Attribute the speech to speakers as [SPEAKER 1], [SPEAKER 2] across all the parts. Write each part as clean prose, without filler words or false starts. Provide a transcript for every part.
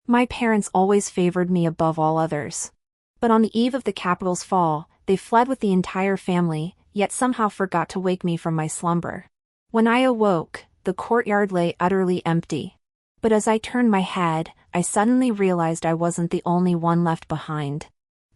[SPEAKER 1] My parents always favored me above all others. But on the eve of the capital's fall, they fled with the entire family, yet somehow forgot to wake me from my slumber. When I awoke, the courtyard lay utterly empty. But as I turned my head, I suddenly realized I wasn't the only one left behind.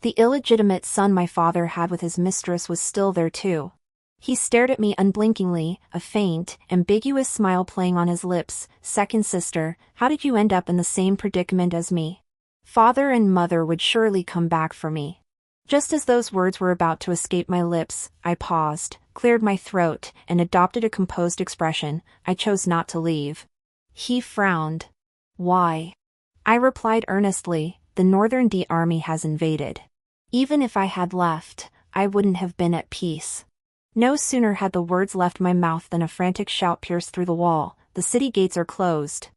[SPEAKER 1] The illegitimate son my father had with his mistress was still there too. He stared at me unblinkingly, a faint, ambiguous smile playing on his lips. "Second sister, how did you end up in the same predicament as me? Father and mother would surely come back for me." Just as those words were about to escape my lips, I paused, cleared my throat, and adopted a composed expression. "I chose not to leave." He frowned. "Why?" I replied earnestly, "The Northern D Army has invaded. Even if I had left, I wouldn't have been at peace." No sooner had the words left my mouth than a frantic shout pierced through the wall. "The city gates are closed.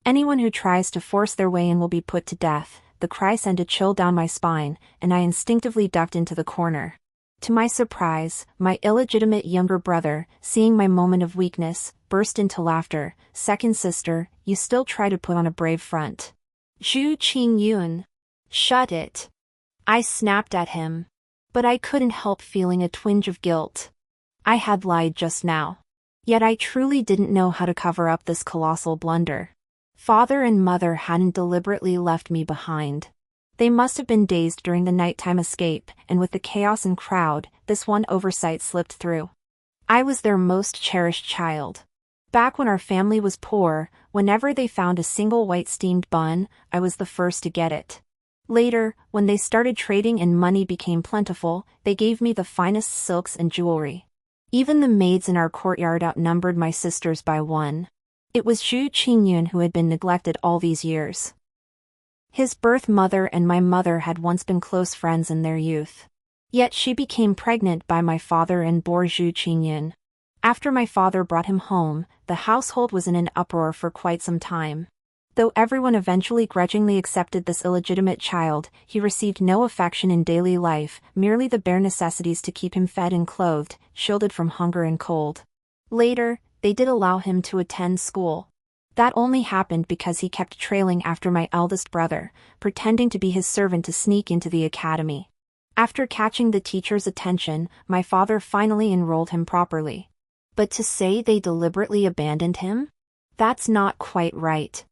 [SPEAKER 1] Anyone who tries to force their way in will be put to death." The cry sent a chill down my spine, and I instinctively ducked into the corner. To my surprise, my illegitimate younger brother, seeing my moment of weakness, burst into laughter. "Second sister, you still try to put on a brave front." "Zhu Qingyun. Shut it." I snapped at him. But I couldn't help feeling a twinge of guilt. I had lied just now. Yet I truly didn't know how to cover up this colossal blunder. Father and mother hadn't deliberately left me behind. They must have been dazed during the nighttime escape, and with the chaos and crowd, this one oversight slipped through. I was their most cherished child. Back when our family was poor, whenever they found a single white steamed bun, I was the first to get it. Later, when they started trading and money became plentiful, they gave me the finest silks and jewelry. Even the maids in our courtyard outnumbered my sisters by one. It was Zhu Qingyun who had been neglected all these years. His birth mother and my mother had once been close friends in their youth. Yet she became pregnant by my father and bore Zhu Qingyun. After my father brought him home, the household was in an uproar for quite some time. Though everyone eventually grudgingly accepted this illegitimate child, he received no affection in daily life, merely the bare necessities to keep him fed and clothed, shielded from hunger and cold. Later, they did allow him to attend school. That only happened because he kept trailing after my eldest brother, pretending to be his servant to sneak into the academy. After catching the teacher's attention, my father finally enrolled him properly. But to say they deliberately abandoned him? That's not quite right.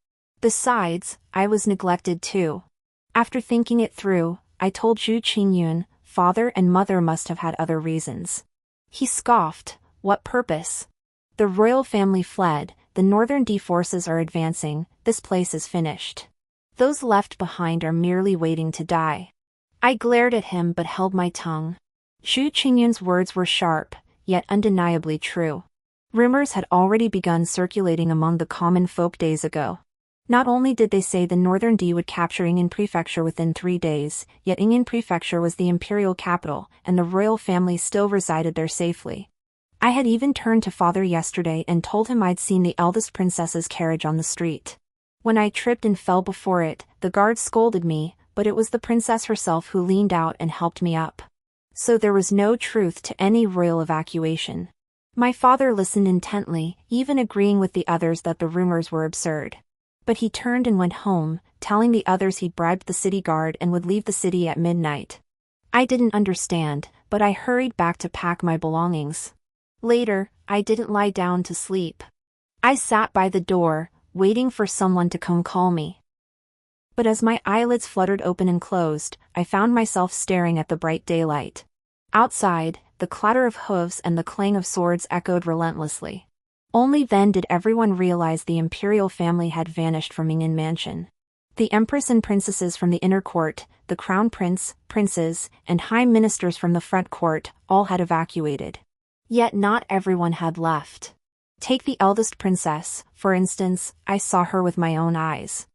[SPEAKER 1] Besides, I was neglected too. After thinking it through, I told Zhu Qingyun, "Father and mother must have had other reasons." He scoffed. "What purpose? The royal family fled, the Northern D forces are advancing, this place is finished. Those left behind are merely waiting to die." I glared at him but held my tongue. Zhu Qingyun's words were sharp, yet undeniably true. Rumors had already begun circulating among the common folk days ago. Not only did they say the Northern D would capture Ying'an Prefecture within 3 days, yet Ying'an Prefecture was the imperial capital, and the royal family still resided there safely. I had even turned to father yesterday and told him I'd seen the eldest princess's carriage on the street. When I tripped and fell before it, the guards scolded me, but it was the princess herself who leaned out and helped me up. So there was no truth to any royal evacuation. My father listened intently, even agreeing with the others that the rumors were absurd. But he turned and went home, telling the others he'd bribed the city guard and would leave the city at midnight. I didn't understand, but I hurried back to pack my belongings. Later, I didn't lie down to sleep. I sat by the door, waiting for someone to come call me. But as my eyelids fluttered open and closed, I found myself staring at the bright daylight. Outside, the clatter of hooves and the clang of swords echoed relentlessly. Only then did everyone realize the imperial family had vanished from Ying'an Mansion. The empress and princesses from the inner court, the crown prince, princes, and high ministers from the front court, all had evacuated. Yet not everyone had left. Take the eldest princess, for instance. I saw her with my own eyes.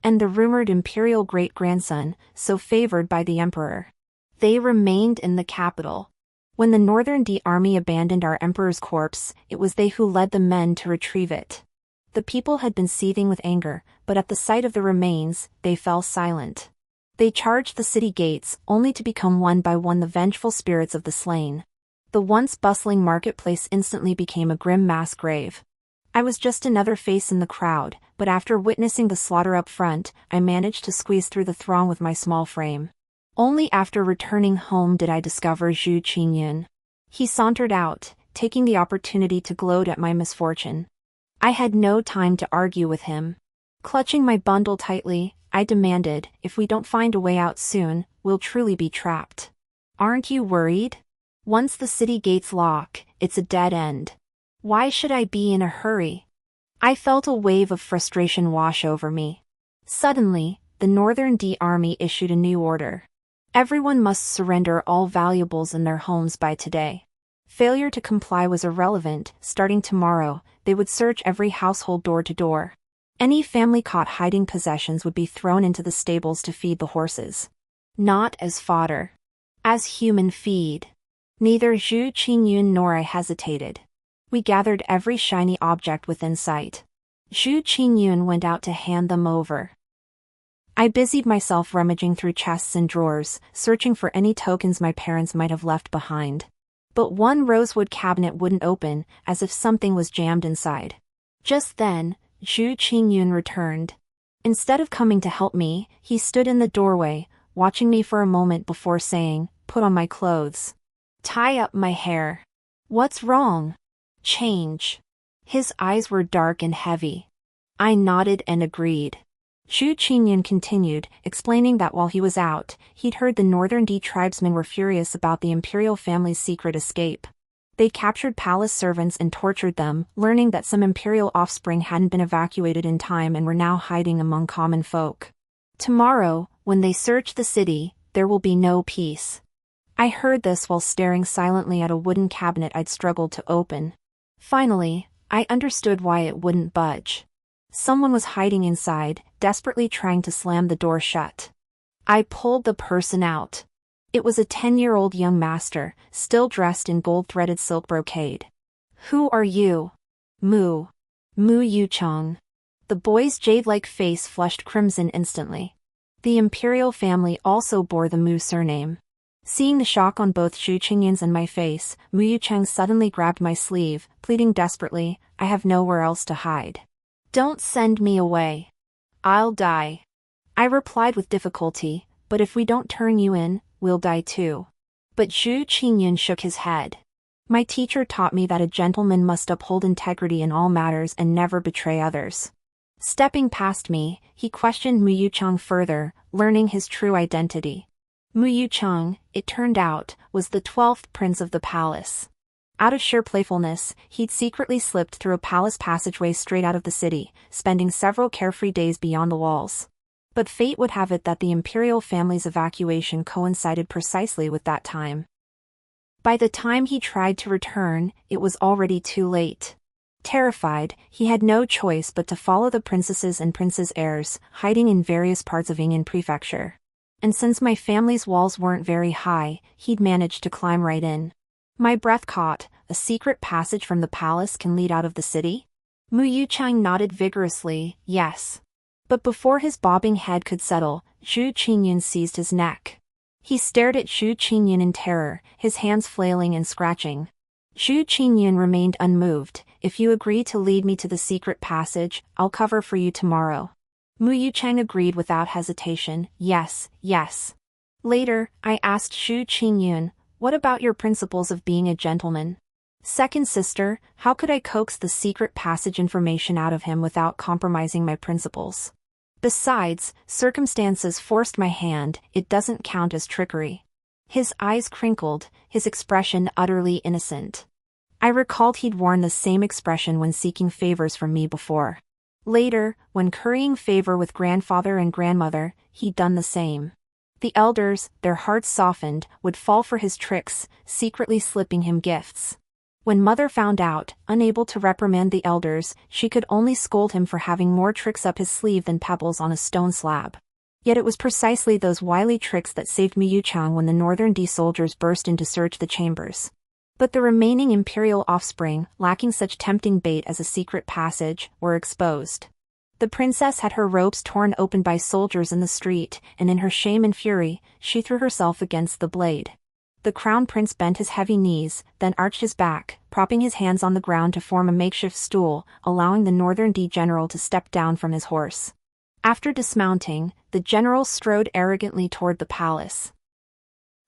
[SPEAKER 1] And the rumored imperial great-grandson, so favored by the emperor. They remained in the capital. When the Northern D army abandoned our emperor's corpse, it was they who led the men to retrieve it. The people had been seething with anger, but at the sight of the remains, they fell silent. They charged the city gates, only to become one by one the vengeful spirits of the slain. The once bustling marketplace instantly became a grim mass grave. I was just another face in the crowd, but after witnessing the slaughter up front, I managed to squeeze through the throng with my small frame. Only after returning home did I discover Zhu Qingyun. He sauntered out, taking the opportunity to gloat at my misfortune. I had no time to argue with him. Clutching my bundle tightly, I demanded, if we don't find a way out soon, we'll truly be trapped. Aren't you worried? Once the city gates lock, it's a dead end. Why should I be in a hurry? I felt a wave of frustration wash over me. Suddenly, the Northern D Army issued a new order. Everyone must surrender all valuables in their homes by today. Failure to comply was irrelevant. Starting tomorrow, they would search every household door to door. Any family caught hiding possessions would be thrown into the stables to feed the horses. Not as fodder. As human feed. Neither Zhu Qingyun nor I hesitated. We gathered every shiny object within sight. Zhu Qingyun went out to hand them over. I busied myself rummaging through chests and drawers, searching for any tokens my parents might have left behind. But one rosewood cabinet wouldn't open, as if something was jammed inside. Just then, Zhu Qingyun returned. Instead of coming to help me, he stood in the doorway, watching me for a moment before saying, "Put on my clothes. Tie up my hair. What's wrong? Change." His eyes were dark and heavy. I nodded and agreed. Zhu Qingyun continued, explaining that while he was out, he'd heard the Northern D tribesmen were furious about the imperial family's secret escape. They captured palace servants and tortured them, learning that some imperial offspring hadn't been evacuated in time and were now hiding among common folk. Tomorrow, when they search the city, there will be no peace. I heard this while staring silently at a wooden cabinet I'd struggled to open. Finally, I understood why it wouldn't budge. Someone was hiding inside, desperately trying to slam the door shut. I pulled the person out. It was a 10-year-old young master, still dressed in gold-threaded silk brocade. "Who are you?" "Mu Yucheng." The boy's jade-like face flushed crimson instantly. The imperial family also bore the Mu surname. Seeing the shock on both Zhu Qingyun's and my face, Mu Yucheng suddenly grabbed my sleeve, pleading desperately, "I have nowhere else to hide. Don't send me away. I'll die." I replied with difficulty, "But if we don't turn you in, we'll die too." But Zhu Qingyun shook his head. "My teacher taught me that a gentleman must uphold integrity in all matters and never betray others." Stepping past me, he questioned Mu Yucheng further, learning his true identity. Mu Yucheng, it turned out, was the 12th prince of the palace. Out of sheer playfulness, he'd secretly slipped through a palace passageway straight out of the city, spending several carefree days beyond the walls. But fate would have it that the imperial family's evacuation coincided precisely with that time. By the time he tried to return, it was already too late. Terrified, he had no choice but to follow the princesses and princes' heirs, hiding in various parts of Yingyan Prefecture. And since my family's walls weren't very high, he'd managed to climb right in. My breath caught. A secret passage from the palace can lead out of the city? Mu Yucheng nodded vigorously, yes. But before his bobbing head could settle, Zhu Qingyun seized his neck. He stared at Zhu Qingyun in terror, his hands flailing and scratching. Zhu Qingyun remained unmoved. "If you agree to lead me to the secret passage, I'll cover for you tomorrow." Mu Yucheng agreed without hesitation, "Yes, yes." Later, I asked Zhu Qingyun, "What about your principles of being a gentleman?" "Second sister, how could I coax the secret passage information out of him without compromising my principles? Besides, circumstances forced my hand, it doesn't count as trickery." His eyes crinkled, his expression utterly innocent. I recalled he'd worn the same expression when seeking favors from me before. Later, when currying favor with grandfather and grandmother, he'd done the same. The elders, their hearts softened, would fall for his tricks, secretly slipping him gifts. When mother found out, unable to reprimand the elders, she could only scold him for having more tricks up his sleeve than pebbles on a stone slab. Yet it was precisely those wily tricks that saved Mu Yucheng when the Northern D soldiers burst in to search the chambers. But the remaining imperial offspring, lacking such tempting bait as a secret passage, were exposed. The princess had her robes torn open by soldiers in the street, and in her shame and fury, she threw herself against the blade. The crown prince bent his heavy knees, then arched his back, propping his hands on the ground to form a makeshift stool, allowing the Northern D general to step down from his horse. After dismounting, the general strode arrogantly toward the palace.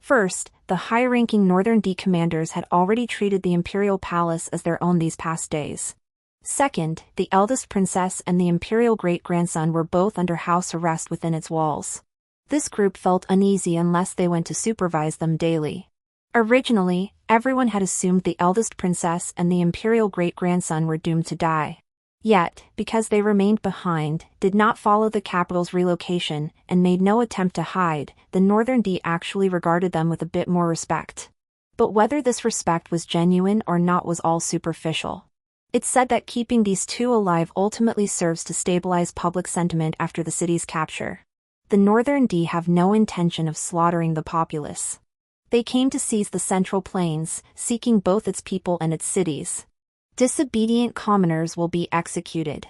[SPEAKER 1] First, the high-ranking Northern D commanders had already treated the imperial palace as their own these past days. Second, the eldest princess and the imperial great-grandson were both under house arrest within its walls. This group felt uneasy unless they went to supervise them daily. Originally, everyone had assumed the eldest princess and the imperial great-grandson were doomed to die. Yet, because they remained behind, did not follow the capital's relocation, and made no attempt to hide, the Northern D actually regarded them with a bit more respect. But whether this respect was genuine or not was all superficial. It's said that keeping these two alive ultimately serves to stabilize public sentiment after the city's capture. The Northern D have no intention of slaughtering the populace. They came to seize the Central Plains, seeking both its people and its cities. Disobedient commoners will be executed.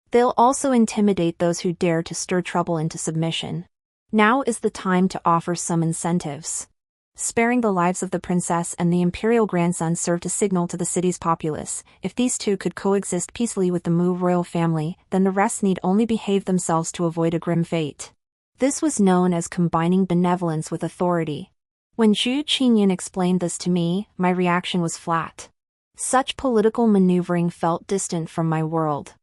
[SPEAKER 1] They'll also intimidate those who dare to stir trouble into submission. Now is the time to offer some incentives. Sparing the lives of the princess and the imperial grandson served a signal to the city's populace. If these two could coexist peacefully with the Mu royal family, then the rest need only behave themselves to avoid a grim fate. This was known as combining benevolence with authority. When Zhu Qingyun explained this to me, my reaction was flat. Such political maneuvering felt distant from my world.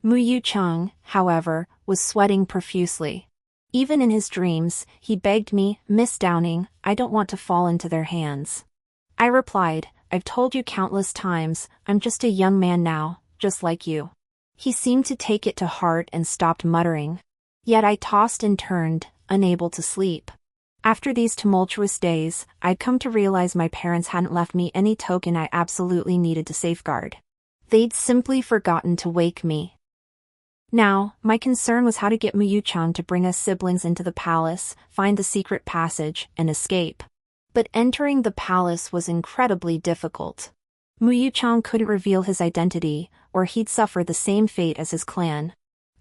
[SPEAKER 1] Mu Yucheng, however, was sweating profusely. Even in his dreams, he begged me, "Miss Downing, I don't want to fall into their hands." I replied, "I've told you countless times, I'm just a young man now, just like you." He seemed to take it to heart and stopped muttering. Yet I tossed and turned, unable to sleep. After these tumultuous days, I'd come to realize my parents hadn't left me any token I absolutely needed to safeguard. They'd simply forgotten to wake me. Now, my concern was how to get Mu Yucheng to bring us siblings into the palace, find the secret passage, and escape. But entering the palace was incredibly difficult. Mu Yucheng couldn't reveal his identity, or he'd suffer the same fate as his clan.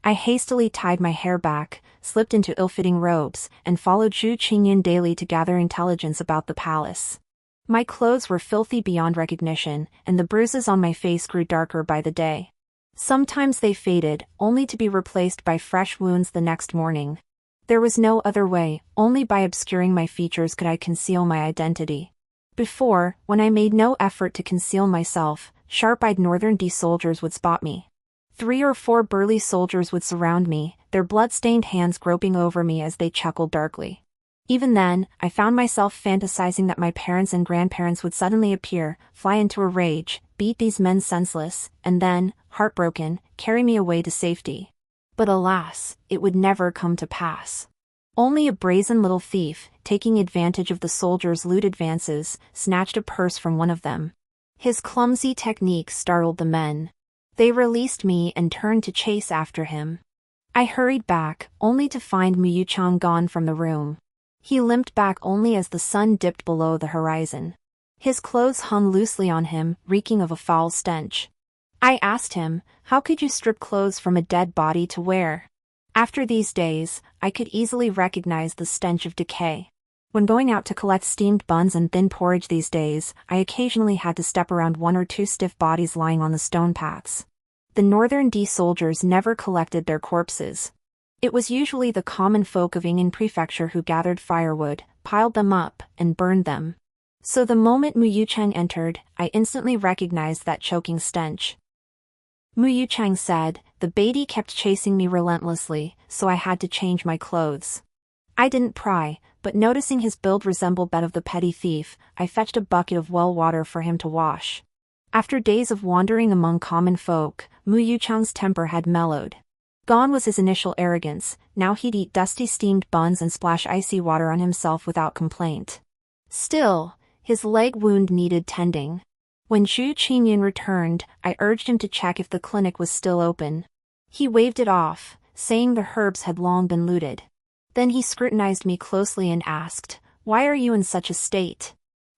[SPEAKER 1] I hastily tied my hair back, slipped into ill-fitting robes, and followed Zhu Qingyun daily to gather intelligence about the palace. My clothes were filthy beyond recognition, and the bruises on my face grew darker by the day. Sometimes they faded, only to be replaced by fresh wounds the next morning. There was no other way, only by obscuring my features could I conceal my identity. Before, when I made no effort to conceal myself, sharp-eyed Northern D soldiers would spot me. 3 or 4 burly soldiers would surround me, their blood-stained hands groping over me as they chuckled darkly. Even then, I found myself fantasizing that my parents and grandparents would suddenly appear, fly into a rage, beat these men senseless, and then, heartbroken, carry me away to safety. But alas, it would never come to pass. Only a brazen little thief, taking advantage of the soldiers' loot advances, snatched a purse from one of them. His clumsy technique startled the men. They released me and turned to chase after him. I hurried back, only to find Mu Yucheng gone from the room. He limped back only as the sun dipped below the horizon. His clothes hung loosely on him, reeking of a foul stench. I asked him, "How could you strip clothes from a dead body to wear?" After these days, I could easily recognize the stench of decay. When going out to collect steamed buns and thin porridge these days, I occasionally had to step around 1 or 2 stiff bodies lying on the stone paths. The Northern D soldiers never collected their corpses. It was usually the common folk of Ying'an Prefecture who gathered firewood, piled them up, and burned them. So the moment Mu Yucheng entered, I instantly recognized that choking stench. Mu Yucheng said, "The Beatty kept chasing me relentlessly, so I had to change my clothes." I didn't pry, but noticing his build resembled that of the petty thief, I fetched a bucket of well water for him to wash. After days of wandering among common folk, Mu Yucheng's temper had mellowed. Gone was his initial arrogance, now he'd eat dusty steamed buns and splash icy water on himself without complaint. Still, his leg wound needed tending. When Zhu Qingyun returned, I urged him to check if the clinic was still open. He waved it off, saying the herbs had long been looted. Then he scrutinized me closely and asked, "Why are you in such a state?"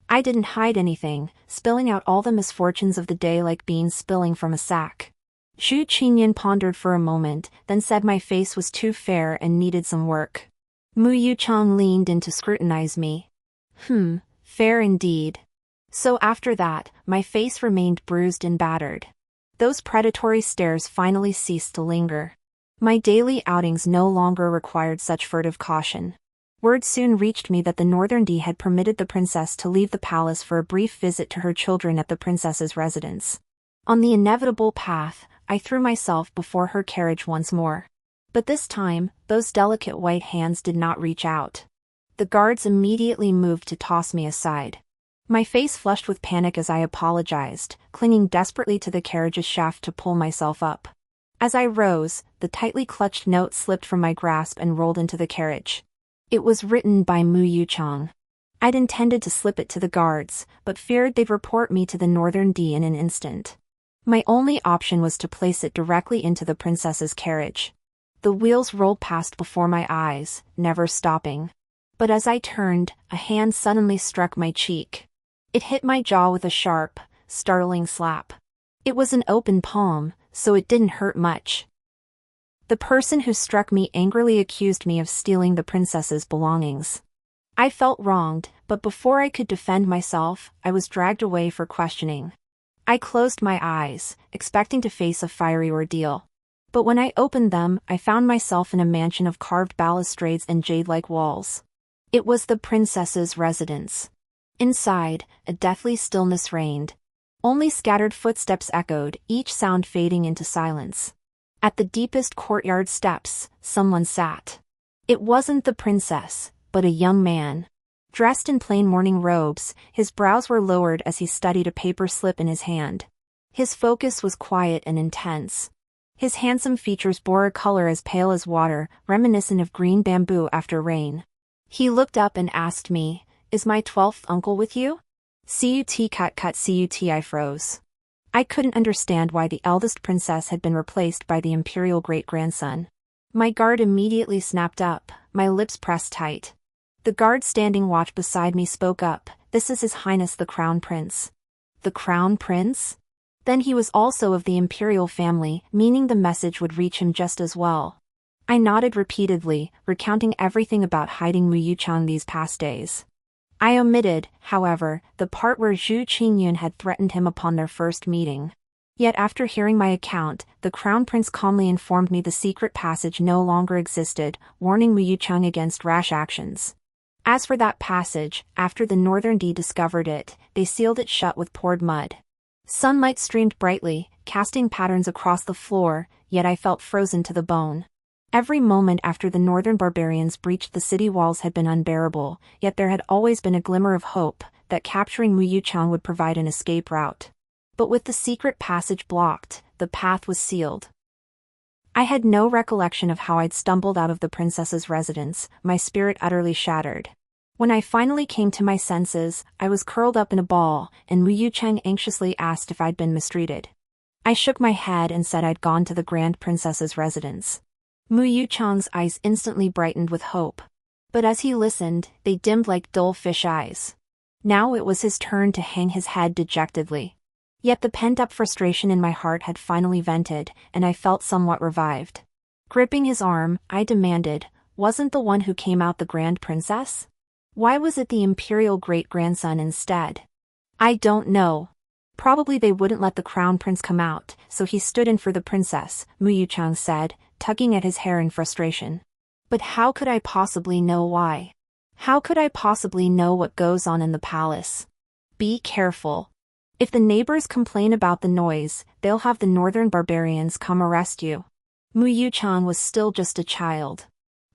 [SPEAKER 1] I didn't hide anything, spilling out all the misfortunes of the day like beans spilling from a sack. Zhu Qingyun pondered for a moment, then said my face was too fair and needed some work. Mu Yucheng leaned in to scrutinize me. Fair indeed. So after that, my face remained bruised and battered. Those predatory stares finally ceased to linger. My daily outings no longer required such furtive caution. Word soon reached me that the Northern D had permitted the princess to leave the palace for a brief visit to her children at the princess's residence. On the inevitable path, I threw myself before her carriage once more. But this time, those delicate white hands did not reach out. The guards immediately moved to toss me aside. My face flushed with panic as I apologized, clinging desperately to the carriage's shaft to pull myself up. As I rose, the tightly clutched note slipped from my grasp and rolled into the carriage. It was written by Mu Yuchang. I'd intended to slip it to the guards, but feared they'd report me to the Northern D in an instant. My only option was to place it directly into the princess's carriage. The wheels rolled past before my eyes, never stopping. But as I turned, a hand suddenly struck my cheek. It hit my jaw with a sharp, startling slap. It was an open palm, so it didn't hurt much. The person who struck me angrily accused me of stealing the princess's belongings. I felt wronged, but before I could defend myself, I was dragged away for questioning. I closed my eyes, expecting to face a fiery ordeal. But when I opened them, I found myself in a mansion of carved balustrades and jade-like walls. It was the princess's residence. Inside, a deathly stillness reigned. Only scattered footsteps echoed, each sound fading into silence. At the deepest courtyard steps, someone sat. It wasn't the princess, but a young man. Dressed in plain morning robes, his brows were lowered as he studied a paper slip in his hand. His focus was quiet and intense. His handsome features bore a color as pale as water, reminiscent of green bamboo after rain. He looked up and asked me, "Is my 12th uncle with you?" Cut, I froze. I couldn't understand why the eldest princess had been replaced by the imperial great-grandson. My guard immediately snapped up, my lips pressed tight. The guard standing watch beside me spoke up, "This is His Highness the Crown Prince." The Crown Prince? Then he was also of the imperial family, meaning the message would reach him just as well. I nodded repeatedly, recounting everything about hiding Mu Yuchang these past days. I omitted, however, the part where Zhu Qingyun had threatened him upon their first meeting. Yet after hearing my account, the Crown Prince calmly informed me the secret passage no longer existed, warning Mu Yuchang against rash actions. As for that passage, after the Northern D discovered it, they sealed it shut with poured mud. Sunlight streamed brightly, casting patterns across the floor, yet I felt frozen to the bone. Every moment after the northern barbarians breached the city walls had been unbearable, yet there had always been a glimmer of hope that capturing Mu Yuchang would provide an escape route. But with the secret passage blocked, the path was sealed. I had no recollection of how I'd stumbled out of the princess's residence, my spirit utterly shattered. When I finally came to my senses, I was curled up in a ball, and Mu Yuchang anxiously asked if I'd been mistreated. I shook my head and said I'd gone to the Grand Princess's residence. Mu Yuchang's eyes instantly brightened with hope. But as he listened, they dimmed like dull fish eyes. Now it was his turn to hang his head dejectedly. Yet the pent-up frustration in my heart had finally vented, and I felt somewhat revived. Gripping his arm, I demanded, "Wasn't the one who came out the Grand Princess? Why was it the imperial great-grandson instead?" "I don't know. Probably they wouldn't let the crown prince come out, so he stood in for the princess," Mu Yuchang said, tugging at his hair in frustration. "But how could I possibly know why? How could I possibly know what goes on in the palace? Be careful. If the neighbors complain about the noise, they'll have the northern barbarians come arrest you." Mu Yuchang was still just a child.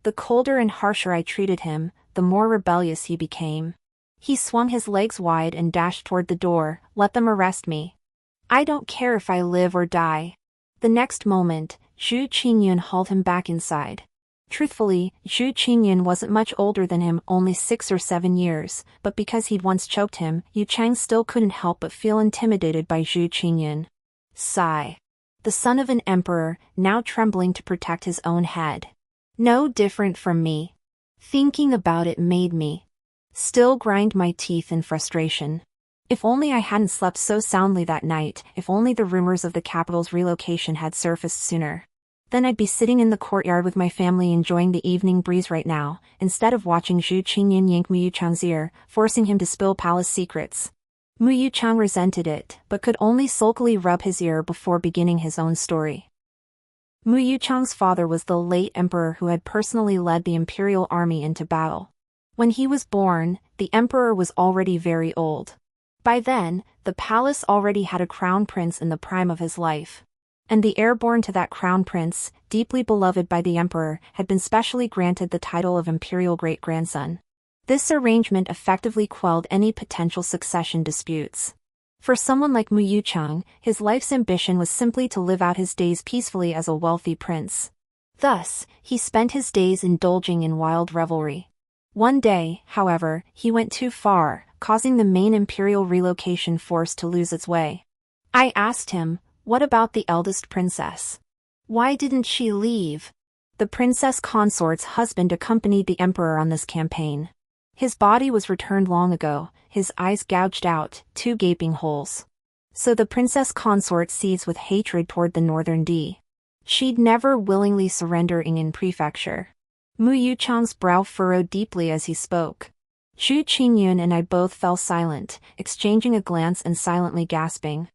[SPEAKER 1] The colder and harsher I treated him, the more rebellious he became. He swung his legs wide and dashed toward the door. "Let them arrest me. I don't care if I live or die." The next moment, Zhu Qingyun hauled him back inside. Truthfully, Zhu Qingyun wasn't much older than him, only 6 or 7 years, but because he'd once choked him, Yuchang still couldn't help but feel intimidated by Zhu Qingyun. Sigh. The son of an emperor, now trembling to protect his own head. No different from me. Thinking about it made me still grind my teeth in frustration. If only I hadn't slept so soundly that night, if only the rumors of the capital's relocation had surfaced sooner. Then I'd be sitting in the courtyard with my family enjoying the evening breeze right now, instead of watching Zhu Qingyun yank Mu Yuchang's ear, forcing him to spill palace secrets. Mu Yuchang resented it, but could only sulkily rub his ear before beginning his own story. Mu Yuchang's father was the late emperor who had personally led the imperial army into battle. When he was born, the emperor was already very old. By then, the palace already had a crown prince in the prime of his life. And the heir born to that crown prince, deeply beloved by the emperor, had been specially granted the title of imperial great-grandson. This arrangement effectively quelled any potential succession disputes. For someone like Mu Yuchang, his life's ambition was simply to live out his days peacefully as a wealthy prince. Thus, he spent his days indulging in wild revelry. One day, however, he went too far, causing the main imperial relocation force to lose its way. I asked him, what about the eldest princess? Why didn't she leave? The princess consort's husband accompanied the emperor on this campaign. His body was returned long ago, his eyes gouged out, 2 gaping holes. So the princess consort seethes with hatred toward the northern D. She'd never willingly surrender Ying'an prefecture. Mu Yuchang's brow furrowed deeply as he spoke. Zhu Qingyun and I both fell silent, exchanging a glance and silently gasping.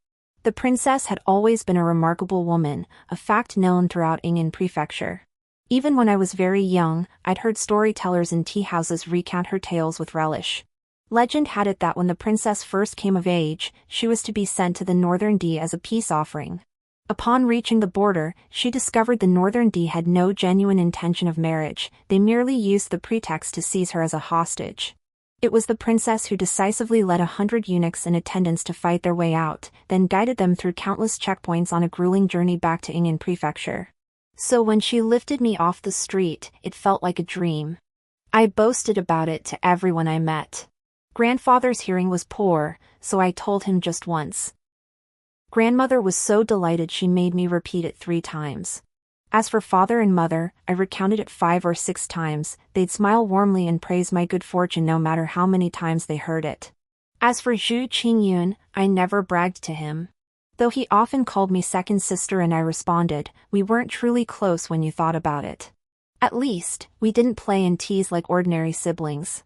[SPEAKER 1] The princess had always been a remarkable woman, a fact known throughout Ying'an prefecture. Even when I was very young, I'd heard storytellers in tea houses recount her tales with relish. Legend had it that when the princess first came of age, she was to be sent to the northern D as a peace offering. Upon reaching the border, she discovered the northern D had no genuine intention of marriage, they merely used the pretext to seize her as a hostage. It was the princess who decisively led 100 eunuchs in attendance to fight their way out, then guided them through countless checkpoints on a grueling journey back to Ying'an prefecture. So when she lifted me off the street, it felt like a dream. I boasted about it to everyone I met. Grandfather's hearing was poor, so I told him just once. Grandmother was so delighted she made me repeat it 3 times. As for father and mother, I recounted it 5 or 6 times, they'd smile warmly and praise my good fortune no matter how many times they heard it. As for Zhu Qingyun, I never bragged to him. Though he often called me second sister and I responded, we weren't truly close when you thought about it. At least, we didn't play and tease like ordinary siblings.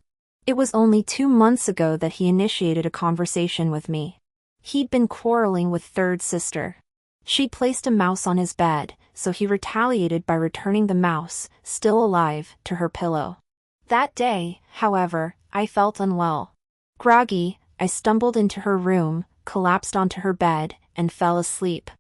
[SPEAKER 1] It was only 2 months ago that he initiated a conversation with me. He'd been quarreling with third sister. She'd placed a mouse on his bed, so he retaliated by returning the mouse, still alive, to her pillow. That day, however, I felt unwell. Groggy, I stumbled into her room, collapsed onto her bed, and fell asleep.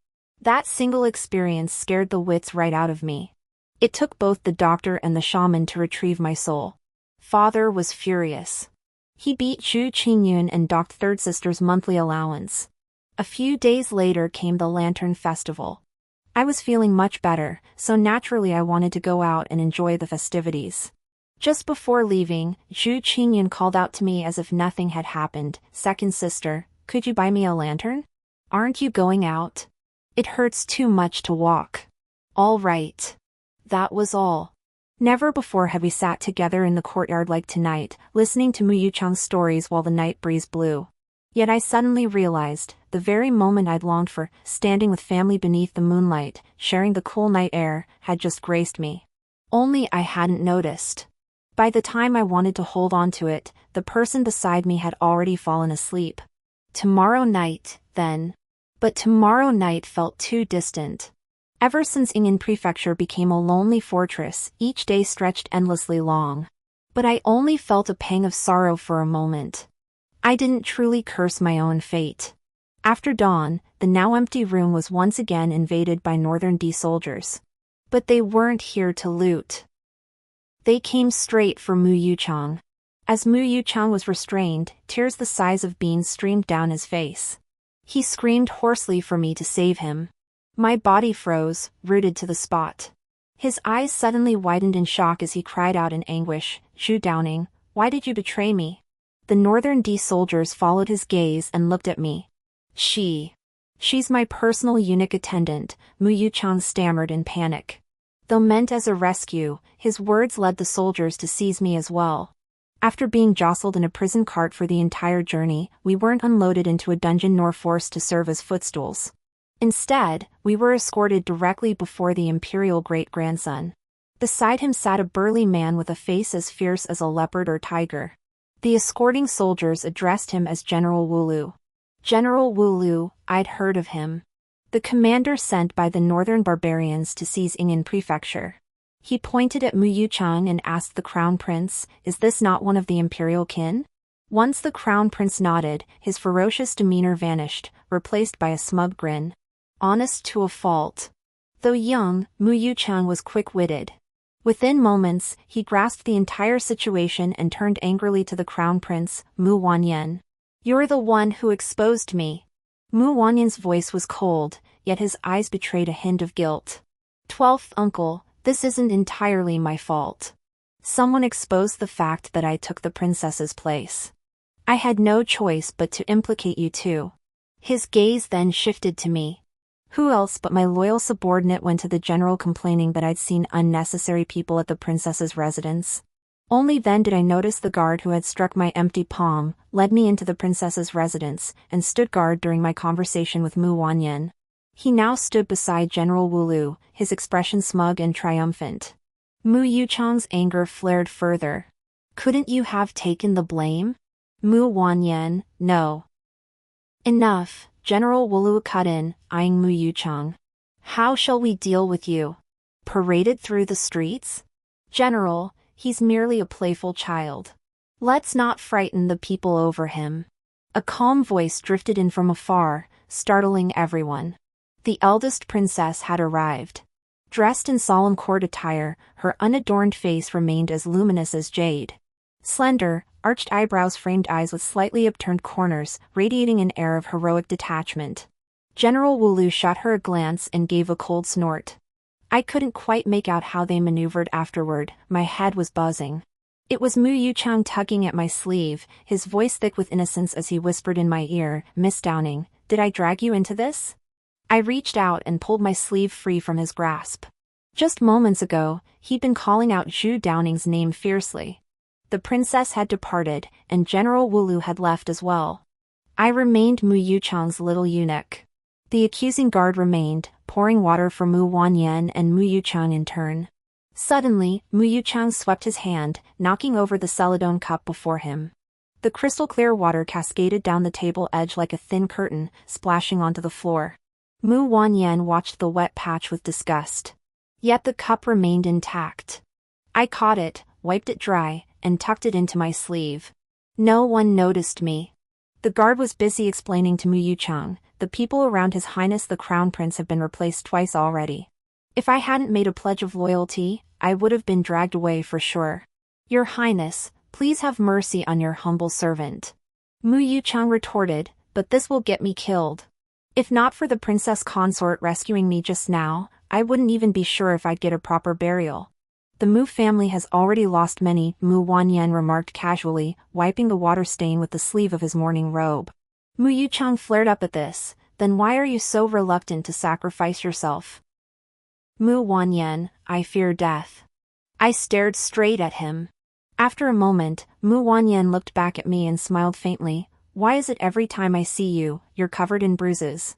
[SPEAKER 1] That single experience scared the wits right out of me. It took both the doctor and the shaman to retrieve my soul. Father was furious. He beat Zhu Qingyun and docked third sister's monthly allowance. A few days later came the Lantern Festival. I was feeling much better, so naturally I wanted to go out and enjoy the festivities. Just before leaving, Zhu Qingyun called out to me as if nothing had happened, "Second sister, could you buy me a lantern? Aren't you going out? It hurts too much to walk." All right. That was all. Never before had we sat together in the courtyard like tonight, listening to Mu Yuchang's stories while the night breeze blew. Yet I suddenly realized, the very moment I'd longed for, standing with family beneath the moonlight, sharing the cool night air, had just graced me. Only I hadn't noticed. By the time I wanted to hold on to it, the person beside me had already fallen asleep. Tomorrow night, then. But tomorrow night felt too distant. Ever since Ying'an Prefecture became a lonely fortress, each day stretched endlessly long. But I only felt a pang of sorrow for a moment. I didn't truly curse my own fate. After dawn, the now empty room was once again invaded by Northern D soldiers. But they weren't here to loot. They came straight for Mu Yuchang. As Mu Yuchang was restrained, tears the size of beans streamed down his face. He screamed hoarsely for me to save him. My body froze, rooted to the spot. His eyes suddenly widened in shock as he cried out in anguish, "Zhu Downing, why did you betray me?" The Northern D soldiers followed his gaze and looked at me. She's my personal eunuch attendant," Mu Yuchang stammered in panic. Though meant as a rescue, his words led the soldiers to seize me as well. After being jostled in a prison cart for the entire journey, we weren't unloaded into a dungeon nor forced to serve as footstools. Instead, we were escorted directly before the imperial great-grandson. Beside him sat a burly man with a face as fierce as a leopard or tiger. The escorting soldiers addressed him as General Wulu. General Wulu, I'd heard of him. The commander sent by the northern barbarians to seize Ying'an Prefecture. He pointed at Mu Yuchang and asked the crown prince, is this not one of the imperial kin? Once the crown prince nodded, his ferocious demeanor vanished, replaced by a smug grin. Honest to a fault. Though young, Mu Yuchang was quick-witted. Within moments, he grasped the entire situation and turned angrily to the crown prince, Mu Wanyan. You're the one who exposed me. Mu Wanyan's voice was cold, yet his eyes betrayed a hint of guilt. 12th uncle, this isn't entirely my fault. Someone exposed the fact that I took the princess's place. I had no choice but to implicate you too. His gaze then shifted to me. Who else but my loyal subordinate went to the general complaining that I'd seen unnecessary people at the princess's residence? Only then did I notice the guard who had struck my empty palm, led me into the princess's residence, and stood guard during my conversation with Mu Wanyan. He now stood beside General Wulu, his expression smug and triumphant. Mu Yuchang's anger flared further. Couldn't you have taken the blame? Mu Wanyan, no. Enough, General Wulu cut in, eyeing Mu Yuchang. How shall we deal with you? Paraded through the streets? General, he's merely a playful child. Let's not frighten the people over him. A calm voice drifted in from afar, startling everyone. The eldest princess had arrived. Dressed in solemn court attire, her unadorned face remained as luminous as jade. Slender, arched eyebrows framed eyes with slightly upturned corners, radiating an air of heroic detachment. General Wulu shot her a glance and gave a cold snort. I couldn't quite make out how they maneuvered afterward, my head was buzzing. It was Mu Yuchang tugging at my sleeve, his voice thick with innocence as he whispered in my ear, Miss Downing, did I drag you into this? I reached out and pulled my sleeve free from his grasp. Just moments ago, he'd been calling out Zhu Downing's name fiercely. The princess had departed, and General Wulu had left as well. I remained Mu Yuchang's little eunuch. The accusing guard remained, pouring water for Mu Wanyan and Mu Yuchang in turn. Suddenly, Mu Yuchang swept his hand, knocking over the celadone cup before him. The crystal-clear water cascaded down the table edge like a thin curtain, splashing onto the floor. Mu Wanyan watched the wet patch with disgust. Yet the cup remained intact. I caught it, wiped it dry, and tucked it into my sleeve. No one noticed me. The guard was busy explaining to Mu Yuchang, the people around His Highness the Crown Prince have been replaced twice already. If I hadn't made a pledge of loyalty, I would have been dragged away for sure. Your Highness, please have mercy on your humble servant. Mu Yuchang retorted, but this will get me killed. If not for the princess consort rescuing me just now, I wouldn't even be sure if I'd get a proper burial. The Mu family has already lost many, Mu Wanyan remarked casually, wiping the water stain with the sleeve of his mourning robe. Mu Yuchang flared up at this, then why are you so reluctant to sacrifice yourself? Mu Wanyan, I fear death. I stared straight at him. After a moment, Mu Wanyan looked back at me and smiled faintly. Why is it every time I see you, you're covered in bruises?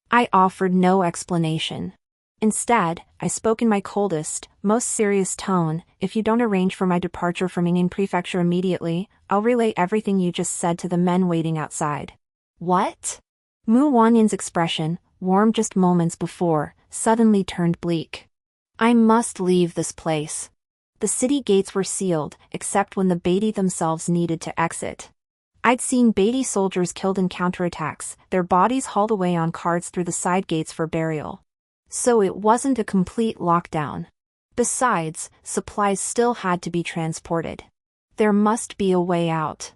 [SPEAKER 1] I offered no explanation. Instead, I spoke in my coldest, most serious tone, if you don't arrange for my departure from Ying'an Prefecture immediately, I'll relay everything you just said to the men waiting outside. What? Mu Wanyan's expression, warm just moments before, suddenly turned bleak. I must leave this place. The city gates were sealed, except when the Beatty themselves needed to exit. I'd seen Beatty soldiers killed in counterattacks, their bodies hauled away on carts through the side gates for burial. So it wasn't a complete lockdown. Besides, supplies still had to be transported. There must be a way out.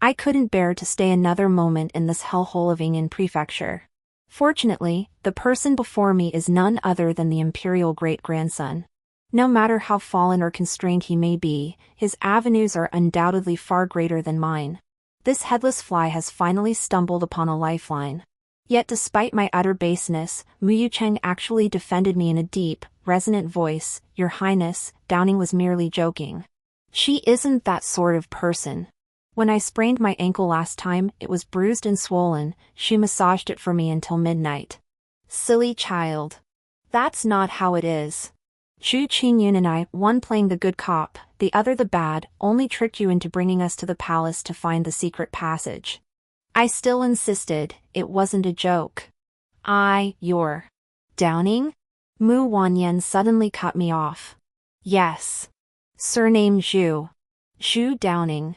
[SPEAKER 1] I couldn't bear to stay another moment in this hellhole of Ying'an Prefecture. Fortunately, the person before me is none other than the imperial great-grandson. No matter how fallen or constrained he may be, his avenues are undoubtedly far greater than mine. This headless fly has finally stumbled upon a lifeline. Yet despite my utter baseness, Mu Yuchang actually defended me in a deep, resonant voice. Your Highness, Downing was merely joking. She isn't that sort of person. When I sprained my ankle last time, it was bruised and swollen, she massaged it for me until midnight. Silly child. That's not how it is. Zhu Qingyun and I, one playing the good cop, the other the bad, only tricked you into bringing us to the palace to find the secret passage. I still insisted, it wasn't a joke. You're Downing? Mu Wanyan suddenly cut me off. Yes. Surname Zhu. Zhu Downing.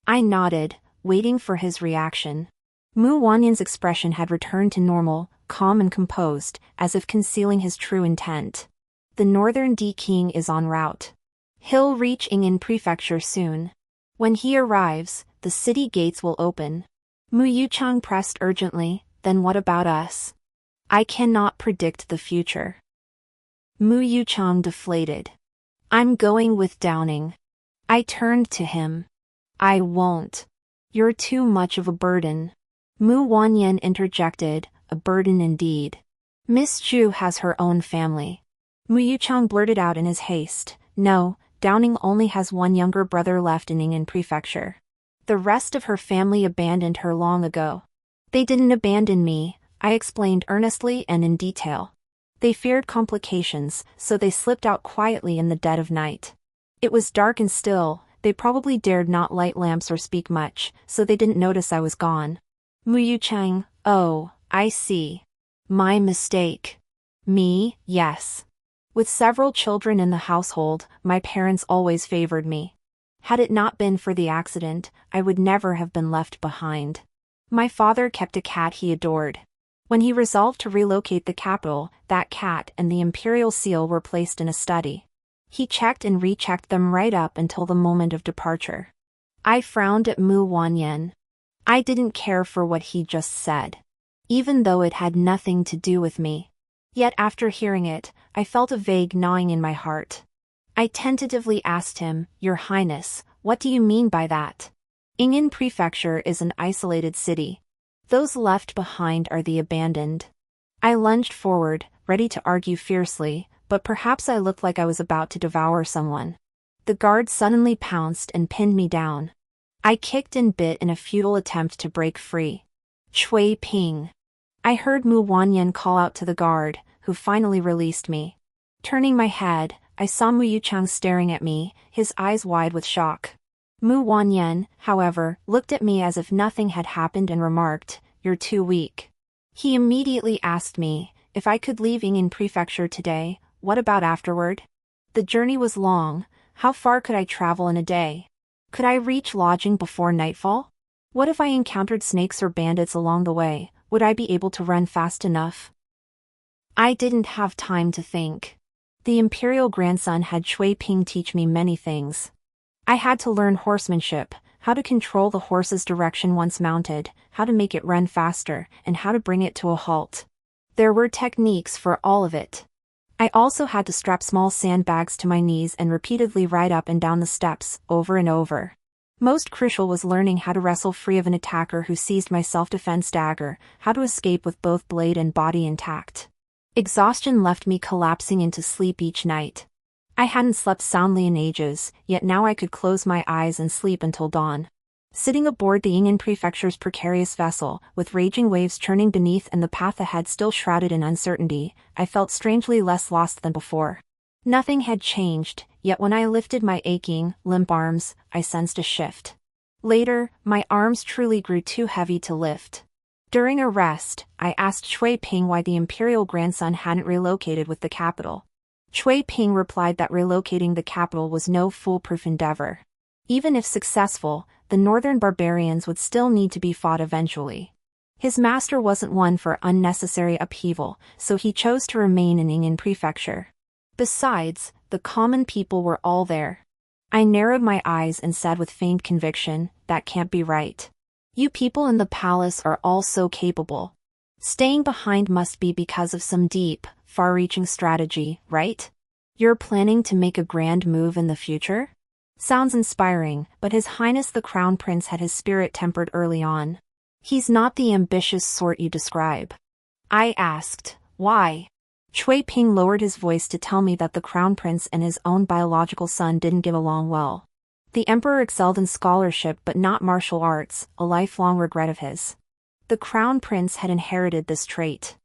[SPEAKER 1] I nodded, waiting for his reaction. Mu Wanyan's expression had returned to normal, calm and composed, as if concealing his true intent. The northern D-King is en route. He'll reach Ying'an Prefecture soon. When he arrives, the city gates will open. Mu Yuchang pressed urgently, then what about us? I cannot predict the future. Mu Yuchang deflated. I'm going with Downing. I turned to him. I won't. You're too much of a burden. Mu Wanyan interjected, a burden indeed. Miss Zhu has her own family. Mu Yuchang blurted out in his haste, no, Downing only has one younger brother left in Ying'an Prefecture. The rest of her family abandoned her long ago. They didn't abandon me, I explained earnestly and in detail. They feared complications, so they slipped out quietly in the dead of night. It was dark and still, they probably dared not light lamps or speak much, so they didn't notice I was gone. Mu Yuchang, oh, I see. My mistake. Me, yes. With several children in the household, my parents always favored me. Had it not been for the accident, I would never have been left behind. My father kept a cat he adored. When he resolved to relocate the capital, that cat and the imperial seal were placed in a study. He checked and rechecked them right up until the moment of departure. I frowned at Mu Wanyan. I didn't care for what he just said. Even though it had nothing to do with me. Yet after hearing it, I felt a vague gnawing in my heart. I tentatively asked him, Your Highness, what do you mean by that? Ying'an Prefecture is an isolated city. Those left behind are the abandoned. I lunged forward, ready to argue fiercely, but perhaps I looked like I was about to devour someone. The guard suddenly pounced and pinned me down. I kicked and bit in a futile attempt to break free. Chui Ping. I heard Mu Wanyan call out to the guard, who finally released me. Turning my head, I saw Mu Yuchang staring at me, his eyes wide with shock. Mu Wanyan, however, looked at me as if nothing had happened and remarked, You're too weak. He immediately asked me, if I could leave Ying'an Prefecture today, what about afterward? The journey was long, how far could I travel in a day? Could I reach lodging before nightfall? What if I encountered snakes or bandits along the way? Would I be able to run fast enough? I didn't have time to think. The imperial grandson had Chui Ping teach me many things. I had to learn horsemanship, how to control the horse's direction once mounted, how to make it run faster, and how to bring it to a halt. There were techniques for all of it. I also had to strap small sandbags to my knees and repeatedly ride up and down the steps, over and over. Most crucial was learning how to wrestle free of an attacker who seized my self-defense dagger, how to escape with both blade and body intact. Exhaustion left me collapsing into sleep each night. I hadn't slept soundly in ages, yet now I could close my eyes and sleep until dawn. Sitting aboard the Ying'an Prefecture's precarious vessel, with raging waves churning beneath and the path ahead still shrouded in uncertainty, I felt strangely less lost than before. Nothing had changed, yet when I lifted my aching, limp arms, I sensed a shift. Later, my arms truly grew too heavy to lift. During a rest, I asked Chui Ping why the imperial grandson hadn't relocated with the capital. Chui Ping replied that relocating the capital was no foolproof endeavor. Even if successful, the northern barbarians would still need to be fought eventually. His master wasn't one for unnecessary upheaval, so he chose to remain in Ying'an Prefecture. Besides, the common people were all there. I narrowed my eyes and said with faint conviction, that can't be right. You people in the palace are all so capable. Staying behind must be because of some deep, far-reaching strategy, right? You're planning to make a grand move in the future? Sounds inspiring, but His Highness the Crown Prince had his spirit tempered early on. He's not the ambitious sort you describe. I asked, why? Chui Ping lowered his voice to tell me that the Crown Prince and his own biological son didn't get along well. The Emperor excelled in scholarship but not martial arts, a lifelong regret of his. The Crown Prince had inherited this trait.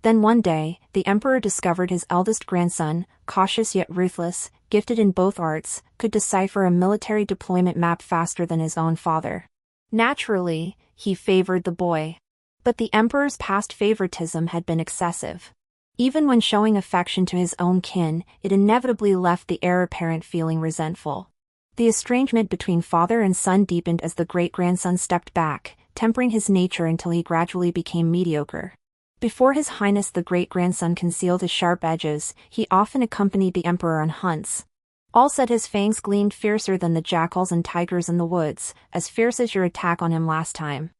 [SPEAKER 1] Then one day, the emperor discovered his eldest grandson, cautious yet ruthless, gifted in both arts, could decipher a military deployment map faster than his own father. Naturally, he favored the boy. But the emperor's past favoritism had been excessive. Even when showing affection to his own kin, it inevitably left the heir apparent feeling resentful. The estrangement between father and son deepened as the great-grandson stepped back, tempering his nature until he gradually became mediocre. Before His Highness the great-grandson concealed his sharp edges, he often accompanied the emperor on hunts. All said his fangs gleamed fiercer than the jackals and tigers in the woods, as fierce as your attack on him last time.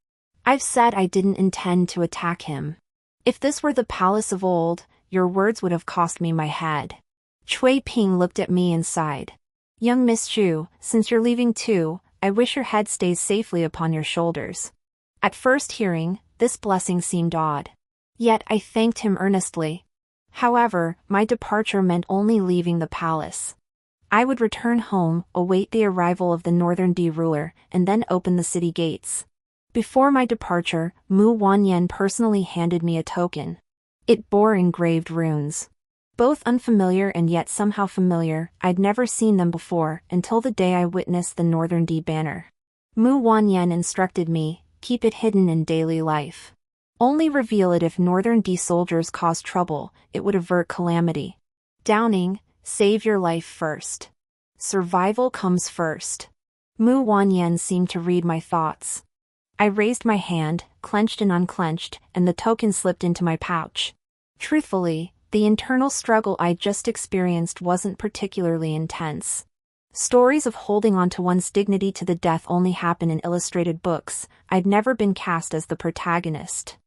[SPEAKER 1] I've said I didn't intend to attack him. If this were the palace of old, your words would have cost me my head. Cui Ping looked at me and sighed. Young Miss Chu, since you're leaving too, I wish your head stays safely upon your shoulders. At first hearing, this blessing seemed odd. Yet I thanked him earnestly. However, my departure meant only leaving the palace. I would return home, await the arrival of the Northern D ruler, and then open the city gates. Before my departure, Mu Wanyan personally handed me a token. It bore engraved runes. Both unfamiliar and yet somehow familiar, I'd never seen them before until the day I witnessed the Northern D banner. Mu Wanyan instructed me, keep it hidden in daily life. Only reveal it if Northern D soldiers cause trouble, it would avert calamity. Downing, save your life first. Survival comes first. Mu Wanyan seemed to read my thoughts. I raised my hand, clenched and unclenched, and the token slipped into my pouch. Truthfully, the internal struggle I'd just experienced wasn't particularly intense. Stories of holding on to one's dignity to the death only happen in illustrated books. I'd never been cast as the protagonist.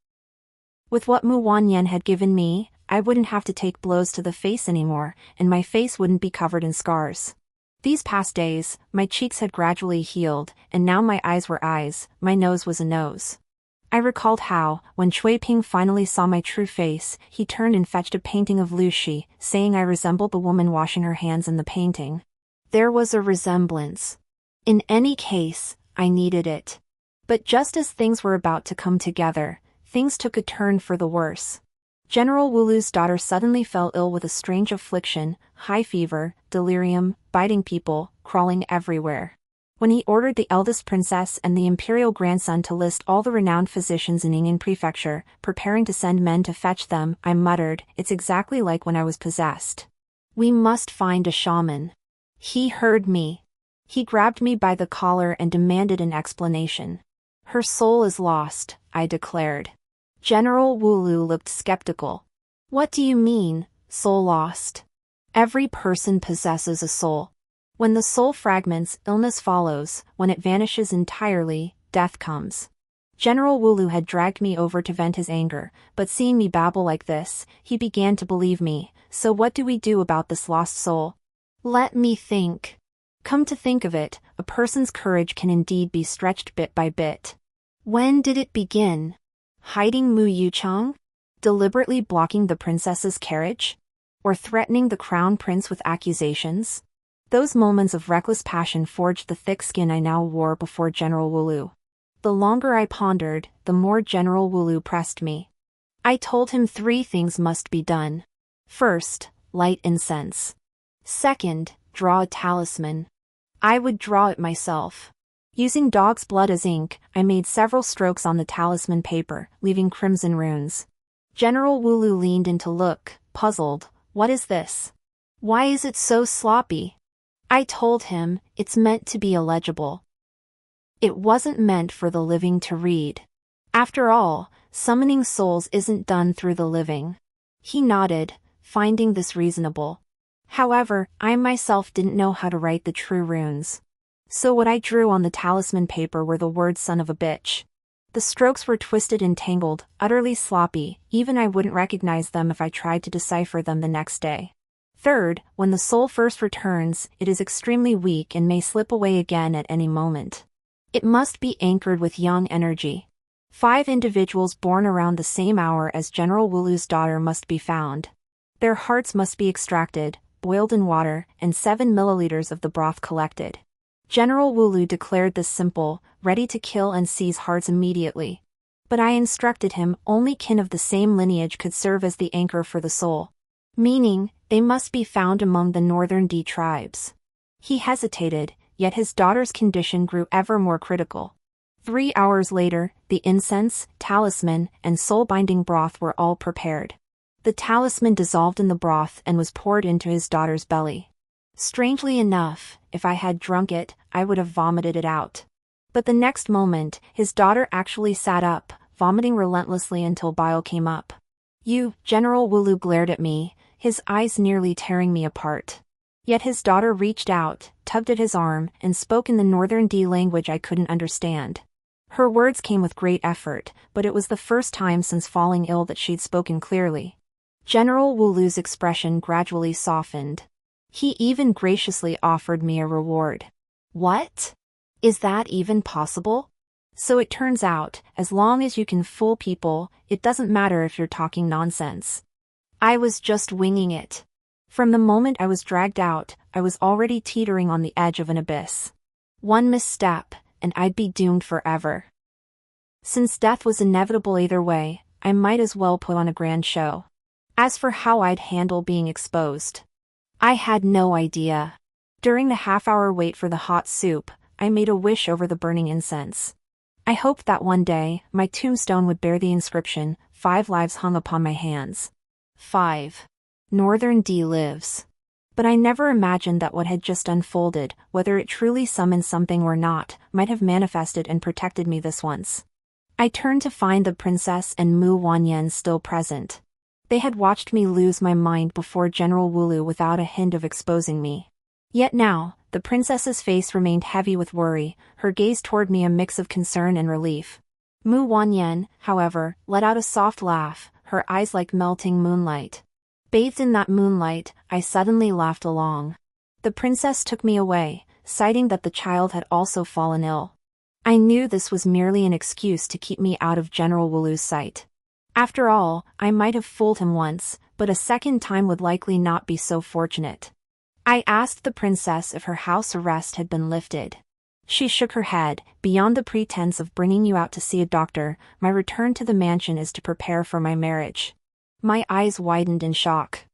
[SPEAKER 1] With what Mu Wanyan had given me, I wouldn't have to take blows to the face anymore, and my face wouldn't be covered in scars. These past days, my cheeks had gradually healed, and now my eyes were eyes, my nose was a nose. I recalled how, when Cui Ping finally saw my true face, he turned and fetched a painting of Lu Shi, saying I resembled the woman washing her hands in the painting. There was a resemblance. In any case, I needed it. But just as things were about to come together, things took a turn for the worse. General Wulu's daughter suddenly fell ill with a strange affliction, high fever, delirium, biting people, crawling everywhere. When he ordered the eldest princess and the imperial grandson to list all the renowned physicians in Yingyan Prefecture, preparing to send men to fetch them, I muttered, it's exactly like when I was possessed. We must find a shaman. He heard me. He grabbed me by the collar and demanded an explanation. Her soul is lost, I declared. General Wulu looked skeptical. What do you mean, soul lost? Every person possesses a soul. When the soul fragments, illness follows. When it vanishes entirely, death comes. General Wulu had dragged me over to vent his anger, but seeing me babble like this, he began to believe me. So what do we do about this lost soul? Let me think. Come to think of it, a person's courage can indeed be stretched bit by bit. When did it begin? Hiding Mu Yuchang? Deliberately blocking the princess's carriage? Or threatening the crown prince with accusations? Those moments of reckless passion forged the thick skin I now wore before General Wulu. The longer I pondered, the more General Wulu pressed me. I told him 3 things must be done. First, light incense. Second, draw a talisman. I would draw it myself. Using dog's blood as ink, I made several strokes on the talisman paper, leaving crimson runes. General Wulu leaned in to look, puzzled. What is this? Why is it so sloppy? I told him, it's meant to be illegible. It wasn't meant for the living to read. After all, summoning souls isn't done through the living. He nodded, finding this reasonable. However, I myself didn't know how to write the true runes. So what I drew on the talisman paper were the words son of a bitch. The strokes were twisted and tangled, utterly sloppy, even I wouldn't recognize them if I tried to decipher them the next day. Third, when the soul first returns, it is extremely weak and may slip away again at any moment. It must be anchored with young energy. 5 individuals born around the same hour as General Wulu's daughter must be found. Their hearts must be extracted, boiled in water, and 7 milliliters of the broth collected. General Wulu declared this simple, ready to kill and seize hearts immediately. But I instructed him only kin of the same lineage could serve as the anchor for the soul. Meaning, they must be found among the northern D tribes. He hesitated, yet his daughter's condition grew ever more critical. 3 hours later, the incense, talisman, and soul-binding broth were all prepared. The talisman dissolved in the broth and was poured into his daughter's belly. Strangely enough, if I had drunk it, I would have vomited it out. But the next moment, his daughter actually sat up, vomiting relentlessly until bile came up. General Wulu glared at me, his eyes nearly tearing me apart. Yet his daughter reached out, tugged at his arm, and spoke in the Northern D language I couldn't understand. Her words came with great effort, but it was the first time since falling ill that she'd spoken clearly. General Wulu's expression gradually softened. He even graciously offered me a reward. What? Is that even possible? So it turns out, as long as you can fool people, it doesn't matter if you're talking nonsense. I was just winging it. From the moment I was dragged out, I was already teetering on the edge of an abyss. One misstep, and I'd be doomed forever. Since death was inevitable either way, I might as well put on a grand show. As for how I'd handle being exposed, I had no idea. During the half-hour wait for the hot soup, I made a wish over the burning incense. I hoped that one day, my tombstone would bear the inscription, 5 lives hung upon my hands. 5. Northern D lives. But I never imagined that what had just unfolded, whether it truly summoned something or not, might have manifested and protected me this once. I turned to find the princess and Mu Wanyan still present. They had watched me lose my mind before General Wulu without a hint of exposing me. Yet now, the princess's face remained heavy with worry, her gaze toward me a mix of concern and relief. Mu Wanyan, however, let out a soft laugh, her eyes like melting moonlight. Bathed in that moonlight, I suddenly laughed along. The princess took me away, citing that the child had also fallen ill. I knew this was merely an excuse to keep me out of General Wulu's sight. After all, I might have fooled him once, but a second time would likely not be so fortunate. I asked the princess if her house arrest had been lifted. She shook her head. Beyond the pretense of bringing you out to see a doctor, my return to the mansion is to prepare for my marriage. My eyes widened in shock.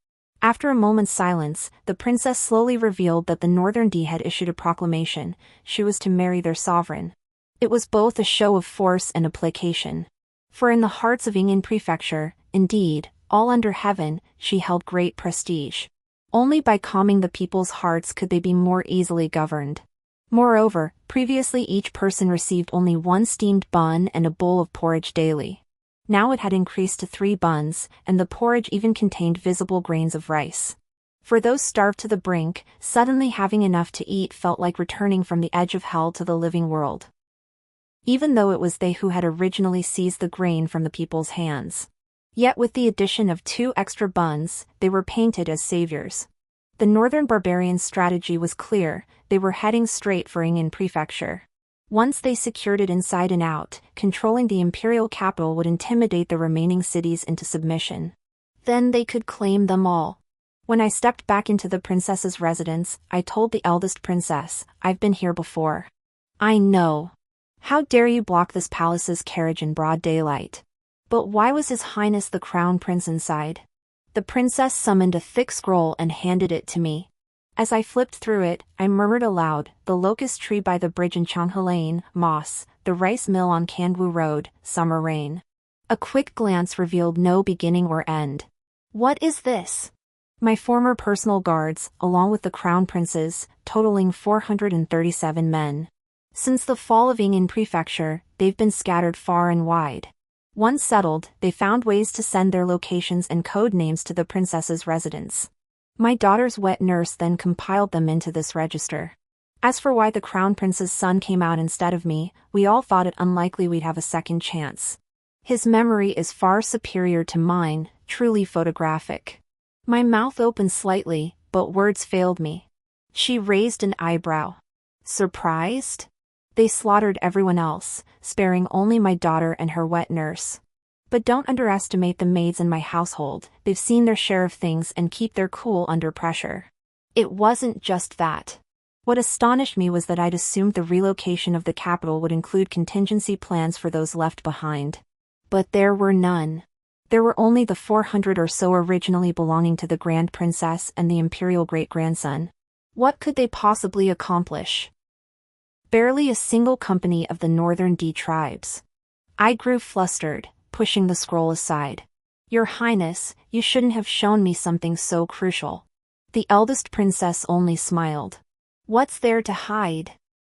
[SPEAKER 1] After a moment's silence, the princess slowly revealed that the Northern D had issued a proclamation. She was to marry their sovereign. It was both a show of force and a placation. For in the hearts of Ying'an Prefecture, indeed, all under heaven, she held great prestige. Only by calming the people's hearts could they be more easily governed. Moreover, previously each person received only 1 steamed bun and a bowl of porridge daily. Now it had increased to 3 buns, and the porridge even contained visible grains of rice. For those starved to the brink, suddenly having enough to eat felt like returning from the edge of hell to the living world. Even though it was they who had originally seized the grain from the people's hands. Yet with the addition of 2 extra buns, they were painted as saviors. The northern barbarians' strategy was clear, they were heading straight for Ying'an Prefecture. Once they secured it inside and out, controlling the imperial capital would intimidate the remaining cities into submission. Then they could claim them all. When I stepped back into the princess's residence, I told the eldest princess, "I've been here before." "I know. How dare you block this palace's carriage in broad daylight?" But why was His Highness the Crown Prince inside? The princess summoned a thick scroll and handed it to me. As I flipped through it, I murmured aloud, "The locust tree by the bridge in Changhulain, Moss, the rice mill on Kangwu Road, summer rain." A quick glance revealed no beginning or end. What is this? My former personal guards, along with the crown princes, totaling 437 men. Since the fall of Ying'an Prefecture, they've been scattered far and wide. Once settled, they found ways to send their locations and code names to the princess's residence. My daughter's wet nurse then compiled them into this register. As for why the crown prince's son came out instead of me, we all thought it unlikely we'd have a second chance. His memory is far superior to mine, truly photographic. My mouth opened slightly, but words failed me. She raised an eyebrow. Surprised? They slaughtered everyone else, sparing only my daughter and her wet nurse. But don't underestimate the maids in my household, they've seen their share of things and keep their cool under pressure. It wasn't just that. What astonished me was that I'd assumed the relocation of the capital would include contingency plans for those left behind. But there were none. There were only the 400 or so originally belonging to the Grand Princess and the imperial great-grandson. What could they possibly accomplish? Barely a single company of the Northern D tribes. I grew flustered, pushing the scroll aside. Your Highness, you shouldn't have shown me something so crucial. The eldest princess only smiled. What's there to hide?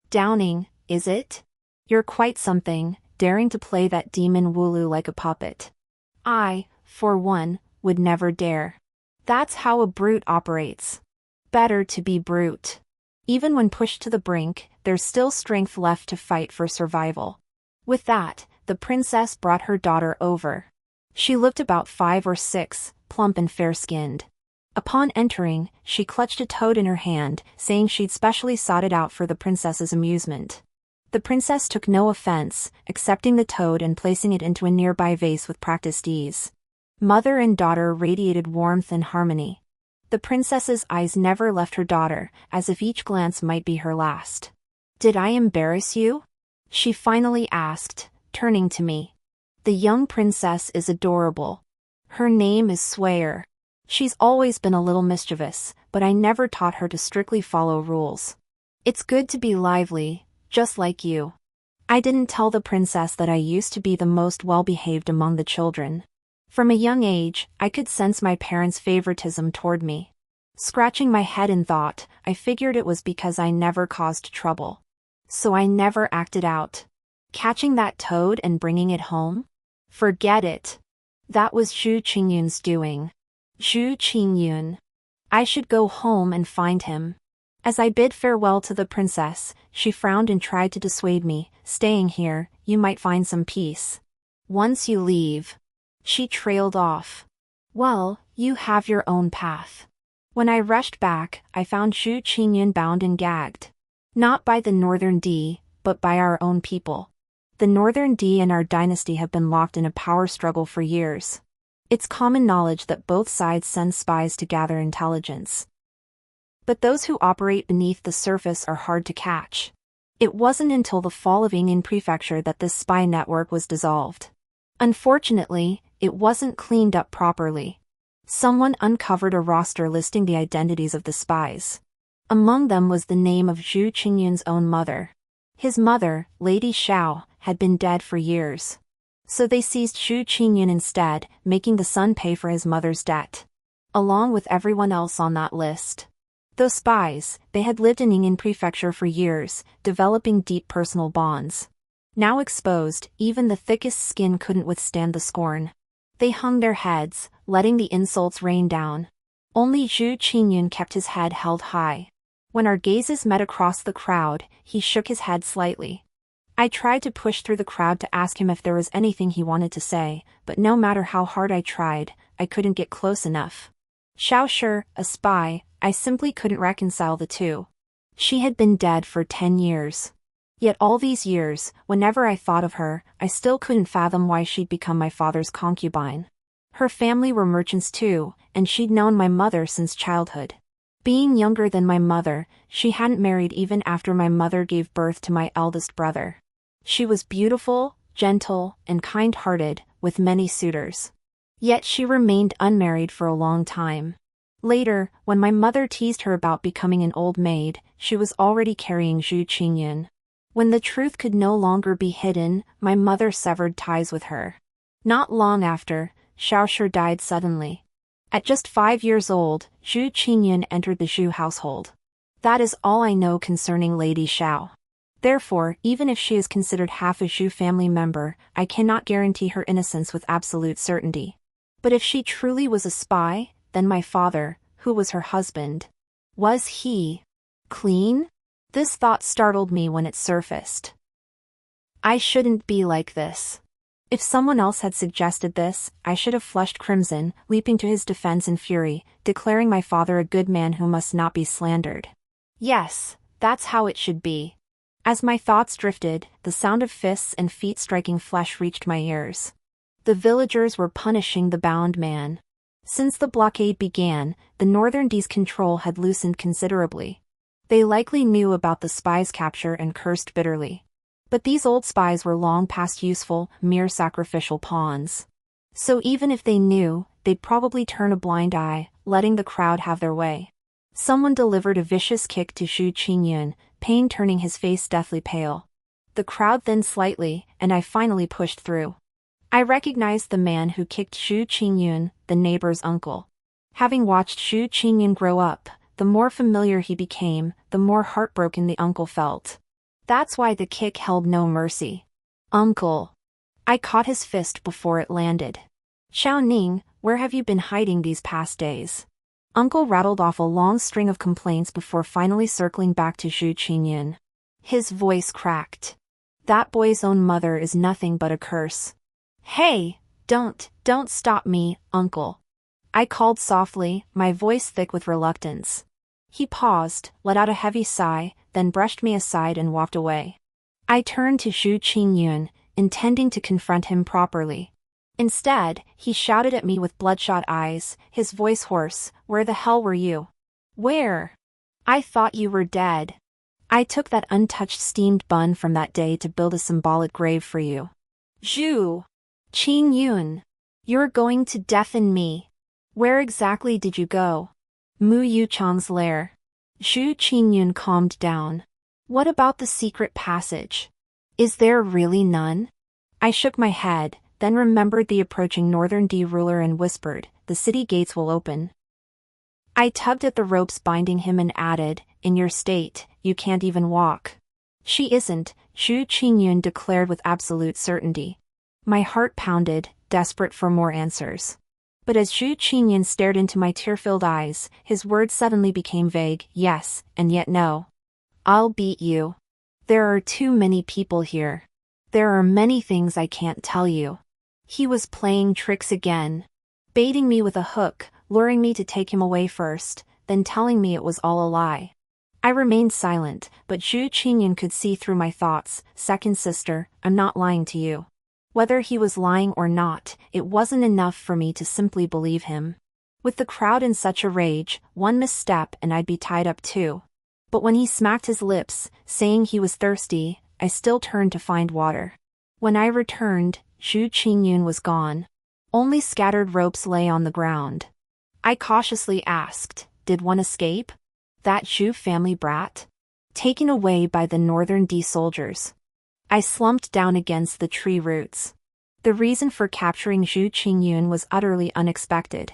[SPEAKER 1] Downing, is it? You're quite something, daring to play that demon Wooloo like a puppet. I, for one, would never dare. That's how a brute operates. Better to be brute. Even when pushed to the brink, there's still strength left to fight for survival. With that, the princess brought her daughter over. She looked about 5 or 6, plump and fair-skinned. Upon entering, she clutched a toad in her hand, saying she'd specially sought it out for the princess's amusement. The princess took no offense, accepting the toad and placing it into a nearby vase with practiced ease. Mother and daughter radiated warmth and harmony. The princess's eyes never left her daughter, as if each glance might be her last. "Did I embarrass you?" she finally asked, turning to me. The young princess is adorable. Her name is Swayer. She's always been a little mischievous, but I never taught her to strictly follow rules. It's good to be lively, just like you. I didn't tell the princess that I used to be the most well-behaved among the children. From a young age, I could sense my parents' favoritism toward me. Scratching my head in thought, I figured it was because I never caused trouble. So I never acted out. Catching that toad and bringing it home? Forget it. That was Zhu Qingyun's doing. Zhu Qingyun. I should go home and find him. As I bid farewell to the princess, she frowned and tried to dissuade me. Staying here, you might find some peace. Once you leave. She trailed off. Well, you have your own path. When I rushed back, I found Zhu Qingyun bound and gagged. Not by the Northern D, but by our own people. The Northern D and our dynasty have been locked in a power struggle for years. It's common knowledge that both sides send spies to gather intelligence. But those who operate beneath the surface are hard to catch. It wasn't until the fall of Yingyan Prefecture that this spy network was dissolved. Unfortunately, it wasn't cleaned up properly. Someone uncovered a roster listing the identities of the spies. Among them was the name of Zhu Qingyun's own mother. His mother, Lady Xiao, had been dead for years. So they seized Zhu Qingyun instead, making the son pay for his mother's debt. Along with everyone else on that list. Those spies, they had lived in Yingyan Prefecture for years, developing deep personal bonds. Now exposed, even the thickest skin couldn't withstand the scorn. They hung their heads, letting the insults rain down. Only Zhu Qingyun kept his head held high. When our gazes met across the crowd, he shook his head slightly. I tried to push through the crowd to ask him if there was anything he wanted to say, but no matter how hard I tried, I couldn't get close enough. Xiao Shi, a spy, I simply couldn't reconcile the two. She had been dead for 10 years. Yet all these years, whenever I thought of her, I still couldn't fathom why she'd become my father's concubine. Her family were merchants too, and she'd known my mother since childhood. Being younger than my mother, she hadn't married even after my mother gave birth to my eldest brother. She was beautiful, gentle, and kind-hearted, with many suitors. Yet she remained unmarried for a long time. Later, when my mother teased her about becoming an old maid, she was already carrying Zhu Qingyun. When the truth could no longer be hidden, my mother severed ties with her. Not long after, Xiao Shi died suddenly. At just 5 years old, Zhu Qingyun entered the Zhu household. That is all I know concerning Lady Xiao. Therefore, even if she is considered half a Zhu family member, I cannot guarantee her innocence with absolute certainty. But if she truly was a spy, then my father, who was her husband, was he clean? This thought startled me when it surfaced. I shouldn't be like this. If someone else had suggested this, I should have flushed crimson, leaping to his defense in fury, declaring my father a good man who must not be slandered. Yes, that's how it should be. As my thoughts drifted, the sound of fists and feet striking flesh reached my ears. The villagers were punishing the bound man. Since the blockade began, the Northern D's control had loosened considerably. They likely knew about the spy's capture and cursed bitterly. But these old spies were long past useful, mere sacrificial pawns. So even if they knew, they'd probably turn a blind eye, letting the crowd have their way. Someone delivered a vicious kick to Xu Qingyun, pain turning his face deathly pale. The crowd thinned slightly, and I finally pushed through. I recognized the man who kicked Xu Qingyun, the neighbor's uncle. Having watched Xu Qingyun grow up, the more familiar he became, the more heartbroken the uncle felt. That's why the kick held no mercy. "Uncle." I caught his fist before it landed. "Xiao Ning, where have you been hiding these past days?" Uncle rattled off a long string of complaints before finally circling back to Xu Qingyun. His voice cracked. "That boy's own mother is nothing but a curse." "Hey, don't stop me, uncle," I called softly, my voice thick with reluctance. He paused, let out a heavy sigh, then brushed me aside and walked away. I turned to Xu Qingyun, intending to confront him properly. Instead, he shouted at me with bloodshot eyes, his voice hoarse, "Where the hell were you?" "Where? I thought you were dead. I took that untouched steamed bun from that day to build a symbolic grave for you." "Xu Qingyun, you're going to deafen me. Where exactly did you go?" "Mu Yuchang's lair." Xu Qingyun calmed down. "What about the secret passage? Is there really none?" I shook my head, then remembered the approaching Northern D ruler and whispered, "The city gates will open." I tugged at the ropes binding him and added, "In your state, you can't even walk." "She isn't," Xu Qingyun declared with absolute certainty. My heart pounded, desperate for more answers. But as Xu Qingyun stared into my tear-filled eyes, his words suddenly became vague, "Yes, and yet no. I'll beat you. There are too many people here. There are many things I can't tell you." He was playing tricks again. Baiting me with a hook, luring me to take him away first, then telling me it was all a lie. I remained silent, but Xu Qingyun could see through my thoughts. "Second sister, I'm not lying to you." Whether he was lying or not, it wasn't enough for me to simply believe him. With the crowd in such a rage, one misstep and I'd be tied up too. But when he smacked his lips, saying he was thirsty, I still turned to find water. When I returned, Xu Qingyun was gone. Only scattered ropes lay on the ground. I cautiously asked, "Did one escape? That Xu family brat? Taken away by the Northern D soldiers?" I slumped down against the tree roots. The reason for capturing Xu Qingyun was utterly unexpected.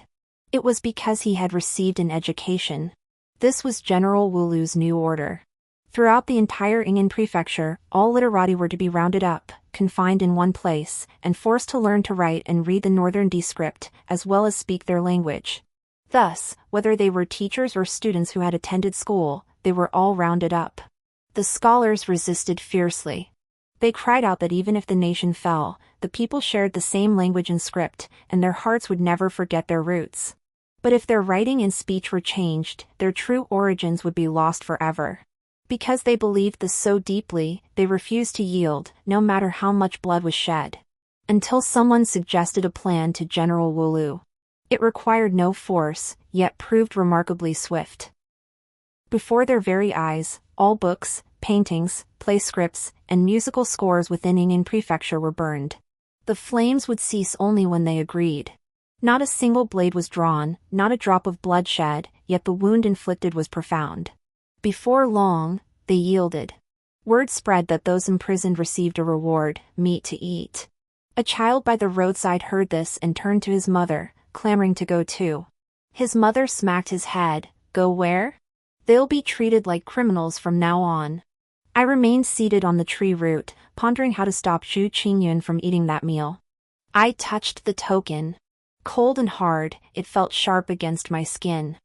[SPEAKER 1] It was because he had received an education. This was General Wulu's new order. Throughout the entire Ying'an prefecture, all literati were to be rounded up, confined in one place, and forced to learn to write and read the Northern D script, as well as speak their language. Thus, whether they were teachers or students who had attended school, they were all rounded up. The scholars resisted fiercely. They cried out that even if the nation fell, the people shared the same language and script, and their hearts would never forget their roots. But if their writing and speech were changed, their true origins would be lost forever. Because they believed this so deeply, they refused to yield, no matter how much blood was shed. Until someone suggested a plan to General Wulu. It required no force, yet proved remarkably swift. Before their very eyes, all books, paintings, play scripts, and musical scores within Ying'an Prefecture were burned. The flames would cease only when they agreed. Not a single blade was drawn, not a drop of blood shed, yet the wound inflicted was profound. Before long, they yielded. Word spread that those imprisoned received a reward, meat to eat. A child by the roadside heard this and turned to his mother, clamoring to go too. His mother smacked his head. "Go where? They'll be treated like criminals from now on." I remained seated on the tree root, pondering how to stop Xu Qingyun from eating that meal. I touched the token. Cold and hard, it felt sharp against my skin.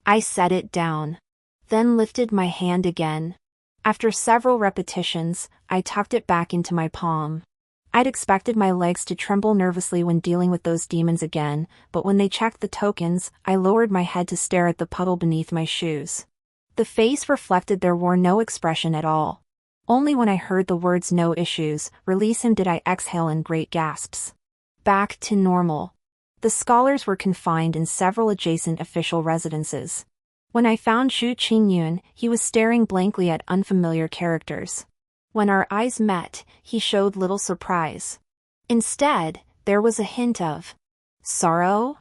[SPEAKER 1] I set it down. Then lifted my hand again. After several repetitions, I tucked it back into my palm. I'd expected my legs to tremble nervously when dealing with those demons again, but when they checked the tokens, I lowered my head to stare at the puddle beneath my shoes. The face reflected there wore no expression at all. Only when I heard the words "no issues, release him" did I exhale in great gasps. Back to normal. The scholars were confined in several adjacent official residences. When I found Xu Qingyun, he was staring blankly at unfamiliar characters. When our eyes met, he showed little surprise. Instead, there was a hint of sorrow,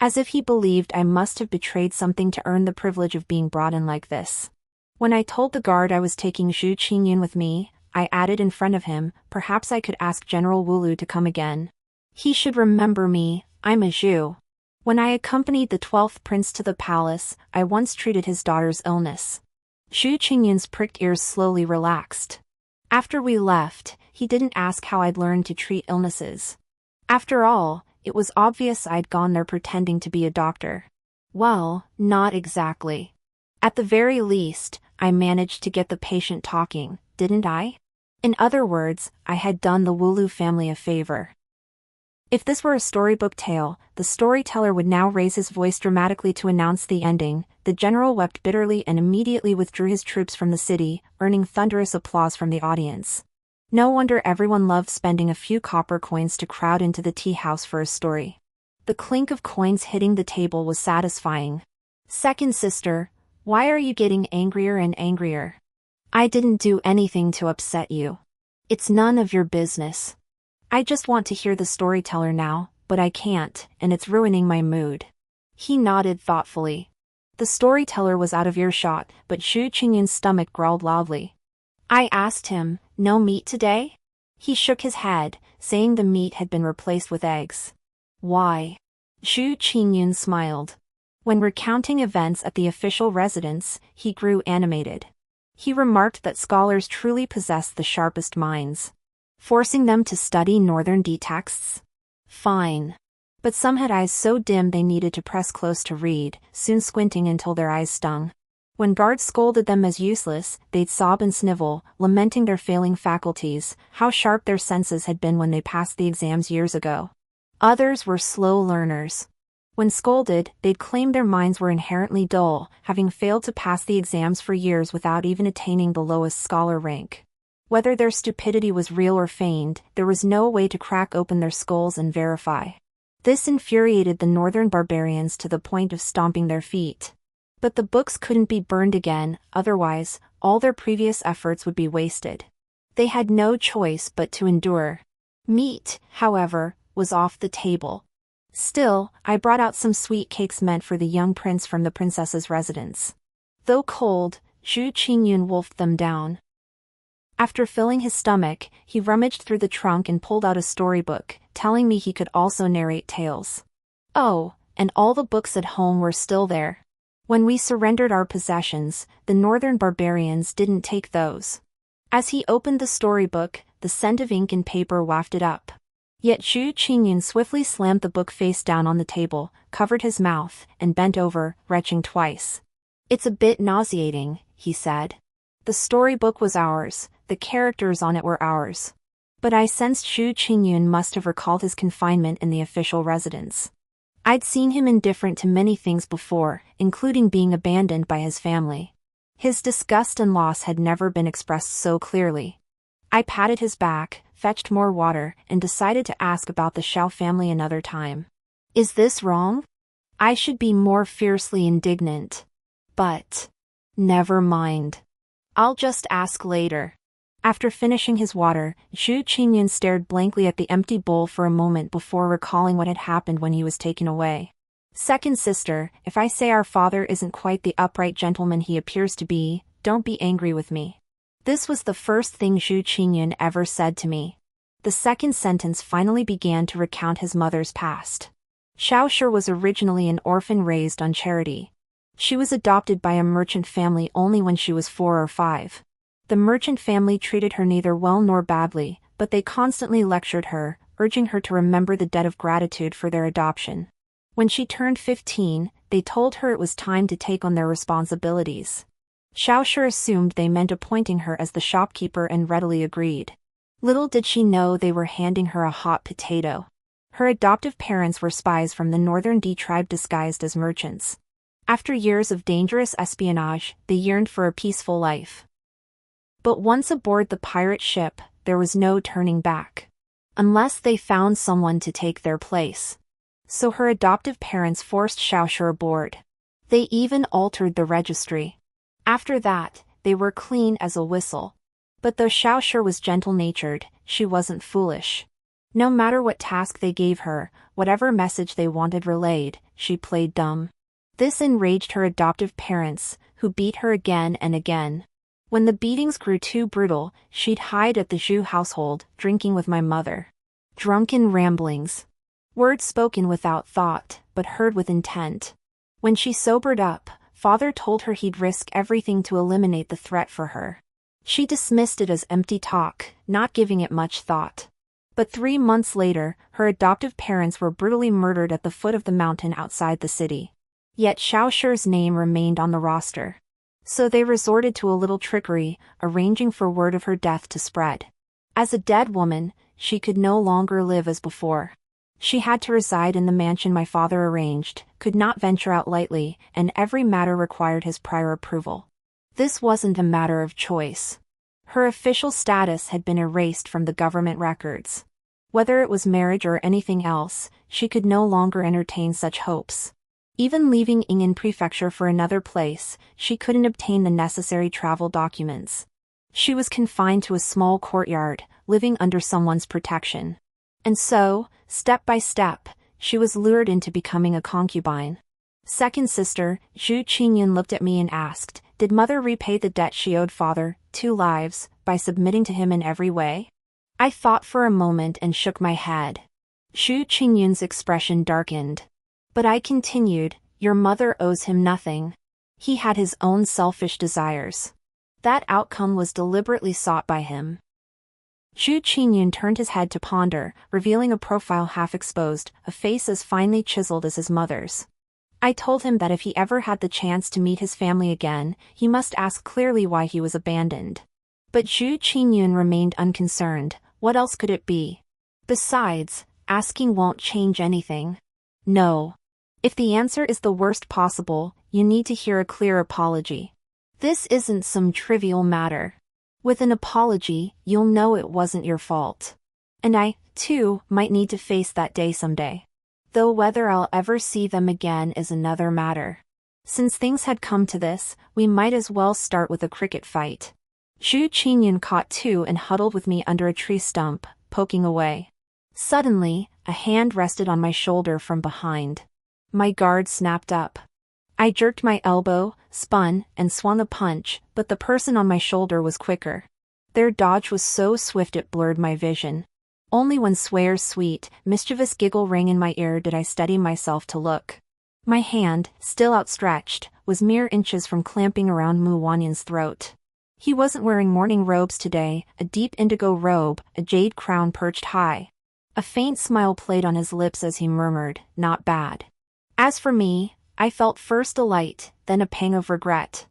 [SPEAKER 1] as if he believed I must have betrayed something to earn the privilege of being brought in like this. When I told the guard I was taking Zhu Qingyun with me, I added in front of him, perhaps I could ask General Wulu to come again. He should remember me, I'm a Zhu. When I accompanied the 12th prince to the palace, I once treated his daughter's illness. Zhu Qingyun's pricked ears slowly relaxed. After we left, he didn't ask how I'd learned to treat illnesses. After all, it was obvious I'd gone there pretending to be a doctor. Well, not exactly. At the very least, I managed to get the patient talking, didn't I? In other words, I had done the Wulu family a favor. If this were a storybook tale, the storyteller would now raise his voice dramatically to announce the ending. The general wept bitterly and immediately withdrew his troops from the city, earning thunderous applause from the audience. No wonder everyone loved spending a few copper coins to crowd into the tea house for a story. The clink of coins hitting the table was satisfying. Second sister, why are you getting angrier and angrier? I didn't do anything to upset you. It's none of your business. I just want to hear the storyteller now, but I can't, and it's ruining my mood. He nodded thoughtfully. The storyteller was out of earshot, but Zhu Qingyun's stomach growled loudly. I asked him, no meat today? He shook his head, saying the meat had been replaced with eggs. Why? Zhu Qingyun smiled. When recounting events at the official residence, he grew animated. He remarked that scholars truly possessed the sharpest minds. Forcing them to study Northern D texts? Fine. But some had eyes so dim they needed to press close to read, soon squinting until their eyes stung. When guards scolded them as useless, they'd sob and snivel, lamenting their failing faculties, how sharp their senses had been when they passed the exams years ago. Others were slow learners. When scolded, they'd claim their minds were inherently dull, having failed to pass the exams for years without even attaining the lowest scholar rank. Whether their stupidity was real or feigned, there was no way to crack open their skulls and verify. This infuriated the northern barbarians to the point of stomping their feet. But the books couldn't be burned again, otherwise, all their previous efforts would be wasted. They had no choice but to endure. Meat, however, was off the table. Still, I brought out some sweet cakes meant for the young prince from the princess's residence. Though cold, Zhu Qingyun wolfed them down. After filling his stomach, he rummaged through the trunk and pulled out a storybook, telling me he could also narrate tales. Oh, and all the books at home were still there. When we surrendered our possessions, the northern barbarians didn't take those. As he opened the storybook, the scent of ink and paper wafted up. Yet Zhu Qingyun swiftly slammed the book face down on the table, covered his mouth, and bent over, retching twice. It's a bit nauseating, he said. The storybook was ours, the characters on it were ours. But I sensed Zhu Qingyun must have recalled his confinement in the official residence. I'd seen him indifferent to many things before, including being abandoned by his family. His disgust and loss had never been expressed so clearly. I patted his back, fetched more water, and decided to ask about the Xiao family another time. Is this wrong? I should be more fiercely indignant. But never mind. I'll just ask later. After finishing his water, Zhu Qingyun stared blankly at the empty bowl for a moment before recalling what had happened when he was taken away. Second sister, if I say our father isn't quite the upright gentleman he appears to be, don't be angry with me. This was the first thing Zhu Qingyun ever said to me. The second sentence finally began to recount his mother's past. Xiaoshi was originally an orphan raised on charity. She was adopted by a merchant family only when she was 4 or 5. The merchant family treated her neither well nor badly, but they constantly lectured her, urging her to remember the debt of gratitude for their adoption. When she turned 15, they told her it was time to take on their responsibilities. Xiaoshi assumed they meant appointing her as the shopkeeper and readily agreed. Little did she know they were handing her a hot potato. Her adoptive parents were spies from the northern D tribe disguised as merchants. After years of dangerous espionage, they yearned for a peaceful life. But once aboard the pirate ship, there was no turning back. Unless they found someone to take their place. So her adoptive parents forced Xiaoshi aboard. They even altered the registry. After that, they were clean as a whistle. But though Xiaoshi was gentle-natured, she wasn't foolish. No matter what task they gave her, whatever message they wanted relayed, she played dumb. This enraged her adoptive parents, who beat her again and again. When the beatings grew too brutal, she'd hide at the Zhu household, drinking with my mother. Drunken ramblings. Words spoken without thought, but heard with intent. When she sobered up, father told her he'd risk everything to eliminate the threat for her. She dismissed it as empty talk, not giving it much thought. But 3 months later, her adoptive parents were brutally murdered at the foot of the mountain outside the city. Yet Xiaoshi's name remained on the roster. So they resorted to a little trickery, arranging for word of her death to spread. As a dead woman, she could no longer live as before. She had to reside in the mansion my father arranged, could not venture out lightly, and every matter required his prior approval. This wasn't a matter of choice. Her official status had been erased from the government records. Whether it was marriage or anything else, she could no longer entertain such hopes. Even leaving Ying'an Prefecture for another place, she couldn't obtain the necessary travel documents. She was confined to a small courtyard, living under someone's protection. And so, step by step, she was lured into becoming a concubine. Second sister, Zhu Qingyun looked at me and asked, did mother repay the debt she owed father, 2 lives, by submitting to him in every way? I thought for a moment and shook my head. Zhu Qingyun's expression darkened. But I continued, your mother owes him nothing. He had his own selfish desires. That outcome was deliberately sought by him. Zhu Qingyun turned his head to ponder, revealing a profile half exposed, a face as finely chiseled as his mother's. I told him that if he ever had the chance to meet his family again, he must ask clearly why he was abandoned. But Zhu Qingyun remained unconcerned. What else could it be? Besides, asking won't change anything. No. If the answer is the worst possible, you need to hear a clear apology. This isn't some trivial matter. With an apology, you'll know it wasn't your fault. And I, too, might need to face that day someday. Though whether I'll ever see them again is another matter. Since things had come to this, we might as well start with a cricket fight. Zhu Qingyun caught 2 and huddled with me under a tree stump, poking away. Suddenly, a hand rested on my shoulder from behind. My guard snapped up. I jerked my elbow, spun, and swung a punch, but the person on my shoulder was quicker. Their dodge was so swift it blurred my vision. Only when Sware's sweet, mischievous giggle rang in my ear did I steady myself to look. My hand, still outstretched, was mere inches from clamping around Mu Wanyan's throat. He wasn't wearing mourning robes today, a deep indigo robe, a jade crown perched high. A faint smile played on his lips as he murmured, not bad. As for me, I felt first delight, then a pang of regret.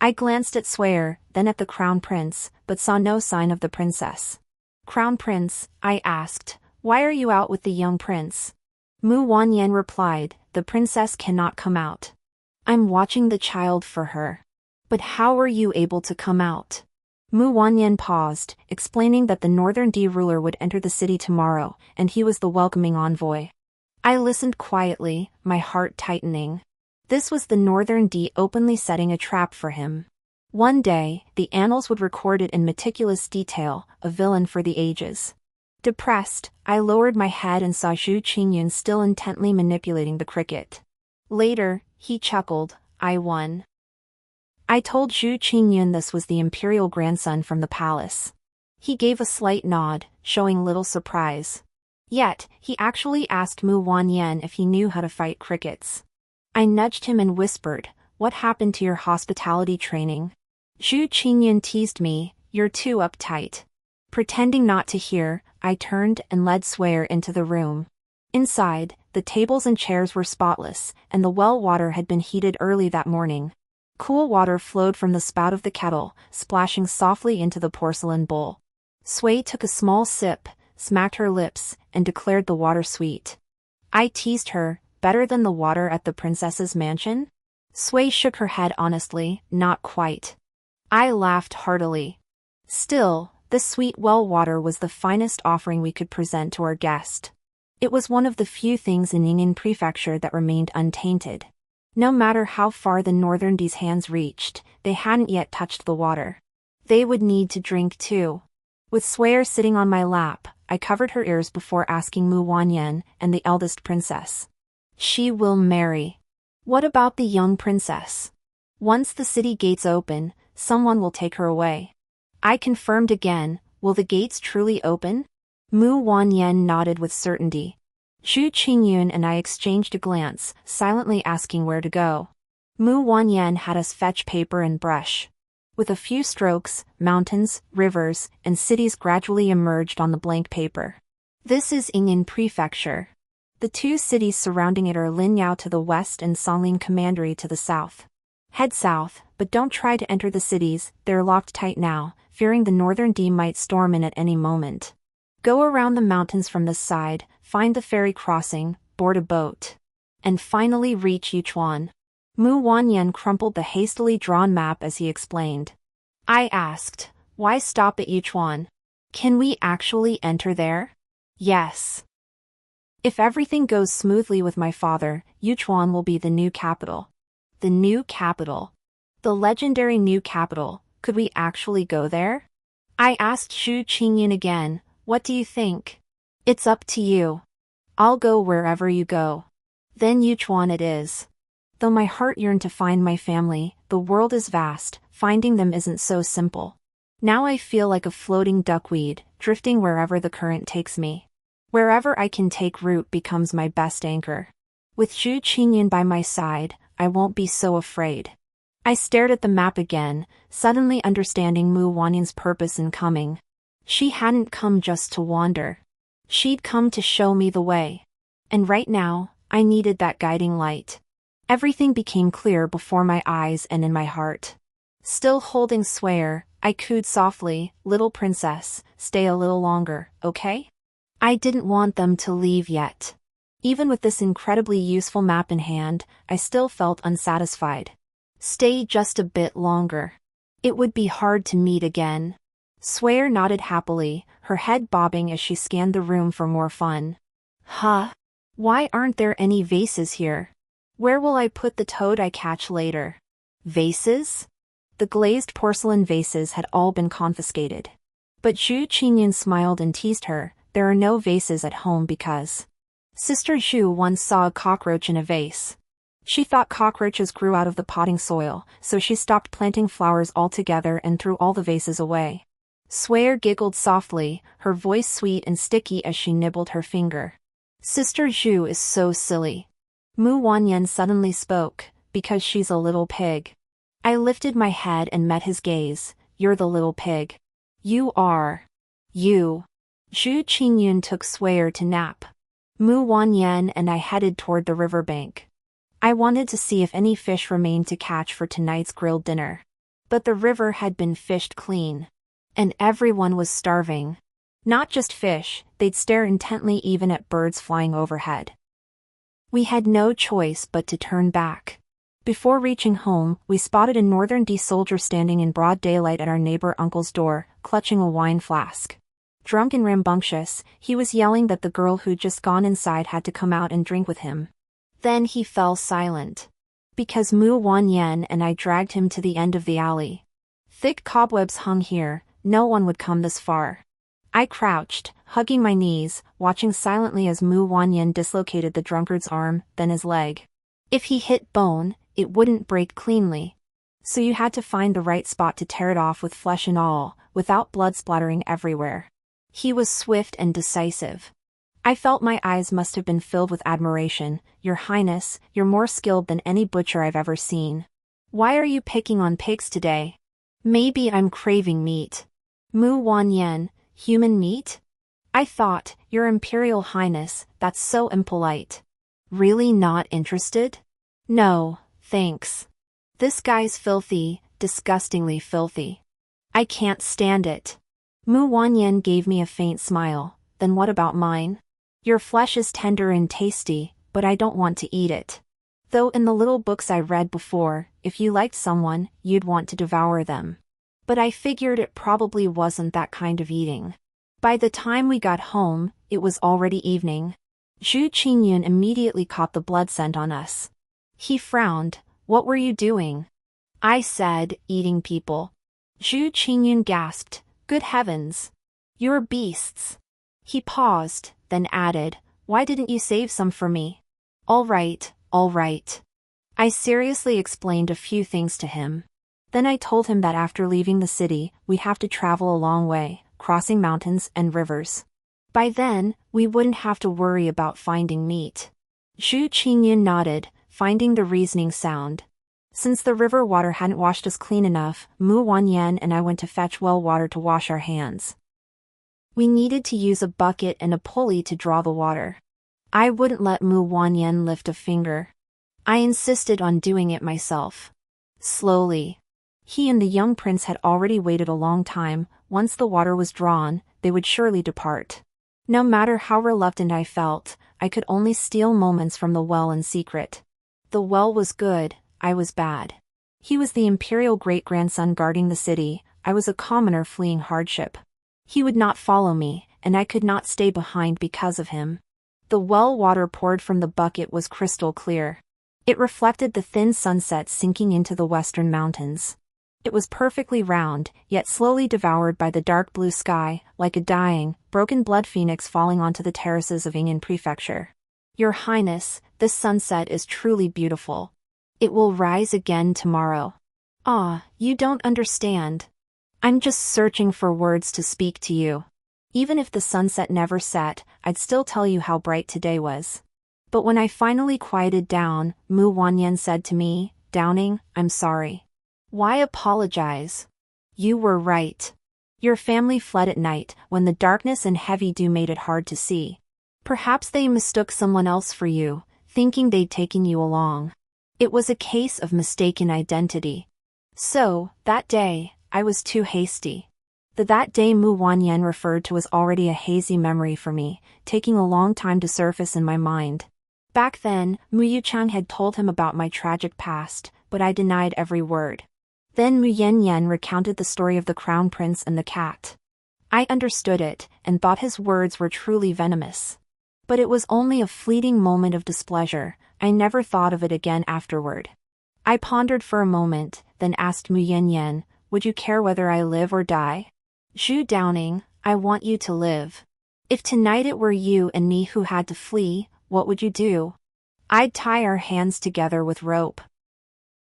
[SPEAKER 1] I glanced at Sware, then at the Crown Prince, but saw no sign of the princess. Crown Prince, I asked, why are you out with the young prince? Mu Wanyan replied, the princess cannot come out. I'm watching the child for her. But how are you able to come out? Mu Wanyan paused, explaining that the Northern D ruler would enter the city tomorrow, and he was the welcoming envoy. I listened quietly, my heart tightening. This was the Northern D openly setting a trap for him. One day, the annals would record it in meticulous detail, a villain for the ages. Depressed, I lowered my head and saw Zhu Qingyun still intently manipulating the cricket. Later, he chuckled, I won. I told Zhu Qingyun this was the imperial grandson from the palace. He gave a slight nod, showing little surprise. Yet, he actually asked Mu Wanyan if he knew how to fight crickets. I nudged him and whispered, what happened to your hospitality training? Zhu Qingyun teased me, you're too uptight. Pretending not to hear, I turned and led Sware into the room. Inside, the tables and chairs were spotless, and the well water had been heated early that morning. Cool water flowed from the spout of the kettle, splashing softly into the porcelain bowl. Sway took a small sip, smacked her lips, and declared the water sweet. I teased her, better than the water at the princess's mansion? Sway shook her head honestly, not quite. I laughed heartily. Still, the sweet well water was the finest offering we could present to our guest. It was one of the few things in Ying'an Prefecture that remained untainted. No matter how far the Northern D's hands reached, they hadn't yet touched the water. They would need to drink too. With Swayer sitting on my lap, I covered her ears before asking Mu Wanyan and the eldest princess. She will marry. What about the young princess? Once the city gates open, someone will take her away. I confirmed again, will the gates truly open? Mu Wanyan nodded with certainty. Zhu Qingyun and I exchanged a glance, silently asking where to go. Mu Wanyan had us fetch paper and brush. With a few strokes, mountains, rivers, and cities gradually emerged on the blank paper. This is Ying'an Prefecture. The two cities surrounding it are Linyao to the west and Songling Commandery to the south. Head south, but don't try to enter the cities, they're locked tight now, fearing the northern D might storm in at any moment. Go around the mountains from this side, find the ferry crossing, board a boat. And finally reach Yichuan. Mu Wanyan crumpled the hastily drawn map as he explained. I asked, why stop at Yichuan? Can we actually enter there? Yes. If everything goes smoothly with my father, Yichuan will be the new capital. The new capital. The legendary new capital, could we actually go there? I asked Zhu Qingyun again, what do you think? It's up to you. I'll go wherever you go. Then Yichuan it is. Though my heart yearned to find my family, the world is vast, finding them isn't so simple. Now I feel like a floating duckweed, drifting wherever the current takes me. Wherever I can take root becomes my best anchor. With Zhu Qingyun by my side, I won't be so afraid. I stared at the map again, suddenly understanding Mu Wanyan's purpose in coming. She hadn't come just to wander. She'd come to show me the way. And right now, I needed that guiding light. Everything became clear before my eyes and in my heart. Still holding Swayer, I cooed softly, little princess, stay a little longer, okay? I didn't want them to leave yet. Even with this incredibly useful map in hand, I still felt unsatisfied. Stay just a bit longer. It would be hard to meet again. Swayer nodded happily, her head bobbing as she scanned the room for more fun. Huh? Why aren't there any vases here? Where will I put the toad I catch later? Vases? The glazed porcelain vases had all been confiscated. But Zhu Qingyun smiled and teased her, there are no vases at home because Sister Zhu once saw a cockroach in a vase. She thought cockroaches grew out of the potting soil, so she stopped planting flowers altogether and threw all the vases away. Swayer giggled softly, her voice sweet and sticky as she nibbled her finger. Sister Zhu is so silly. Mu Wanyan suddenly spoke, because she's a little pig. I lifted my head and met his gaze. You're the little pig. You are. You. Zhu Qingyun took Swayer to nap. Mu Wanyan and I headed toward the riverbank. I wanted to see if any fish remained to catch for tonight's grilled dinner. But the river had been fished clean. And everyone was starving. Not just fish, they'd stare intently even at birds flying overhead. We had no choice but to turn back. Before reaching home, we spotted a Northern D soldier standing in broad daylight at our neighbor uncle's door, clutching a wine flask. Drunk and rambunctious, he was yelling that the girl who'd just gone inside had to come out and drink with him. Then he fell silent. Because Mu Wanyan and I dragged him to the end of the alley. Thick cobwebs hung here, no one would come this far. I crouched, hugging my knees, watching silently as Mu Wanyan dislocated the drunkard's arm, then his leg. If he hit bone, it wouldn't break cleanly. So you had to find the right spot to tear it off with flesh and all, without blood splattering everywhere. He was swift and decisive. I felt my eyes must have been filled with admiration. Your Highness, you're more skilled than any butcher I've ever seen. Why are you picking on pigs today? Maybe I'm craving meat. Mu Wanyan, human meat? I thought, Your Imperial Highness, that's so impolite. Really not interested? No, thanks. This guy's filthy, disgustingly filthy. I can't stand it. Mu Wanyan gave me a faint smile. Then what about mine? Your flesh is tender and tasty, but I don't want to eat it. Though in the little books I read before, if you liked someone, you'd want to devour them. But I figured it probably wasn't that kind of eating. By the time we got home, it was already evening. Zhu Qingyun immediately caught the blood scent on us. He frowned. What were you doing? I said, eating people. Zhu Qingyun gasped, "Good heavens! You're beasts." He paused, then added, "Why didn't you save some for me?" All right, all right." I seriously explained a few things to him. Then I told him that after leaving the city, we'd have to travel a long way, crossing mountains and rivers. By then, we wouldn't have to worry about finding meat. Zhu Qingyun nodded, finding the reasoning sound. Since the river water hadn't washed us clean enough, Mu Wanyan and I went to fetch well water to wash our hands. We needed to use a bucket and a pulley to draw the water. I wouldn't let Mu Wanyan lift a finger. I insisted on doing it myself. Slowly. He and the young prince had already waited a long time. Once the water was drawn, they would surely depart. No matter how reluctant I felt, I could only steal moments from the well in secret. The well was good, I was bad. He was the imperial great-grandson guarding the city, I was a commoner fleeing hardship. He would not follow me, and I could not stay behind because of him. The well water poured from the bucket was crystal clear. It reflected the thin sunset sinking into the western mountains. It was perfectly round, yet slowly devoured by the dark blue sky, like a dying, broken blood phoenix falling onto the terraces of Ying'an Prefecture. Your Highness, this sunset is truly beautiful. It will rise again tomorrow. Ah, you don't understand. I'm just searching for words to speak to you. Even if the sunset never set, I'd still tell you how bright today was. But when I finally quieted down, Mu Wanyan said to me, "Downing, I'm sorry." "Why apologize? You were right. Your family fled at night, when the darkness and heavy dew made it hard to see. Perhaps they mistook someone else for you, thinking they'd taken you along. It was a case of mistaken identity. So, that day, I was too hasty." That day Mu Wanyan referred to was already a hazy memory for me, taking a long time to surface in my mind. Back then, Mu Yuchang had told him about my tragic past, but I denied every word. Then Mu Yanyan recounted the story of the crown prince and the cat. I understood it, and thought his words were truly venomous. But it was only a fleeting moment of displeasure, I never thought of it again afterward. I pondered for a moment, then asked Mu Yanyan, "Would you care whether I live or die?" "Zhu Downing, I want you to live. If tonight it were you and me who had to flee, what would you do?" "I'd tie our hands together with rope.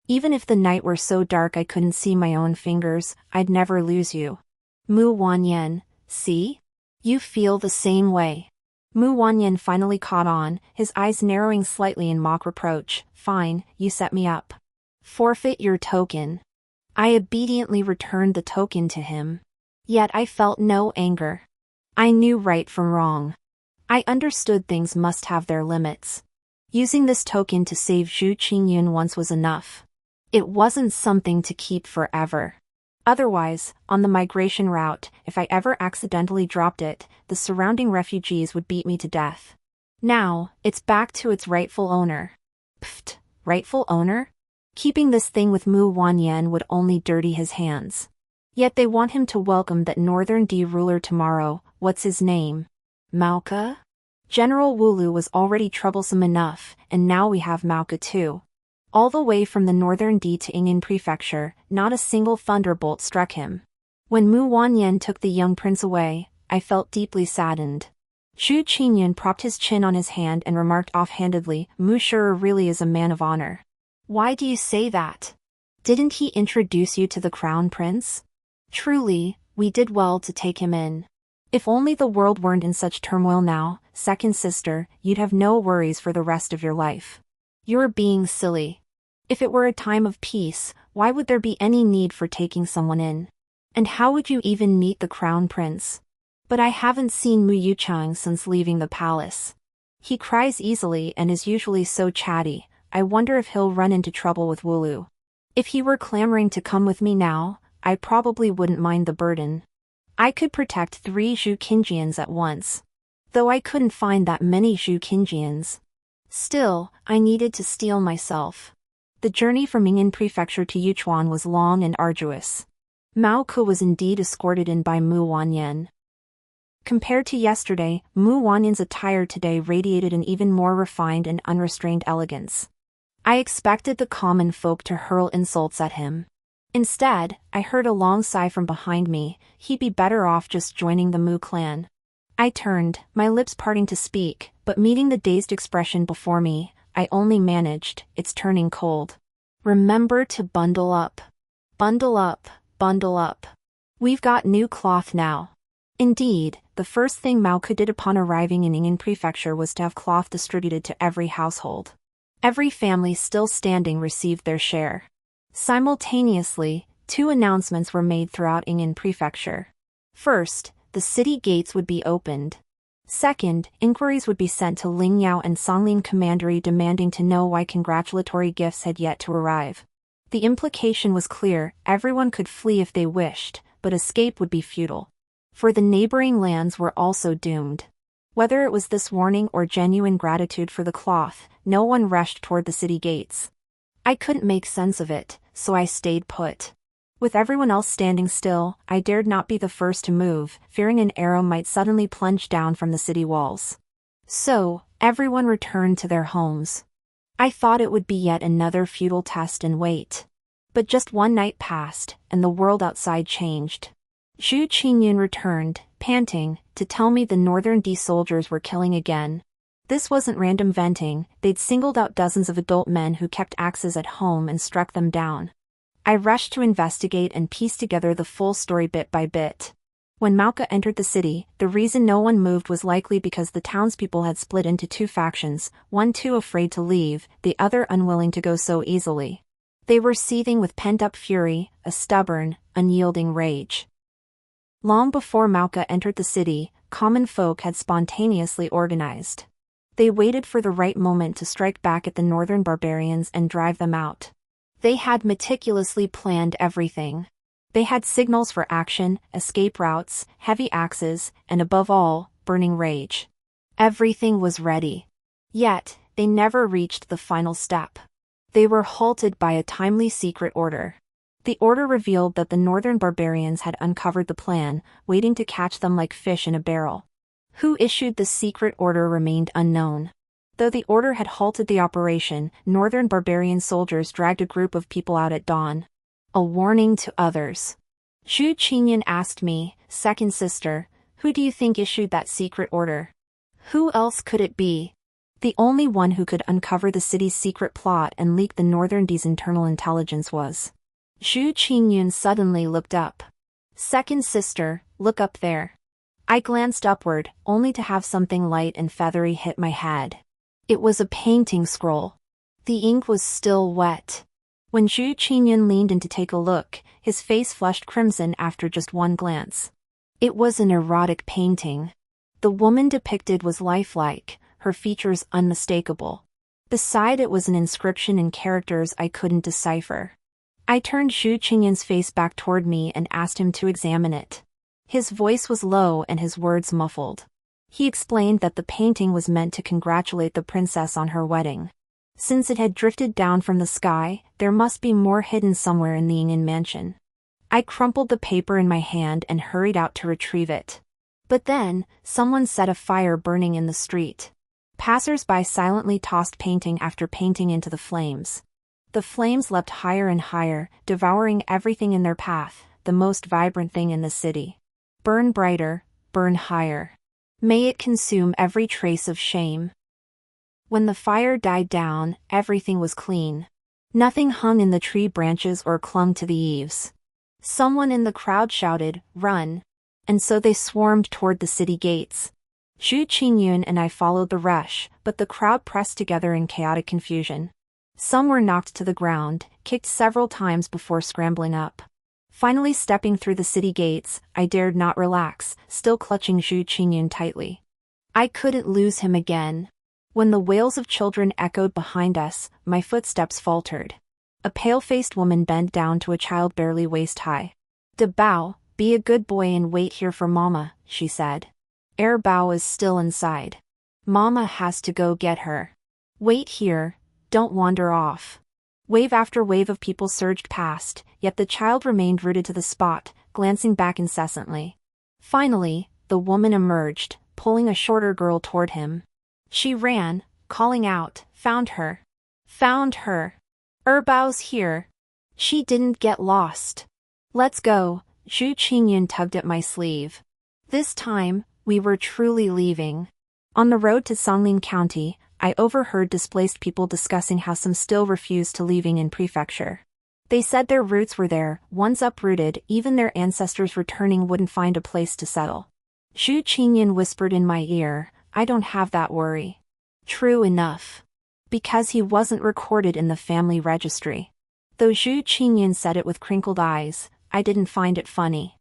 [SPEAKER 1] Even if the night were so dark I couldn't see my own fingers, I'd never lose you." Mu Wanyan, see? You feel the same way. Mu Wanyan finally caught on, his eyes narrowing slightly in mock reproach. "Fine, you set me up. Forfeit your token." I obediently returned the token to him. Yet I felt no anger. I knew right from wrong. I understood things must have their limits. Using this token to save Zhu Qingyun once was enough. It wasn't something to keep forever. Otherwise, on the migration route, if I ever accidentally dropped it, the surrounding refugees would beat me to death. Now, it's back to its rightful owner. Pfft, rightful owner? Keeping this thing with Mu Wanyan would only dirty his hands. Yet they want him to welcome that Northern D ruler tomorrow. What's his name? Maoka? General Wulu was already troublesome enough, and now we have Maoka too. All the way from the Northern D to Ying'an Prefecture, not a single thunderbolt struck him. When Mu Wanyan took the young prince away, I felt deeply saddened. Zhu Qingyun propped his chin on his hand and remarked offhandedly, "Mu sure really is a man of honor." "Why do you say that? Didn't he introduce you to the crown prince?" "Truly, we did well to take him in. If only the world weren't in such turmoil now, second sister, you'd have no worries for the rest of your life." "You're being silly. If it were a time of peace, why would there be any need for taking someone in? And how would you even meet the crown prince?" "But I haven't seen Mu Yuchang since leaving the palace. He cries easily and is usually so chatty. I wonder if he'll run into trouble with Wulu. If he were clamoring to come with me now, I probably wouldn't mind the burden. I could protect 3 Zhu Qinjians at once. Though I couldn't find that many Zhu Qinjians. Still, I needed to steel myself. The journey from Ying'an Prefecture to Yuchuan was long and arduous. Mao Ke was indeed escorted in by Mu Wanyan. Compared to yesterday, Mu Wanyan's attire today radiated an even more refined and unrestrained elegance. I expected the common folk to hurl insults at him. Instead, I heard a long sigh from behind me. He'd be better off just joining the Mu clan. I turned, my lips parting to speak, but meeting the dazed expression before me, I only managed, "It's turning cold. Remember to bundle up. Bundle up, bundle up. We've got new cloth now." Indeed, the first thing Maoka did upon arriving in Ying'an Prefecture was to have cloth distributed to every household. Every family still standing received their share. Simultaneously, two announcements were made throughout Ying'an Prefecture. First, the city gates would be opened. Second, inquiries would be sent to Lingyao and Songlin Commandery demanding to know why congratulatory gifts had yet to arrive. The implication was clear: everyone could flee if they wished, but escape would be futile. For the neighboring lands were also doomed. Whether it was this warning or genuine gratitude for the cloth, no one rushed toward the city gates. I couldn't make sense of it, so I stayed put. With everyone else standing still, I dared not be the first to move, fearing an arrow might suddenly plunge down from the city walls. So, everyone returned to their homes. I thought it would be yet another futile test and wait. But just one night passed, and the world outside changed. Zhu Qingyun returned, panting, to tell me the Northern D soldiers were killing again. This wasn't random venting, they'd singled out dozens of adult men who kept axes at home and struck them down. I rushed to investigate and piece together the full story bit by bit. When Maoka entered the city, the reason no one moved was likely because the townspeople had split into two factions, one too afraid to leave, the other unwilling to go so easily. They were seething with pent-up fury, a stubborn, unyielding rage. Long before Maoka entered the city, common folk had spontaneously organized. They waited for the right moment to strike back at the northern barbarians and drive them out. They had meticulously planned everything. They had signals for action, escape routes, heavy axes, and above all, burning rage. Everything was ready. Yet, they never reached the final step. They were halted by a timely secret order. The order revealed that the northern barbarians had uncovered the plan, waiting to catch them like fish in a barrel. Who issued the secret order remained unknown. Though the order had halted the operation, northern barbarian soldiers dragged a group of people out at dawn. A warning to others. Zhu Qingyun asked me, "Second sister, who do you think issued that secret order?" Who else could it be? The only one who could uncover the city's secret plot and leak the Northern D's internal intelligence was. Zhu Qingyun suddenly looked up. "Second sister, look up there." I glanced upward, only to have something light and feathery hit my head. It was a painting scroll. The ink was still wet. When Zhu Qingyun leaned in to take a look, his face flushed crimson after just one glance. It was an erotic painting. The woman depicted was lifelike, her features unmistakable. Beside it was an inscription in characters I couldn't decipher. I turned Zhu Qingyun's face back toward me and asked him to examine it. His voice was low and his words muffled. He explained that the painting was meant to congratulate the princess on her wedding. Since it had drifted down from the sky, there must be more hidden somewhere in the Ying'an mansion. I crumpled the paper in my hand and hurried out to retrieve it. But then, someone set a fire burning in the street. Passers-by silently tossed painting after painting into the flames. The flames leapt higher and higher, devouring everything in their path, the most vibrant thing in the city. Burn brighter, burn higher. May it consume every trace of shame. When the fire died down, everything was clean. Nothing hung in the tree branches or clung to the eaves. Someone in the crowd shouted, "Run!" And so they swarmed toward the city gates. Zhu Qingyun and I followed the rush, but the crowd pressed together in chaotic confusion. Some were knocked to the ground, kicked several times before scrambling up. Finally stepping through the city gates, I dared not relax, still clutching Zhu Qingyun tightly. I couldn't lose him again. When the wails of children echoed behind us, my footsteps faltered. A pale-faced woman bent down to a child barely waist-high. "De Bao, be a good boy and wait here for Mama," she said. Bao is still inside. Mama has to go get her. Wait here, don't wander off." Wave after wave of people surged past, yet the child remained rooted to the spot, glancing back incessantly. Finally, the woman emerged, pulling a shorter girl toward him. She ran, calling out, "Found her! Found her! Bao's here!" She didn't get lost. Let's go, Zhu Qingyun tugged at my sleeve. This time, we were truly leaving. On the road to Songlin County, I overheard displaced people discussing how some still refused to leaving in prefecture. They said their roots were there, once uprooted, even their ancestors returning wouldn't find a place to settle. Zhu Qingyun whispered in my ear, I don't have that worry. True enough. Because he wasn't recorded in the family registry. Though Zhu Qingyun said it with crinkled eyes, I didn't find it funny.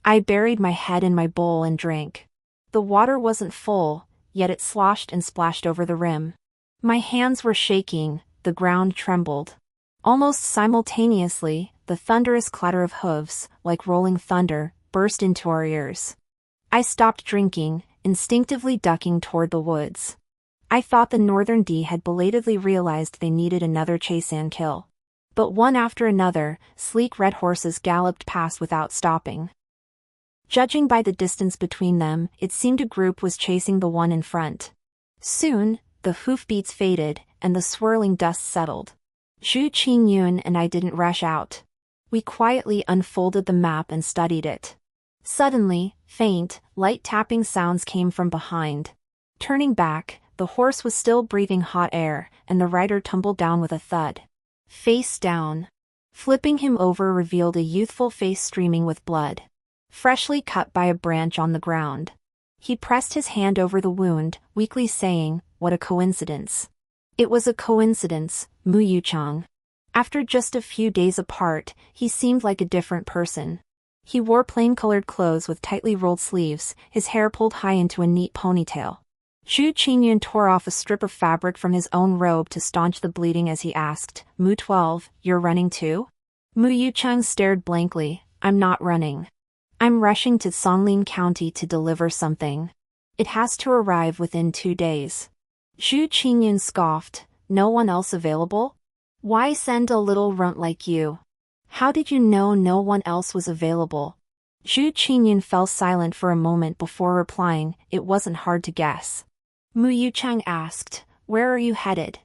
[SPEAKER 1] I buried my head in my bowl and drank. The water wasn't full, yet it sloshed and splashed over the rim. My hands were shaking, the ground trembled. Almost simultaneously, the thunderous clatter of hooves, like rolling thunder, burst into our ears. I stopped drinking, instinctively ducking toward the woods. I thought the Northern D had belatedly realized they needed another chase and kill. But one after another, sleek red horses galloped past without stopping. Judging by the distance between them, it seemed a group was chasing the one in front. Soon, the hoofbeats faded, and the swirling dust settled. Zhu Qingyun and I didn't rush out. We quietly unfolded the map and studied it. Suddenly, faint, light tapping sounds came from behind. Turning back, the horse was still breathing hot air, and the rider tumbled down with a thud. Face down. Flipping him over revealed a youthful face streaming with blood. Freshly cut by a branch on the ground. He pressed his hand over the wound, weakly saying, "What a coincidence." It was a coincidence, Mu Yuchang. After just a few days apart, he seemed like a different person. He wore plain-colored clothes with tightly rolled sleeves, his hair pulled high into a neat ponytail. Zhu Qingyun tore off a strip of fabric from his own robe to staunch the bleeding as he asked, Mu 12, you're running too? Mu Yuchang stared blankly, I'm not running. I'm rushing to Songlin County to deliver something. It has to arrive within 2 days. Zhu Qingyun scoffed, no one else available? Why send a little runt like you? How did you know no one else was available? Zhu Qingyun fell silent for a moment before replying, it wasn't hard to guess. Mu Yuchang asked, where are you headed?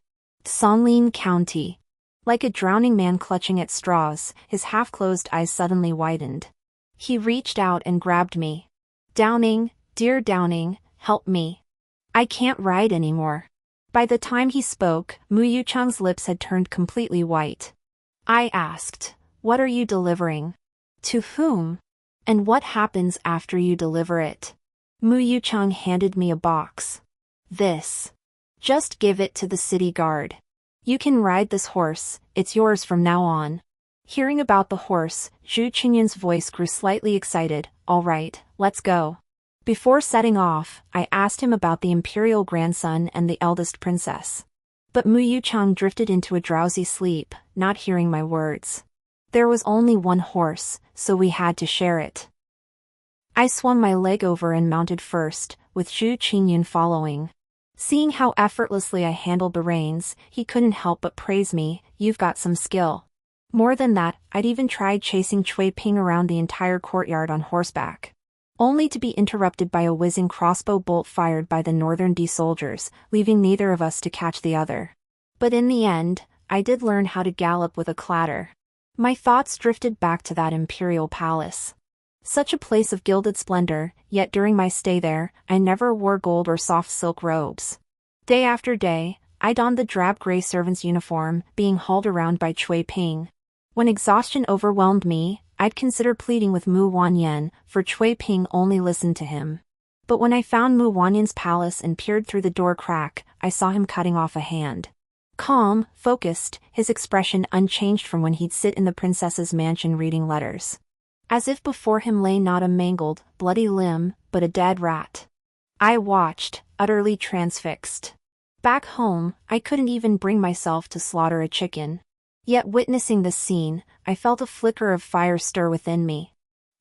[SPEAKER 1] Songlin County. Like a drowning man clutching at straws, his half-closed eyes suddenly widened. He reached out and grabbed me. Downing, dear Downing, help me. I can't ride anymore. By the time he spoke, Mu Yuchang's lips had turned completely white. I asked, what are you delivering? To whom? And what happens after you deliver it? Mu Yuchang handed me a box. This. Just give it to the city guard. You can ride this horse, it's yours from now on. Hearing about the horse, Zhu Qingyun's voice grew slightly excited. All right, let's go. Before setting off, I asked him about the imperial grandson and the eldest princess. But Mu Yuchang drifted into a drowsy sleep, not hearing my words. There was only one horse, so we had to share it. I swung my leg over and mounted first, with Zhu Qingyun following. Seeing how effortlessly I handled the reins, he couldn't help but praise me, you've got some skill. More than that, I'd even tried chasing Cui Ping around the entire courtyard on horseback. Only to be interrupted by a whizzing crossbow bolt fired by the Northern D soldiers, leaving neither of us to catch the other. But in the end, I did learn how to gallop with a clatter. My thoughts drifted back to that imperial palace. Such a place of gilded splendor, yet during my stay there, I never wore gold or soft silk robes. Day after day, I donned the drab gray servant's uniform, being hauled around by Cui Ping. When exhaustion overwhelmed me, I'd consider pleading with Mu Wanyan, for Cui Ping only listened to him. But when I found Mu Wanyan's palace and peered through the door crack, I saw him cutting off a hand. Calm, focused, his expression unchanged from when he'd sit in the princess's mansion reading letters. As if before him lay not a mangled, bloody limb, but a dead rat. I watched, utterly transfixed. Back home, I couldn't even bring myself to slaughter a chicken. Yet witnessing this scene, I felt a flicker of fire stir within me.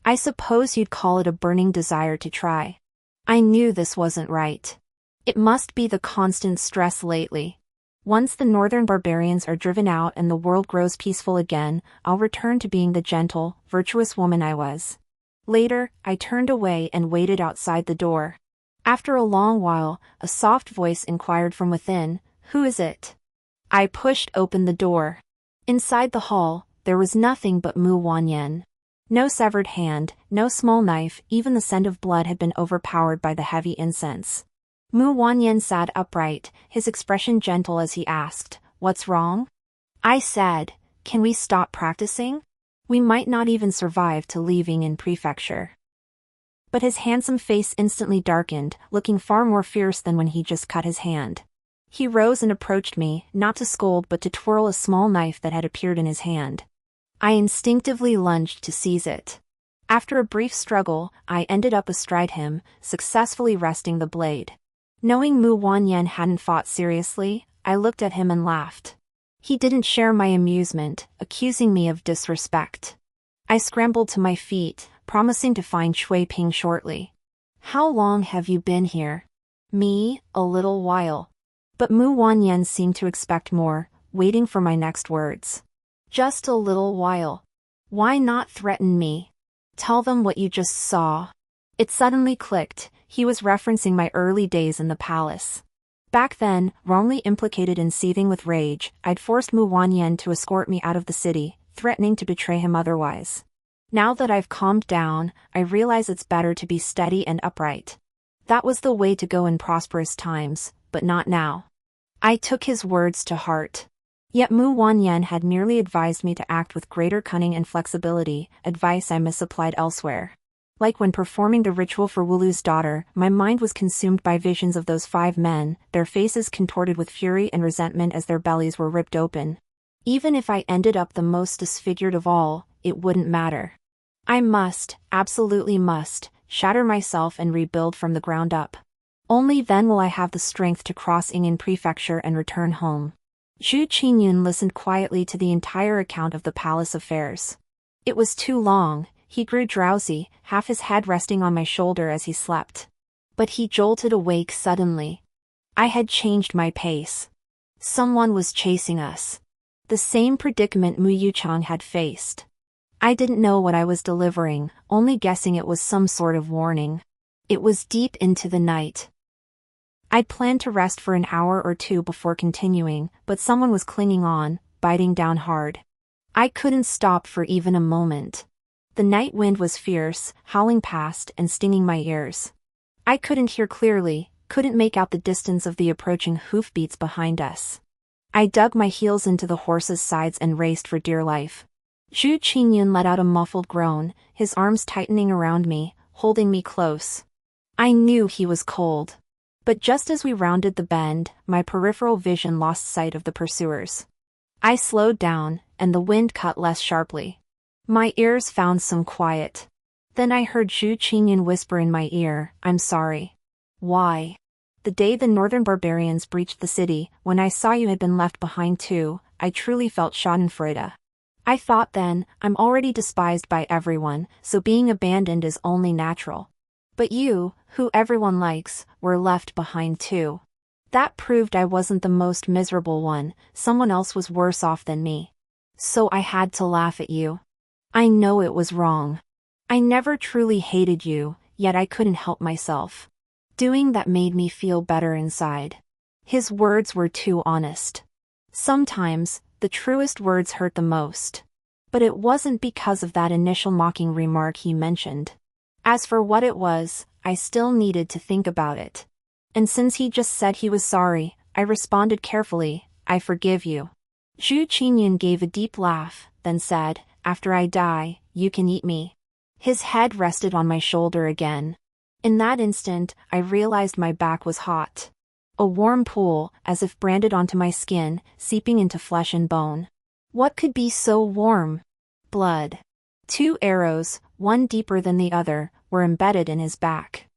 [SPEAKER 1] I suppose you'd call it a burning desire to try. I knew this wasn't right. It must be the constant stress lately. Once the northern barbarians are driven out and the world grows peaceful again, I'll return to being the gentle, virtuous woman I was. Later, I turned away and waited outside the door. After a long while, a soft voice inquired from within, "Who is it?" I pushed open the door. Inside the hall, there was nothing but Mu Wanyan. No severed hand, no small knife, even the scent of blood had been overpowered by the heavy incense. Mu Wanyan sat upright, his expression gentle as he asked, "What's wrong?" I said, "Can we stop practicing? We might not even survive to leaving in prefecture." But his handsome face instantly darkened, looking far more fierce than when he just cut his hand. He rose and approached me, not to scold but to twirl a small knife that had appeared in his hand. I instinctively lunged to seize it. After a brief struggle, I ended up astride him, successfully wresting the blade. Knowing Mu Wanyan hadn't fought seriously, I looked at him and laughed. He didn't share my amusement, accusing me of disrespect. I scrambled to my feet, promising to find Shui Ping shortly. "How long have you been here?" "Me, a little while." But Mu Wanyan seemed to expect more, waiting for my next words. "Just a little while. Why not threaten me? Tell them what you just saw." It suddenly clicked, he was referencing my early days in the palace. Back then, wrongly implicated and seething with rage, I'd forced Mu Wanyan to escort me out of the city, threatening to betray him otherwise. Now that I've calmed down, I realize it's better to be steady and upright. That was the way to go in prosperous times, but not now. I took his words to heart. Yet Mu Wanyan had merely advised me to act with greater cunning and flexibility, advice I misapplied elsewhere. Like when performing the ritual for Wulu's daughter, my mind was consumed by visions of those 5 men, their faces contorted with fury and resentment as their bellies were ripped open. Even if I ended up the most disfigured of all, it wouldn't matter. I must, absolutely must, shatter myself and rebuild from the ground up. Only then will I have the strength to cross Ying'an Prefecture and return home. Zhu Qingyun listened quietly to the entire account of the palace affairs. It was too long. He grew drowsy, half his head resting on my shoulder as he slept. But he jolted awake suddenly. I had changed my pace. Someone was chasing us. The same predicament Mu Yuchang had faced. I didn't know what I was delivering, only guessing it was some sort of warning. It was deep into the night. I'd planned to rest for an hour or two before continuing, but someone was clinging on, biting down hard. I couldn't stop for even a moment. The night wind was fierce, howling past and stinging my ears. I couldn't hear clearly, couldn't make out the distance of the approaching hoofbeats behind us. I dug my heels into the horse's sides and raced for dear life. Zhu Qingyun let out a muffled groan, his arms tightening around me, holding me close. I knew he was cold. But just as we rounded the bend, my peripheral vision lost sight of the pursuers. I slowed down, and the wind cut less sharply. My ears found some quiet. Then I heard Zhu Qingyun whisper in my ear, "I'm sorry." "Why?" "The day the northern barbarians breached the city, when I saw you had been left behind too, I truly felt schadenfreude. I thought then, I'm already despised by everyone, so being abandoned is only natural. But you, who everyone likes, were left behind too. That proved I wasn't the most miserable one, someone else was worse off than me. So I had to laugh at you. I know it was wrong. I never truly hated you, yet I couldn't help myself. Doing that made me feel better inside." His words were too honest. Sometimes, the truest words hurt the most. But it wasn't because of that initial mocking remark he mentioned. As for what it was, I still needed to think about it. And since he just said he was sorry, I responded carefully, "I forgive you." Zhu Qingyun gave a deep laugh, then said, "After I die, you can eat me." His head rested on my shoulder again. In that instant, I realized my back was hot. A warm pool, as if branded onto my skin, seeping into flesh and bone. What could be so warm? Blood. 2 arrows, one deeper than the other, were embedded in his back.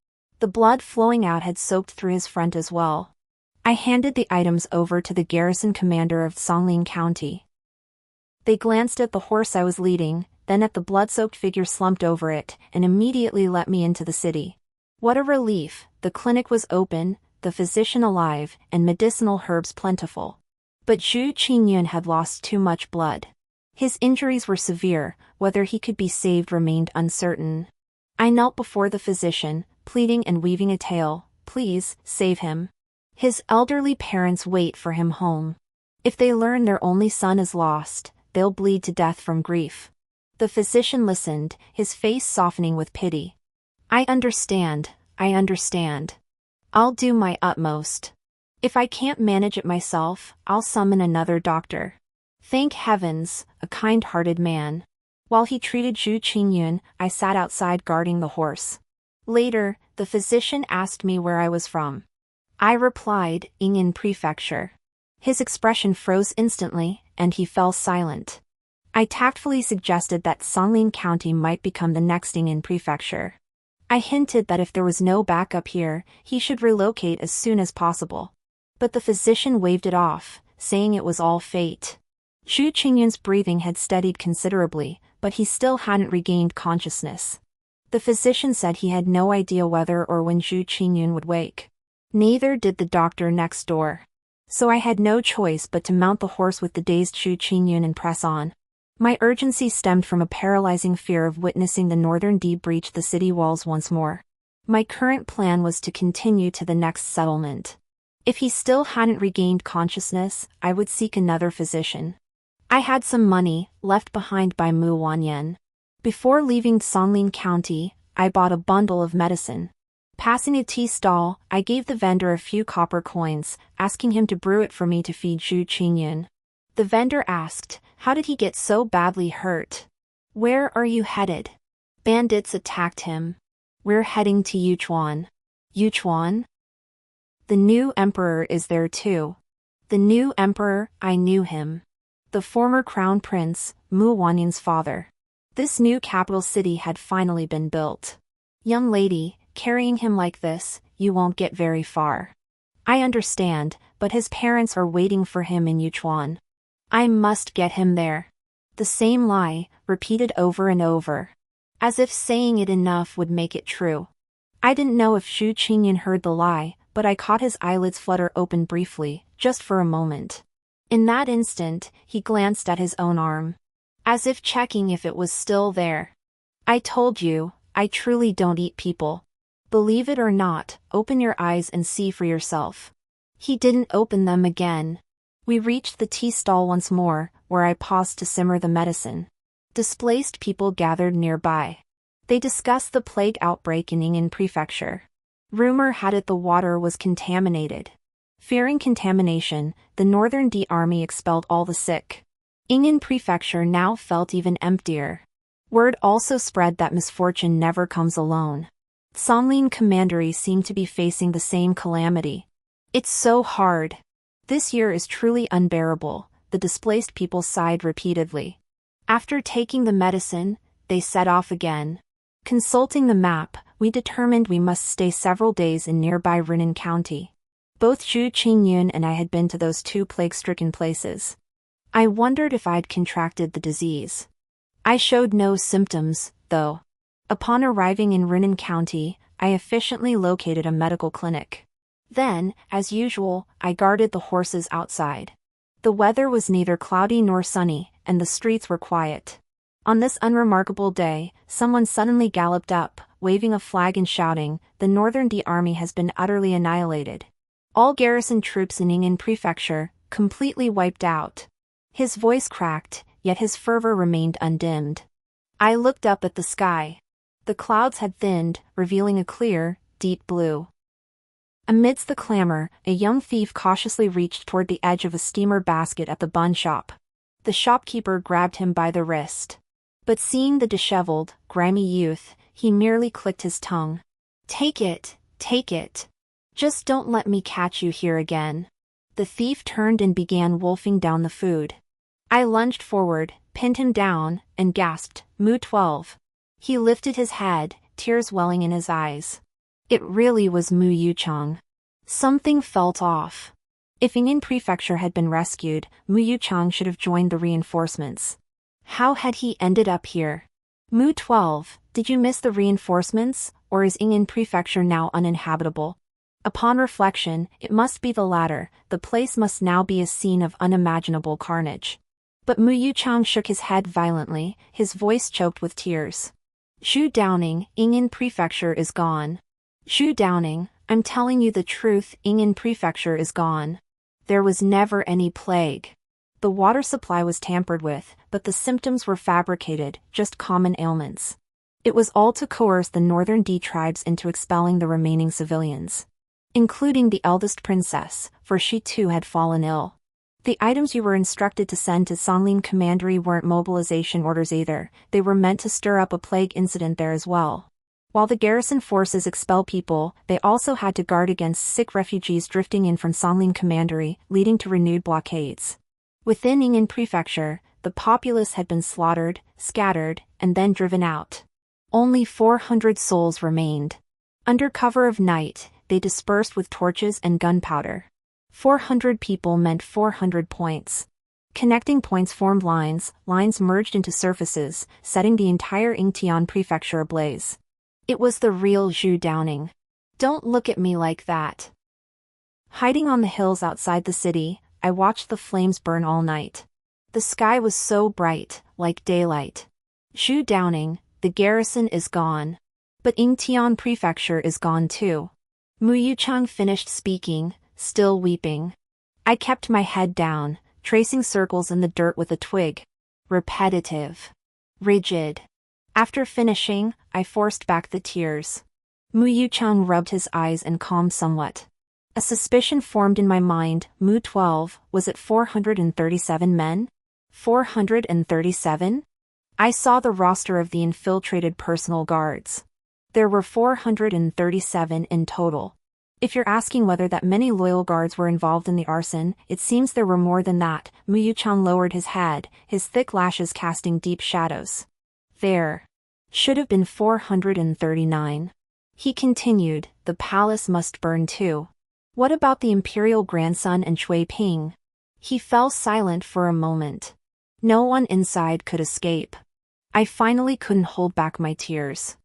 [SPEAKER 1] The blood flowing out had soaked through his front as well. I handed the items over to the garrison commander of Songling County. They glanced at the horse I was leading, then at the blood-soaked figure slumped over it, and immediately let me into the city. What a relief! The clinic was open, the physician alive, and medicinal herbs plentiful. But Zhu Qingyun had lost too much blood. His injuries were severe, whether he could be saved remained uncertain. I knelt before the physician, pleading and weaving a tale, "Please, save him. His elderly parents wait for him home. If they learn their only son is lost, they'll bleed to death from grief. The physician listened, his face softening with pity. I understand. I'll do my utmost. If I can't manage it myself, I'll summon another doctor. Thank heavens, a kind-hearted man. While he treated Zhu Qingyun, I sat outside guarding the horse. Later, the physician asked me where I was from. I replied, Ying'an Prefecture. His expression froze instantly, and he fell silent. I tactfully suggested that Songlin County might become the next Ying'an Prefecture. I hinted that if there was no backup here, he should relocate as soon as possible. But the physician waved it off, saying it was all fate. Zhu Qingyun's breathing had steadied considerably, but he still hadn't regained consciousness. The physician said he had no idea whether or when Zhu Qingyun would wake. Neither did the doctor next door. So I had no choice but to mount the horse with the dazed Zhu Qingyun and press on. My urgency stemmed from a paralyzing fear of witnessing the Northern D breach the city walls once more. My current plan was to continue to the next settlement. If he still hadn't regained consciousness, I would seek another physician. I had some money, left behind by Mu Wanyan. Before leaving Songlin County, I bought a bundle of medicine. Passing a tea stall, I gave the vendor a few copper coins, asking him to brew it for me to feed Zhu Qingyun. The vendor asked, how did he get so badly hurt? Where are you headed? Bandits attacked him. We're heading to Yuchuan. Yuchuan? The new emperor is there too. The new emperor, I knew him. The former crown prince, Mu Wanyan's father. This new capital city had finally been built. Young lady, carrying him like this, you won't get very far. I understand, but his parents are waiting for him in Yuchuan. I must get him there. The same lie, repeated over and over. As if saying it enough would make it true. I didn't know if Zhu Qingyun heard the lie, but I caught his eyelids flutter open briefly, just for a moment. In that instant, he glanced at his own arm. As if checking if it was still there. I told you, I truly don't eat people. Believe it or not, open your eyes and see for yourself. He didn't open them again. We reached the tea stall once more, where I paused to simmer the medicine. Displaced people gathered nearby. They discussed the plague outbreak in Ying'an Prefecture. Rumor had it the water was contaminated. Fearing contamination, the Northern D Army expelled all the sick. Ying'an Prefecture now felt even emptier. Word also spread that misfortune never comes alone. Songlin Commandery seemed to be facing the same calamity. It's so hard. This year is truly unbearable, the displaced people sighed repeatedly. After taking the medicine, they set off again. Consulting the map, we determined we must stay several days in nearby Rinnan County. Both Zhu Qingyun and I had been to those two plague-stricken places. I wondered if I'd contracted the disease. I showed no symptoms, though. Upon arriving in Rinnan County, I efficiently located a medical clinic. Then, as usual, I guarded the horses outside. The weather was neither cloudy nor sunny, and the streets were quiet. On this unremarkable day, someone suddenly galloped up, waving a flag and shouting, "The Northern D Army has been utterly annihilated. All garrison troops in Ying'an Prefecture, completely wiped out." His voice cracked, yet his fervor remained undimmed. I looked up at the sky. The clouds had thinned, revealing a clear, deep blue. Amidst the clamor, a young thief cautiously reached toward the edge of a steamer basket at the bun shop. The shopkeeper grabbed him by the wrist. But seeing the disheveled, grimy youth, he merely clicked his tongue. Take it. Just don't let me catch you here again." The thief turned and began wolfing down the food. I lunged forward, pinned him down, and gasped, "Mu 12. He lifted his head, tears welling in his eyes. It really was Mu Yuchang. Something felt off. If Ying'an Prefecture had been rescued, Mu Yuchang should have joined the reinforcements. How had he ended up here? Mu 12, did you miss the reinforcements, or is Ying'an Prefecture now uninhabitable? Upon reflection, it must be the latter. The place must now be a scene of unimaginable carnage. But Mu Yuchang shook his head violently, his voice choked with tears. "Zhu Downing, Ying'an Prefecture is gone. Zhu Downing, I'm telling you the truth, Ying'an Prefecture is gone. There was never any plague. The water supply was tampered with, but the symptoms were fabricated, just common ailments. It was all to coerce the northern D tribes into expelling the remaining civilians, including the eldest princess, for she too had fallen ill. The items you were instructed to send to Songlin Commandery weren't mobilization orders either, they were meant to stir up a plague incident there as well. While the garrison forces expel people, they also had to guard against sick refugees drifting in from Songlin Commandery, leading to renewed blockades. Within Ying'an Prefecture, the populace had been slaughtered, scattered, and then driven out. Only 400 souls remained. Under cover of night, they dispersed with torches and gunpowder. 400 people meant 400 points. Connecting points formed lines merged into surfaces, setting the entire Yingtian prefecture ablaze. It was the real Zhu Downing. Don't look at me like that. Hiding on the hills outside the city, I watched the flames burn all night. The sky was so bright, like daylight. Zhu Downing, the garrison is gone. But Yingtian prefecture is gone too. Mu Yucheng finished speaking, still weeping. I kept my head down, tracing circles in the dirt with a twig. Repetitive. Rigid. After finishing, I forced back the tears. Mu Yucheng rubbed his eyes and calmed somewhat. A suspicion formed in my mind. Mu 12, was it 437 men? 437? I saw the roster of the infiltrated personal guards. There were 437 in total. If you're asking whether that many loyal guards were involved in the arson, it seems there were more than that. Mu Yucheng lowered his head, his thick lashes casting deep shadows. There should have been 439. He continued, the palace must burn too. What about the imperial grandson and Shui Ping? He fell silent for a moment. No one inside could escape. I finally couldn't hold back my tears.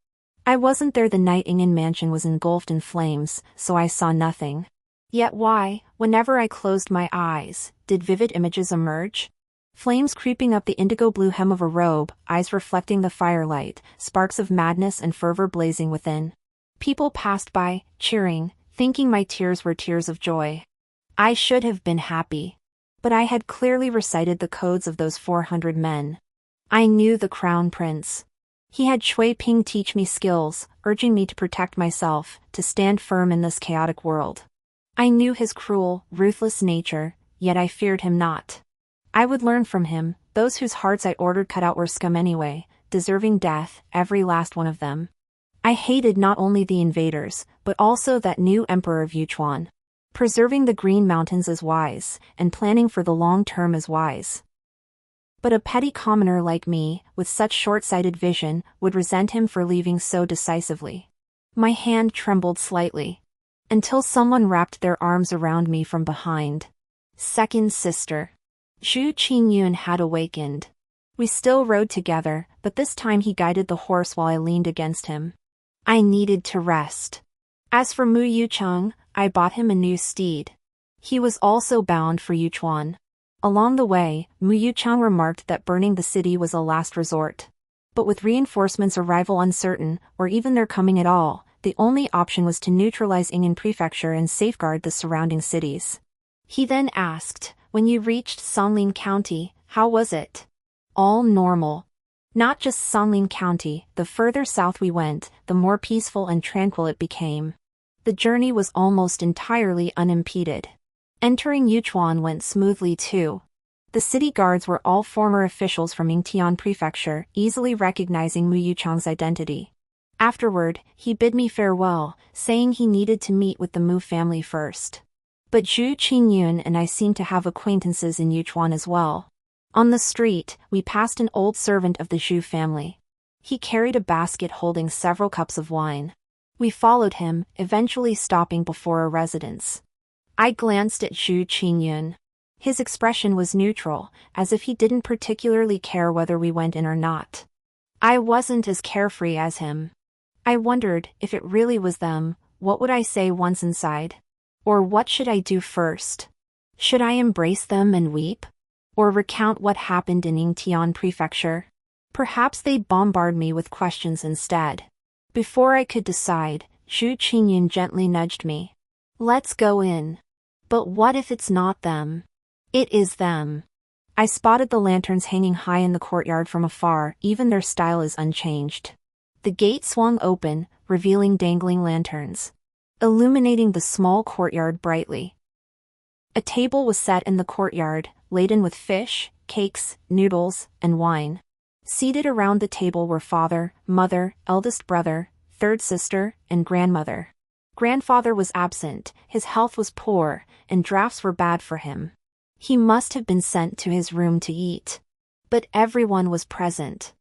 [SPEAKER 1] I wasn't there the night Ying'an Mansion was engulfed in flames, so I saw nothing. Yet why, whenever I closed my eyes, did vivid images emerge? Flames creeping up the indigo blue hem of a robe, eyes reflecting the firelight, sparks of madness and fervor blazing within. People passed by, cheering, thinking my tears were tears of joy. I should have been happy. But I had clearly recited the codes of those 400 men. I knew the crown prince. He had Shui Ping teach me skills, urging me to protect myself, to stand firm in this chaotic world. I knew his cruel, ruthless nature, yet I feared him not. I would learn from him. Those whose hearts I ordered cut out were scum anyway, deserving death, every last one of them. I hated not only the invaders, but also that new emperor of Yuchuan. Preserving the Green Mountains is wise, and planning for the long term is wise. But a petty commoner like me, with such short-sighted vision, would resent him for leaving so decisively. My hand trembled slightly. Until someone wrapped their arms around me from behind. Second sister. Zhu Qingyun had awakened. We still rode together, but this time he guided the horse while I leaned against him. I needed to rest. As for Mu Yucheng, I bought him a new steed. He was also bound for Yuchuan. Along the way, Mu Yucheng remarked that burning the city was a last resort. But with reinforcements' arrival uncertain, or even their coming at all, the only option was to neutralize Ying'an Prefecture and safeguard the surrounding cities. He then asked, when you reached Songlin County, how was it? All normal. Not just Songlin County, the further south we went, the more peaceful and tranquil it became. The journey was almost entirely unimpeded. Entering Yuchuan went smoothly too. The city guards were all former officials from Yingtian Prefecture, easily recognizing Mu Yucheng's identity. Afterward, he bid me farewell, saying he needed to meet with the Mu family first. But Zhu Qingyun and I seemed to have acquaintances in Yuchuan as well. On the street, we passed an old servant of the Zhu family. He carried a basket holding several cups of wine. We followed him, eventually stopping before a residence. I glanced at Zhu Qingyun. His expression was neutral, as if he didn't particularly care whether we went in or not. I wasn't as carefree as him. I wondered, if it really was them, what would I say once inside? Or what should I do first? Should I embrace them and weep? Or recount what happened in Yingtian Prefecture? Perhaps they'd bombard me with questions instead. Before I could decide, Zhu Qingyun gently nudged me. Let's go in. But what if it's not them? It is them. I spotted the lanterns hanging high in the courtyard from afar, even their style is unchanged. The gate swung open, revealing dangling lanterns, illuminating the small courtyard brightly. A table was set in the courtyard, laden with fish, cakes, noodles, and wine. Seated around the table were father, mother, eldest brother, third sister, and grandmother. Grandfather was absent, his health was poor, and drafts were bad for him. He must have been sent to his room to eat. But everyone was present.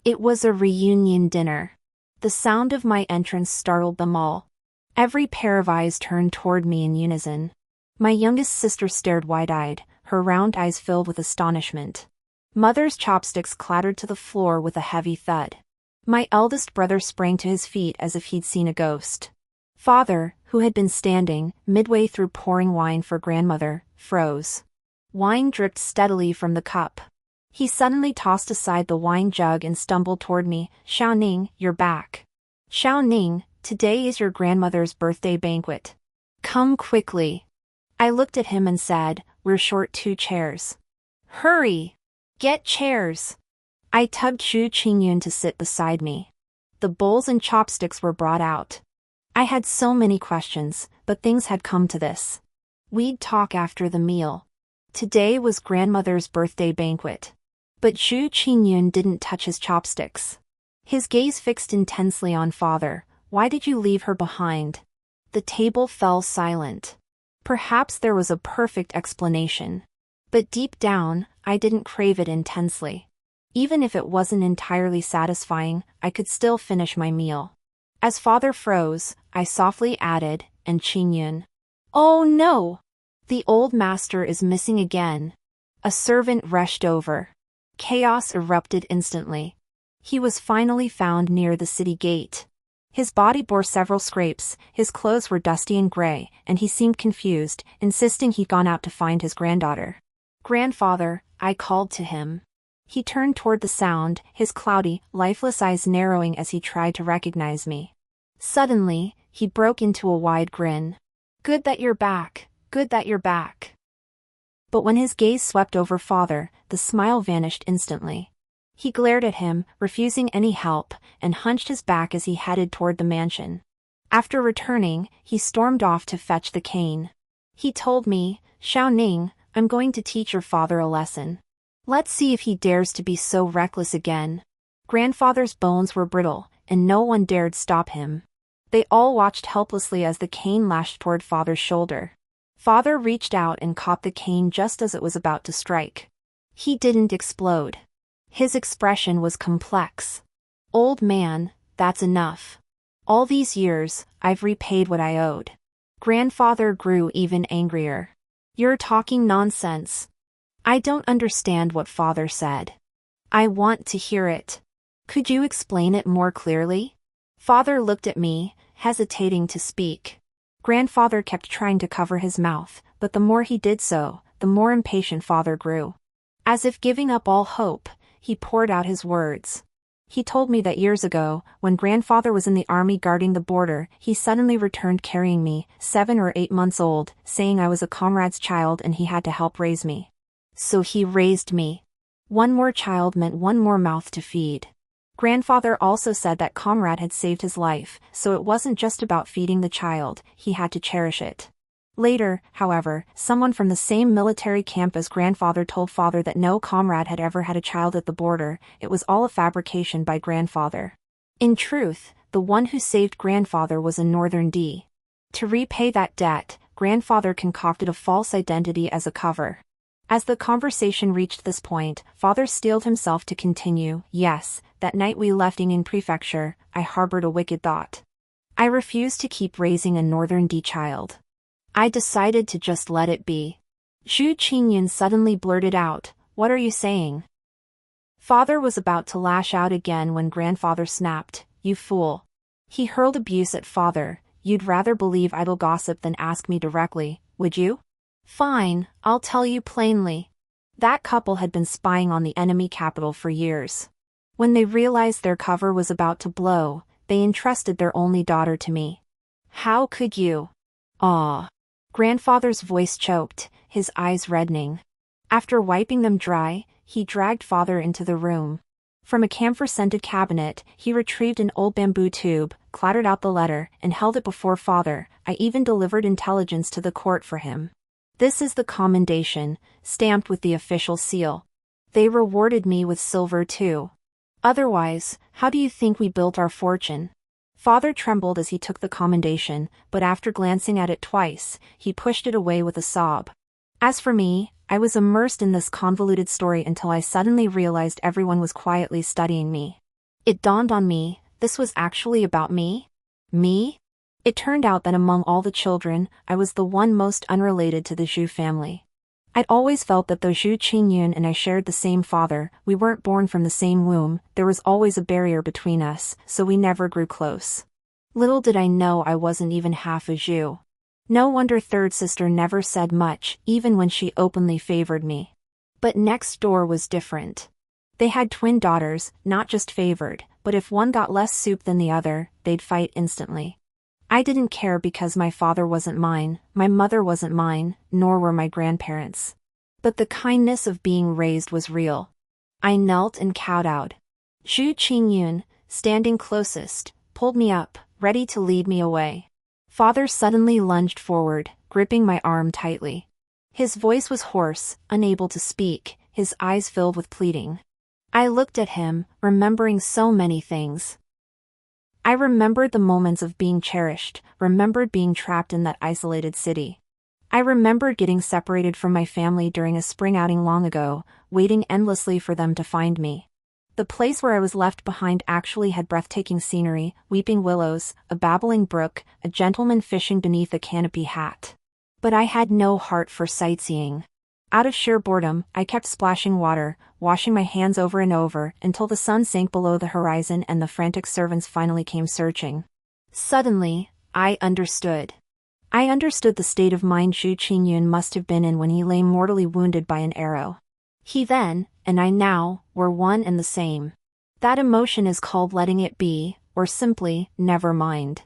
[SPEAKER 1] It was a reunion dinner. The sound of my entrance startled them all. Every pair of eyes turned toward me in unison. My youngest sister stared wide-eyed, her round eyes filled with astonishment. Mother's chopsticks clattered to the floor with a heavy thud. My eldest brother sprang to his feet as if he'd seen a ghost. Father, who had been standing, midway through pouring wine for grandmother, froze. Wine dripped steadily from the cup. He suddenly tossed aside the wine jug and stumbled toward me. "Xiao Ning, you're back. Xiao Ning, today is your grandmother's birthday banquet. Come quickly." I looked at him and said, "We're short 2 chairs. Hurry! Get chairs." I tugged Xu Qingyun to sit beside me. The bowls and chopsticks were brought out. I had so many questions, but things had come to this. We'd talk after the meal. Today was grandmother's birthday banquet. But Xu Qingyun didn't touch his chopsticks. His gaze fixed intensely on father. "Why did you leave her behind?" The table fell silent. Perhaps there was a perfect explanation. But deep down, I didn't crave it intensely. Even if it wasn't entirely satisfying, I could still finish my meal. As father froze, I softly added, "And Qingyun." "Oh no! The old master is missing again." A servant rushed over. Chaos erupted instantly. He was finally found near the city gate. His body bore several scrapes, his clothes were dusty and gray, and he seemed confused, insisting he'd gone out to find his granddaughter. "Grandfather," I called to him. He turned toward the sound, his cloudy, lifeless eyes narrowing as he tried to recognize me. Suddenly, he broke into a wide grin. "Good that you're back, good that you're back." But when his gaze swept over father, the smile vanished instantly. He glared at him, refusing any help, and hunched his back as he headed toward the mansion. After returning, he stormed off to fetch the cane. He told me, "Xiao Ning, I'm going to teach your father a lesson. Let's see if he dares to be so reckless again." Grandfather's bones were brittle, and no one dared stop him. They all watched helplessly as the cane lashed toward father's shoulder. Father reached out and caught the cane just as it was about to strike. He didn't explode. His expression was complex. "Old man, that's enough. All these years, I've repaid what I owed." Grandfather grew even angrier. "You're talking nonsense." "I don't understand what father said." "I want to hear it. Could you explain it more clearly?" Father looked at me, hesitating to speak. Grandfather kept trying to cover his mouth, but the more he did so, the more impatient father grew. As if giving up all hope, he poured out his words. He told me that years ago, when grandfather was in the army guarding the border, he suddenly returned carrying me, 7 or 8 months old, saying I was a comrade's child and he had to help raise me. So he raised me. One more child meant one more mouth to feed. Grandfather also said that comrade had saved his life, so it wasn't just about feeding the child, he had to cherish it. Later, however, someone from the same military camp as grandfather told father that no comrade had ever had a child at the border, it was all a fabrication by grandfather. In truth, the one who saved grandfather was a Northern D. To repay that debt, grandfather concocted a false identity as a cover. As the conversation reached this point, father steeled himself to continue. "Yes, that night we left Yingning Prefecture, I harbored a wicked thought. I refused to keep raising a Northern D child. I decided to just let it be." Xu Qingyun suddenly blurted out, "What are you saying?" Father was about to lash out again when grandfather snapped, "You fool." He hurled abuse at father. "You'd rather believe idle gossip than ask me directly, would you?" "Fine, I'll tell you plainly. That couple had been spying on the enemy capital for years. When they realized their cover was about to blow, they entrusted their only daughter to me. How could you?" "Aw." Grandfather's voice choked, his eyes reddening. After wiping them dry, he dragged father into the room. From a camphor-scented cabinet, he retrieved an old bamboo tube, clattered out the letter, and held it before father. I even delivered intelligence to the court for him. This is the commendation, stamped with the official seal. They rewarded me with silver too. Otherwise, how do you think we built our fortune? Father trembled as he took the commendation, but after glancing at it twice, he pushed it away with a sob. As for me, I was immersed in this convoluted story until I suddenly realized everyone was quietly studying me. It dawned on me, this was actually about me? Me? It turned out that among all the children, I was the one most unrelated to the Zhu family. I'd always felt that though Zhu Qingyun and I shared the same father, we weren't born from the same womb, there was always a barrier between us, so we never grew close. Little did I know I wasn't even half a Zhu. No wonder third sister never said much, even when she openly favored me. But next door was different. They had twin daughters, not just favored, but if one got less soup than the other, they'd fight instantly. I didn't care because my father wasn't mine, my mother wasn't mine, nor were my grandparents. But the kindness of being raised was real. I knelt and kowtowed. Zhu Qingyun, standing closest, pulled me up, ready to lead me away. Father suddenly lunged forward, gripping my arm tightly. His voice was hoarse, unable to speak, his eyes filled with pleading. I looked at him, remembering so many things. I remembered the moments of being cherished, remembered being trapped in that isolated city. I remembered getting separated from my family during a spring outing long ago, waiting endlessly for them to find me. The place where I was left behind actually had breathtaking scenery, weeping willows, a babbling brook, a gentleman fishing beneath a canopy hat. But I had no heart for sightseeing. Out of sheer boredom, I kept splashing water, washing my hands over and over, until the sun sank below the horizon and the frantic servants finally came searching. Suddenly, I understood. I understood the state of mind Zhu Qingyun must have been in when he lay mortally wounded by an arrow. He then, and I now, were one and the same. That emotion is called letting it be, or simply, never mind.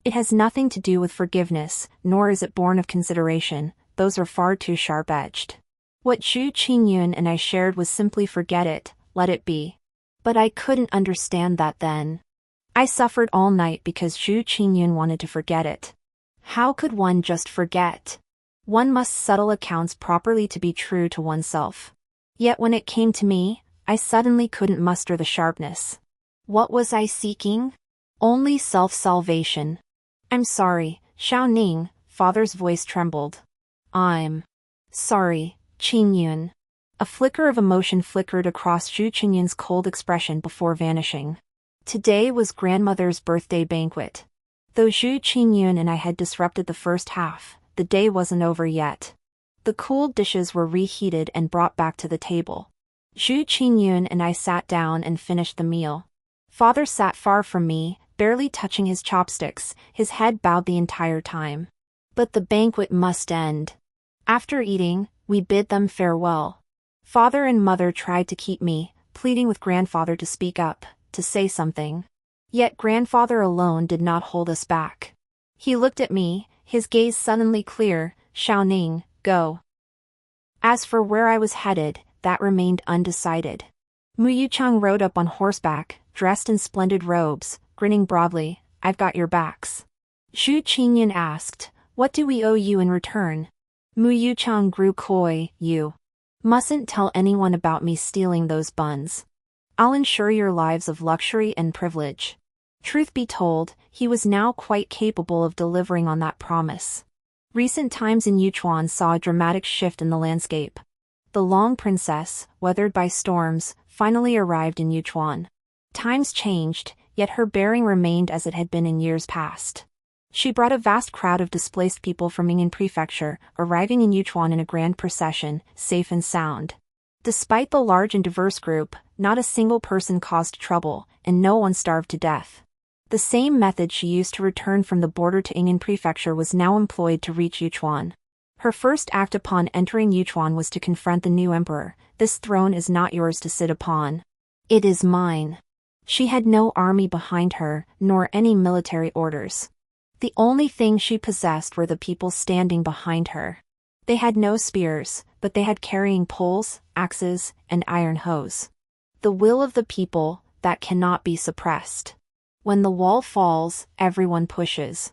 [SPEAKER 1] It has nothing to do with forgiveness, nor is it born of consideration, those are far too sharp-edged. What Zhu Qingyun and I shared was simply forget it, let it be. But I couldn't understand that then. I suffered all night because Zhu Qingyun wanted to forget it. How could one just forget? One must settle accounts properly to be true to oneself. Yet when it came to me, I suddenly couldn't muster the sharpness. What was I seeking? Only self-salvation. I'm sorry, Xiaoning, father's voice trembled. I'm sorry, Qingyun. A flicker of emotion flickered across Zhu Qingyun's cold expression before vanishing. Today was grandmother's birthday banquet. Though Zhu Qingyun and I had disrupted the first half, the day wasn't over yet. The cooled dishes were reheated and brought back to the table. Zhu Qingyun and I sat down and finished the meal. Father sat far from me, barely touching his chopsticks, his head bowed the entire time. But the banquet must end. After eating, we bid them farewell. Father and mother tried to keep me, pleading with grandfather to speak up, to say something. Yet grandfather alone did not hold us back. He looked at me, his gaze suddenly clear. Xiaoning, go. As for where I was headed, that remained undecided. Mu Yuchang rode up on horseback, dressed in splendid robes, grinning broadly. I've got your backs. Zhu Qingyun asked, what do we owe you in return? Mu Yuchang grew coy. You mustn't tell anyone about me stealing those buns. I'll ensure your lives of luxury and privilege. Truth be told, he was now quite capable of delivering on that promise. Recent times in Yunchuan saw a dramatic shift in the landscape. The Long Princess, weathered by storms, finally arrived in Yunchuan. Times changed, yet her bearing remained as it had been in years past. She brought a vast crowd of displaced people from Ying'an Prefecture, arriving in Yunchuan in a grand procession, safe and sound. Despite the large and diverse group, not a single person caused trouble, and no one starved to death. The same method she used to return from the border to Ying'an Prefecture was now employed to reach Yunchuan. Her first act upon entering Yunchuan was to confront the new emperor. This throne is not yours to sit upon. It is mine. She had no army behind her, nor any military orders. The only thing she possessed were the people standing behind her. They had no spears, but they had carrying poles, axes, and iron hoes. The will of the people, that cannot be suppressed. When the wall falls, everyone pushes.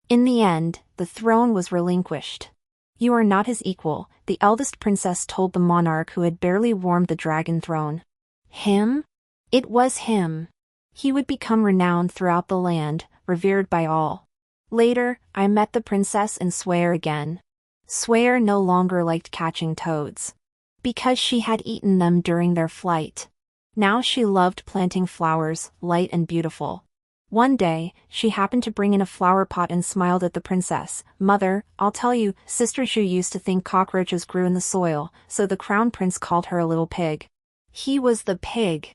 [SPEAKER 1] In the end, the throne was relinquished. You are not his equal, the eldest princess told the monarch who had barely warmed the dragon throne. Him? It was him. He would become renowned throughout the land, revered by all. Later, I met the princess and Swayer again. Swayer no longer liked catching toads, because she had eaten them during their flight. Now she loved planting flowers, light and beautiful. One day, she happened to bring in a flower pot and smiled at the princess. Mother, I'll tell you, Sister Zhu used to think cockroaches grew in the soil, so the crown prince called her a little pig. He was the pig.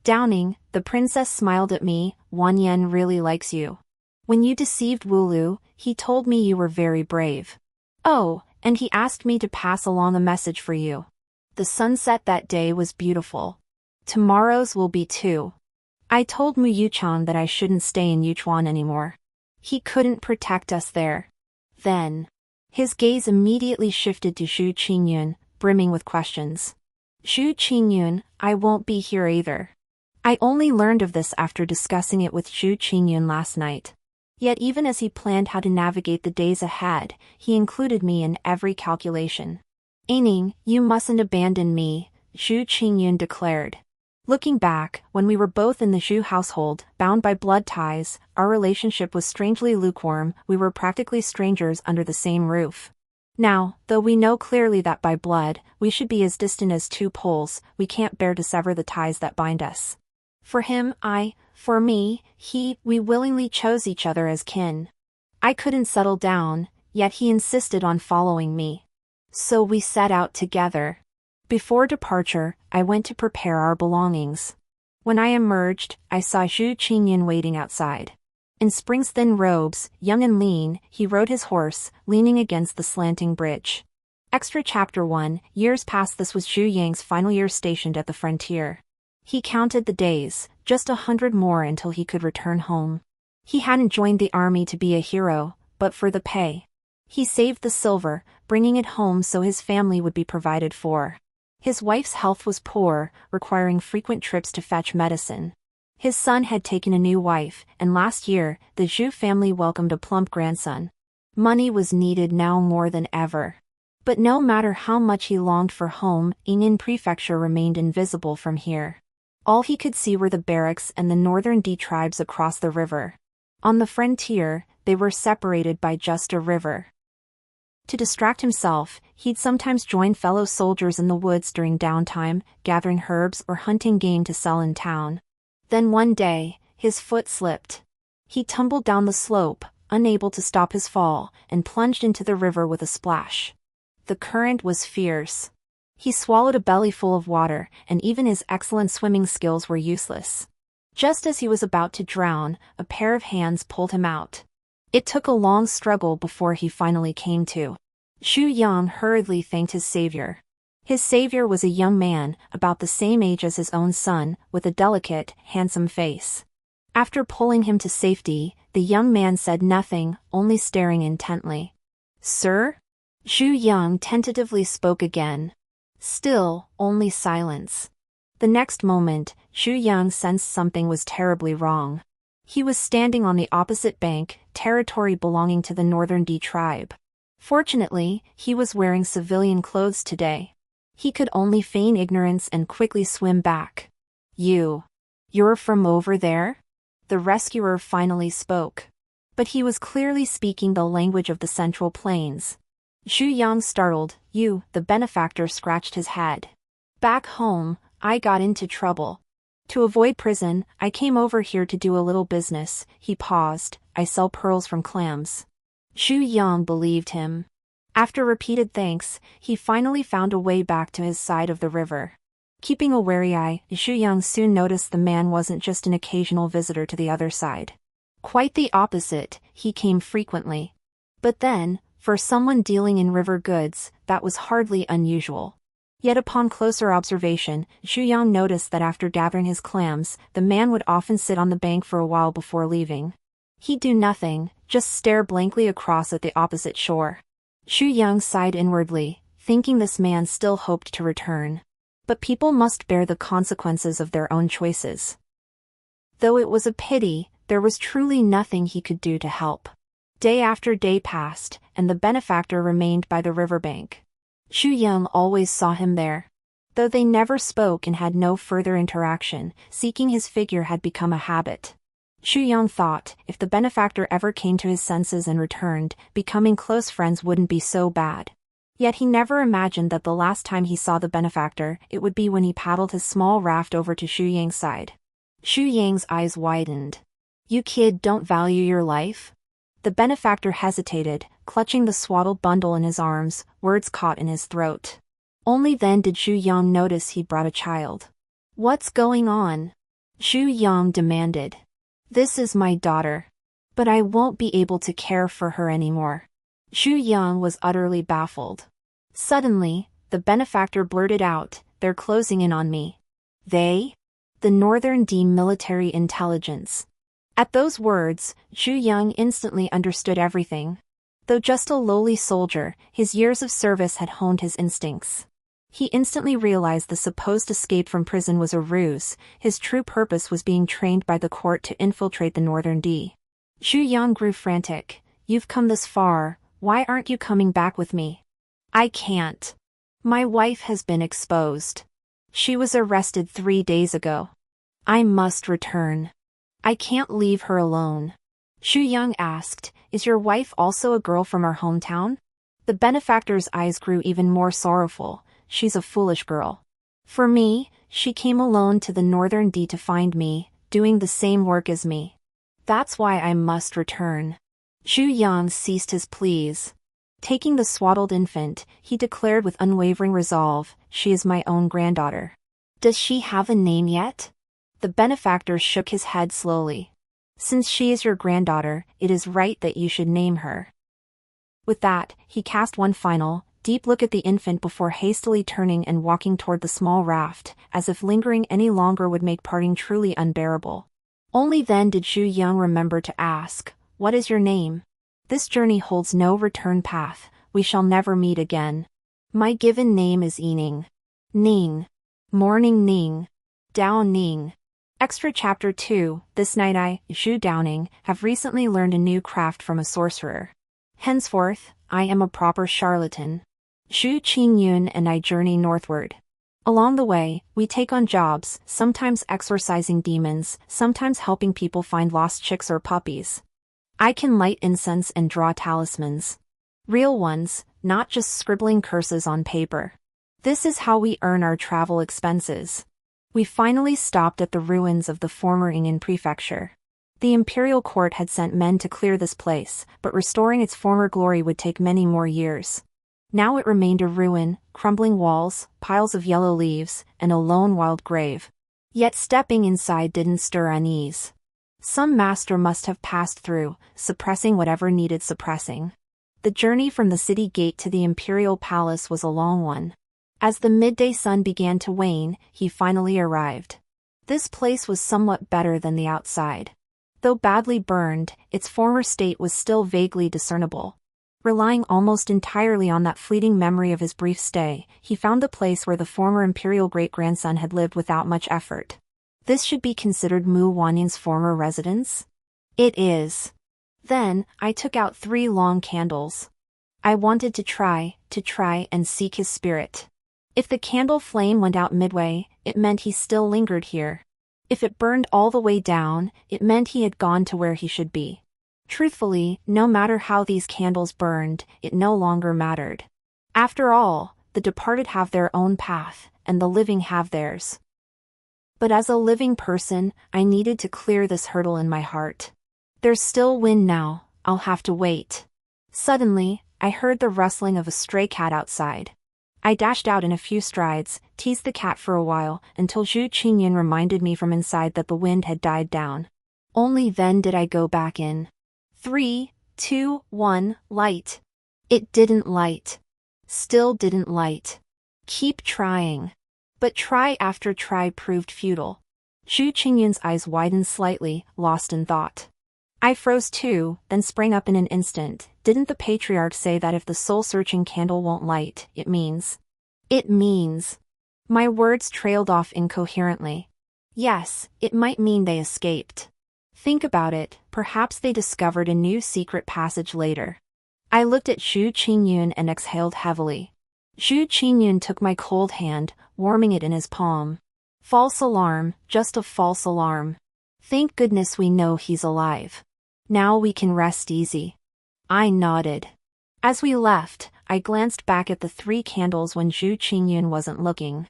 [SPEAKER 1] Downing, the princess smiled at me. Wan Yen really likes you. When you deceived Wulu, he told me you were very brave. Oh, and he asked me to pass along a message for you. The sunset that day was beautiful. Tomorrow's will be too. I told Mu Yuchang that I shouldn't stay in Yuchuan anymore. He couldn't protect us there. Then, his gaze immediately shifted to Xu Qingyun, brimming with questions. Xu Qingyun, I won't be here either. I only learned of this after discussing it with Xu Qingyun last night. Yet even as he planned how to navigate the days ahead, he included me in every calculation. Aining, you mustn't abandon me, Xu Qingyun declared. Looking back, when we were both in the Zhu household, bound by blood ties, our relationship was strangely lukewarm. We were practically strangers under the same roof. Now, though we know clearly that by blood, we should be as distant as two poles, we can't bear to sever the ties that bind us. For him, for me, we willingly chose each other as kin. I couldn't settle down, yet he insisted on following me. So we set out together. Before departure, I went to prepare our belongings. When I emerged, I saw Xu Qingyun waiting outside. In spring's thin robes, young and lean, he rode his horse, leaning against the slanting bridge. Extra Chapter 1, years past. This was Zhu Yang's final year stationed at the frontier. He counted the days, just 100 more until he could return home. He hadn't joined the army to be a hero, but for the pay. He saved the silver, bringing it home so his family would be provided for. His wife's health was poor, requiring frequent trips to fetch medicine. His son had taken a new wife, and last year, the Zhu family welcomed a plump grandson. Money was needed now more than ever. But no matter how much he longed for home, Yingnan Prefecture remained invisible from here. All he could see were the barracks and the northern D tribes across the river. On the frontier, they were separated by just a river. To distract himself, he'd sometimes join fellow soldiers in the woods during downtime, gathering herbs or hunting game to sell in town. Then one day, his foot slipped. He tumbled down the slope, unable to stop his fall, and plunged into the river with a splash. The current was fierce. He swallowed a bellyful of water, and even his excellent swimming skills were useless. Just as he was about to drown, a pair of hands pulled him out. It took a long struggle before he finally came to. Xu Yang hurriedly thanked his savior. His savior was a young man, about the same age as his own son, with a delicate, handsome face. After pulling him to safety, the young man said nothing, only staring intently. Sir? Xu Yang tentatively spoke again. Still, only silence. The next moment, Xu Yang sensed something was terribly wrong. He was standing on the opposite bank, territory belonging to the Northern D tribe. Fortunately, he was wearing civilian clothes today. He could only feign ignorance and quickly swim back. You're from over there? The rescuer finally spoke. But he was clearly speaking the language of the Central Plains. Xu Yang startled. The benefactor scratched his head. Back home, I got into trouble. To avoid prison, I came over here to do a little business. He paused. I sell pearls from clams. Xu Yang believed him. After repeated thanks, he finally found a way back to his side of the river. Keeping a wary eye, Xu Yang soon noticed the man wasn't just an occasional visitor to the other side. Quite the opposite, he came frequently. But then, for someone dealing in river goods, that was hardly unusual. Yet upon closer observation, Xu Yang noticed that after gathering his clams, the man would often sit on the bank for a while before leaving. He'd do nothing, just stare blankly across at the opposite shore. Xu Yang sighed inwardly, thinking this man still hoped to return. But people must bear the consequences of their own choices. Though it was a pity, there was truly nothing he could do to help. Day after day passed, and the benefactor remained by the riverbank. Xu Yang always saw him there. Though they never spoke and had no further interaction, seeking his figure had become a habit. Xu Yang thought, if the benefactor ever came to his senses and returned, becoming close friends wouldn't be so bad. Yet he never imagined that the last time he saw the benefactor, it would be when he paddled his small raft over to Xu Yang's side. Xu Yang's eyes widened. "You kid don't value your life?" The benefactor hesitated, clutching the swaddled bundle in his arms, words caught in his throat. Only then did Xu Yang notice he'd brought a child. "What's going on?" Xu Yang demanded. "This is my daughter. But I won't be able to care for her anymore." Xu Yang was utterly baffled. Suddenly, the benefactor blurted out, "They're closing in on me." "They?" "The Northern D military intelligence." At those words, Xu Yang instantly understood everything. Though just a lowly soldier, his years of service had honed his instincts. He instantly realized the supposed escape from prison was a ruse. His true purpose was being trained by the court to infiltrate the Northern D. Xu Yang grew frantic. "You've come this far, why aren't you coming back with me?" "I can't. My wife has been exposed. She was arrested 3 days ago. I must return. I can't leave her alone." Xu Yang asked, "Is your wife also a girl from our hometown?" The benefactor's eyes grew even more sorrowful. "She's a foolish girl. For me, she came alone to the Northern D to find me, doing the same work as me. That's why I must return." Xu Yang ceased his pleas. Taking the swaddled infant, he declared with unwavering resolve, "She is my own granddaughter." "Does she have a name yet?" The benefactor shook his head slowly. "Since she is your granddaughter, it is right that you should name her." With that, he cast one final, deep look at the infant before hastily turning and walking toward the small raft, as if lingering any longer would make parting truly unbearable. Only then did Xu Yang remember to ask, "What is your name? This journey holds no return path, we shall never meet again." "My given name is Yining. Ning. Morning Ning. Dao Ning." Extra Chapter 2, This night I, Xu Daoning, have recently learned a new craft from a sorcerer. Henceforth, I am a proper charlatan. Xu Qingyun and I journey northward. Along the way, we take on jobs, sometimes exorcising demons, sometimes helping people find lost chicks or puppies. I can light incense and draw talismans. Real ones, not just scribbling curses on paper. This is how we earn our travel expenses. We finally stopped at the ruins of the former Ying'an prefecture. The imperial court had sent men to clear this place, but restoring its former glory would take many more years. Now it remained a ruin, crumbling walls, piles of yellow leaves, and a lone wild grave. Yet stepping inside didn't stir unease. Some master must have passed through, suppressing whatever needed suppressing. The journey from the city gate to the imperial palace was a long one. As the midday sun began to wane, he finally arrived. This place was somewhat better than the outside. Though badly burned, its former state was still vaguely discernible. Relying almost entirely on that fleeting memory of his brief stay, he found the place where the former imperial great-grandson had lived without much effort. This should be considered Mu Wanyan's former residence? It is. Then, I took out 3 long candles. I wanted to try and seek his spirit. If the candle flame went out midway, it meant he still lingered here. If it burned all the way down, it meant he had gone to where he should be. Truthfully, no matter how these candles burned, it no longer mattered. After all, the departed have their own path, and the living have theirs. But as a living person, I needed to clear this hurdle in my heart. There's still wind now, I'll have to wait. Suddenly, I heard the rustling of a stray cat outside. I dashed out in a few strides, teased the cat for a while, until Xu Qingyun reminded me from inside that the wind had died down. Only then did I go back in. 3, 2, 1, light. It didn't light. Still didn't light. Keep trying. But try after try proved futile. Xu Qingyun's eyes widened slightly, lost in thought. I froze too, then sprang up in an instant, Didn't the patriarch say that if the soul-searching candle won't light, it means? It means. My words trailed off incoherently. Yes, it might mean they escaped. Think about it, perhaps they discovered a new secret passage later. I looked at Xu Qingyun and exhaled heavily. Xu Qingyun took my cold hand, warming it in his palm. False alarm, just a false alarm. Thank goodness we know he's alive. Now we can rest easy. I nodded. As we left, I glanced back at the 3 candles when Xu Qingyun wasn't looking.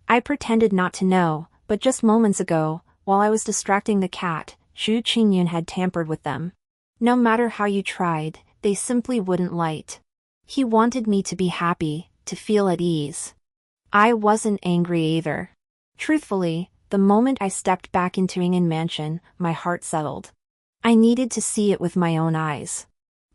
[SPEAKER 1] I pretended not to know, but just moments ago, while I was distracting the cat, Xu Qingyun had tampered with them. No matter how you tried, they simply wouldn't light. He wanted me to be happy, to feel at ease. I wasn't angry either. Truthfully, the moment I stepped back into Ingin Mansion, my heart settled. I needed to see it with my own eyes.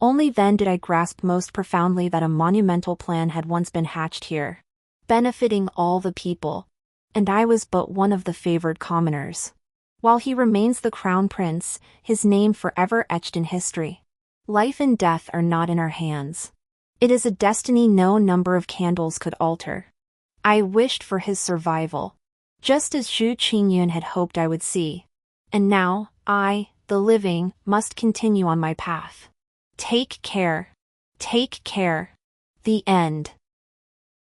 [SPEAKER 1] Only then did I grasp most profoundly that a monumental plan had once been hatched here, benefiting all the people. And I was but one of the favored commoners. While he remains the crown prince, his name forever etched in history. Life and death are not in our hands. It is a destiny no number of candles could alter. I wished for his survival, just as Xu Qingyun had hoped I would see. And now, I, the living, must continue on my path. Take care. Take care. The end.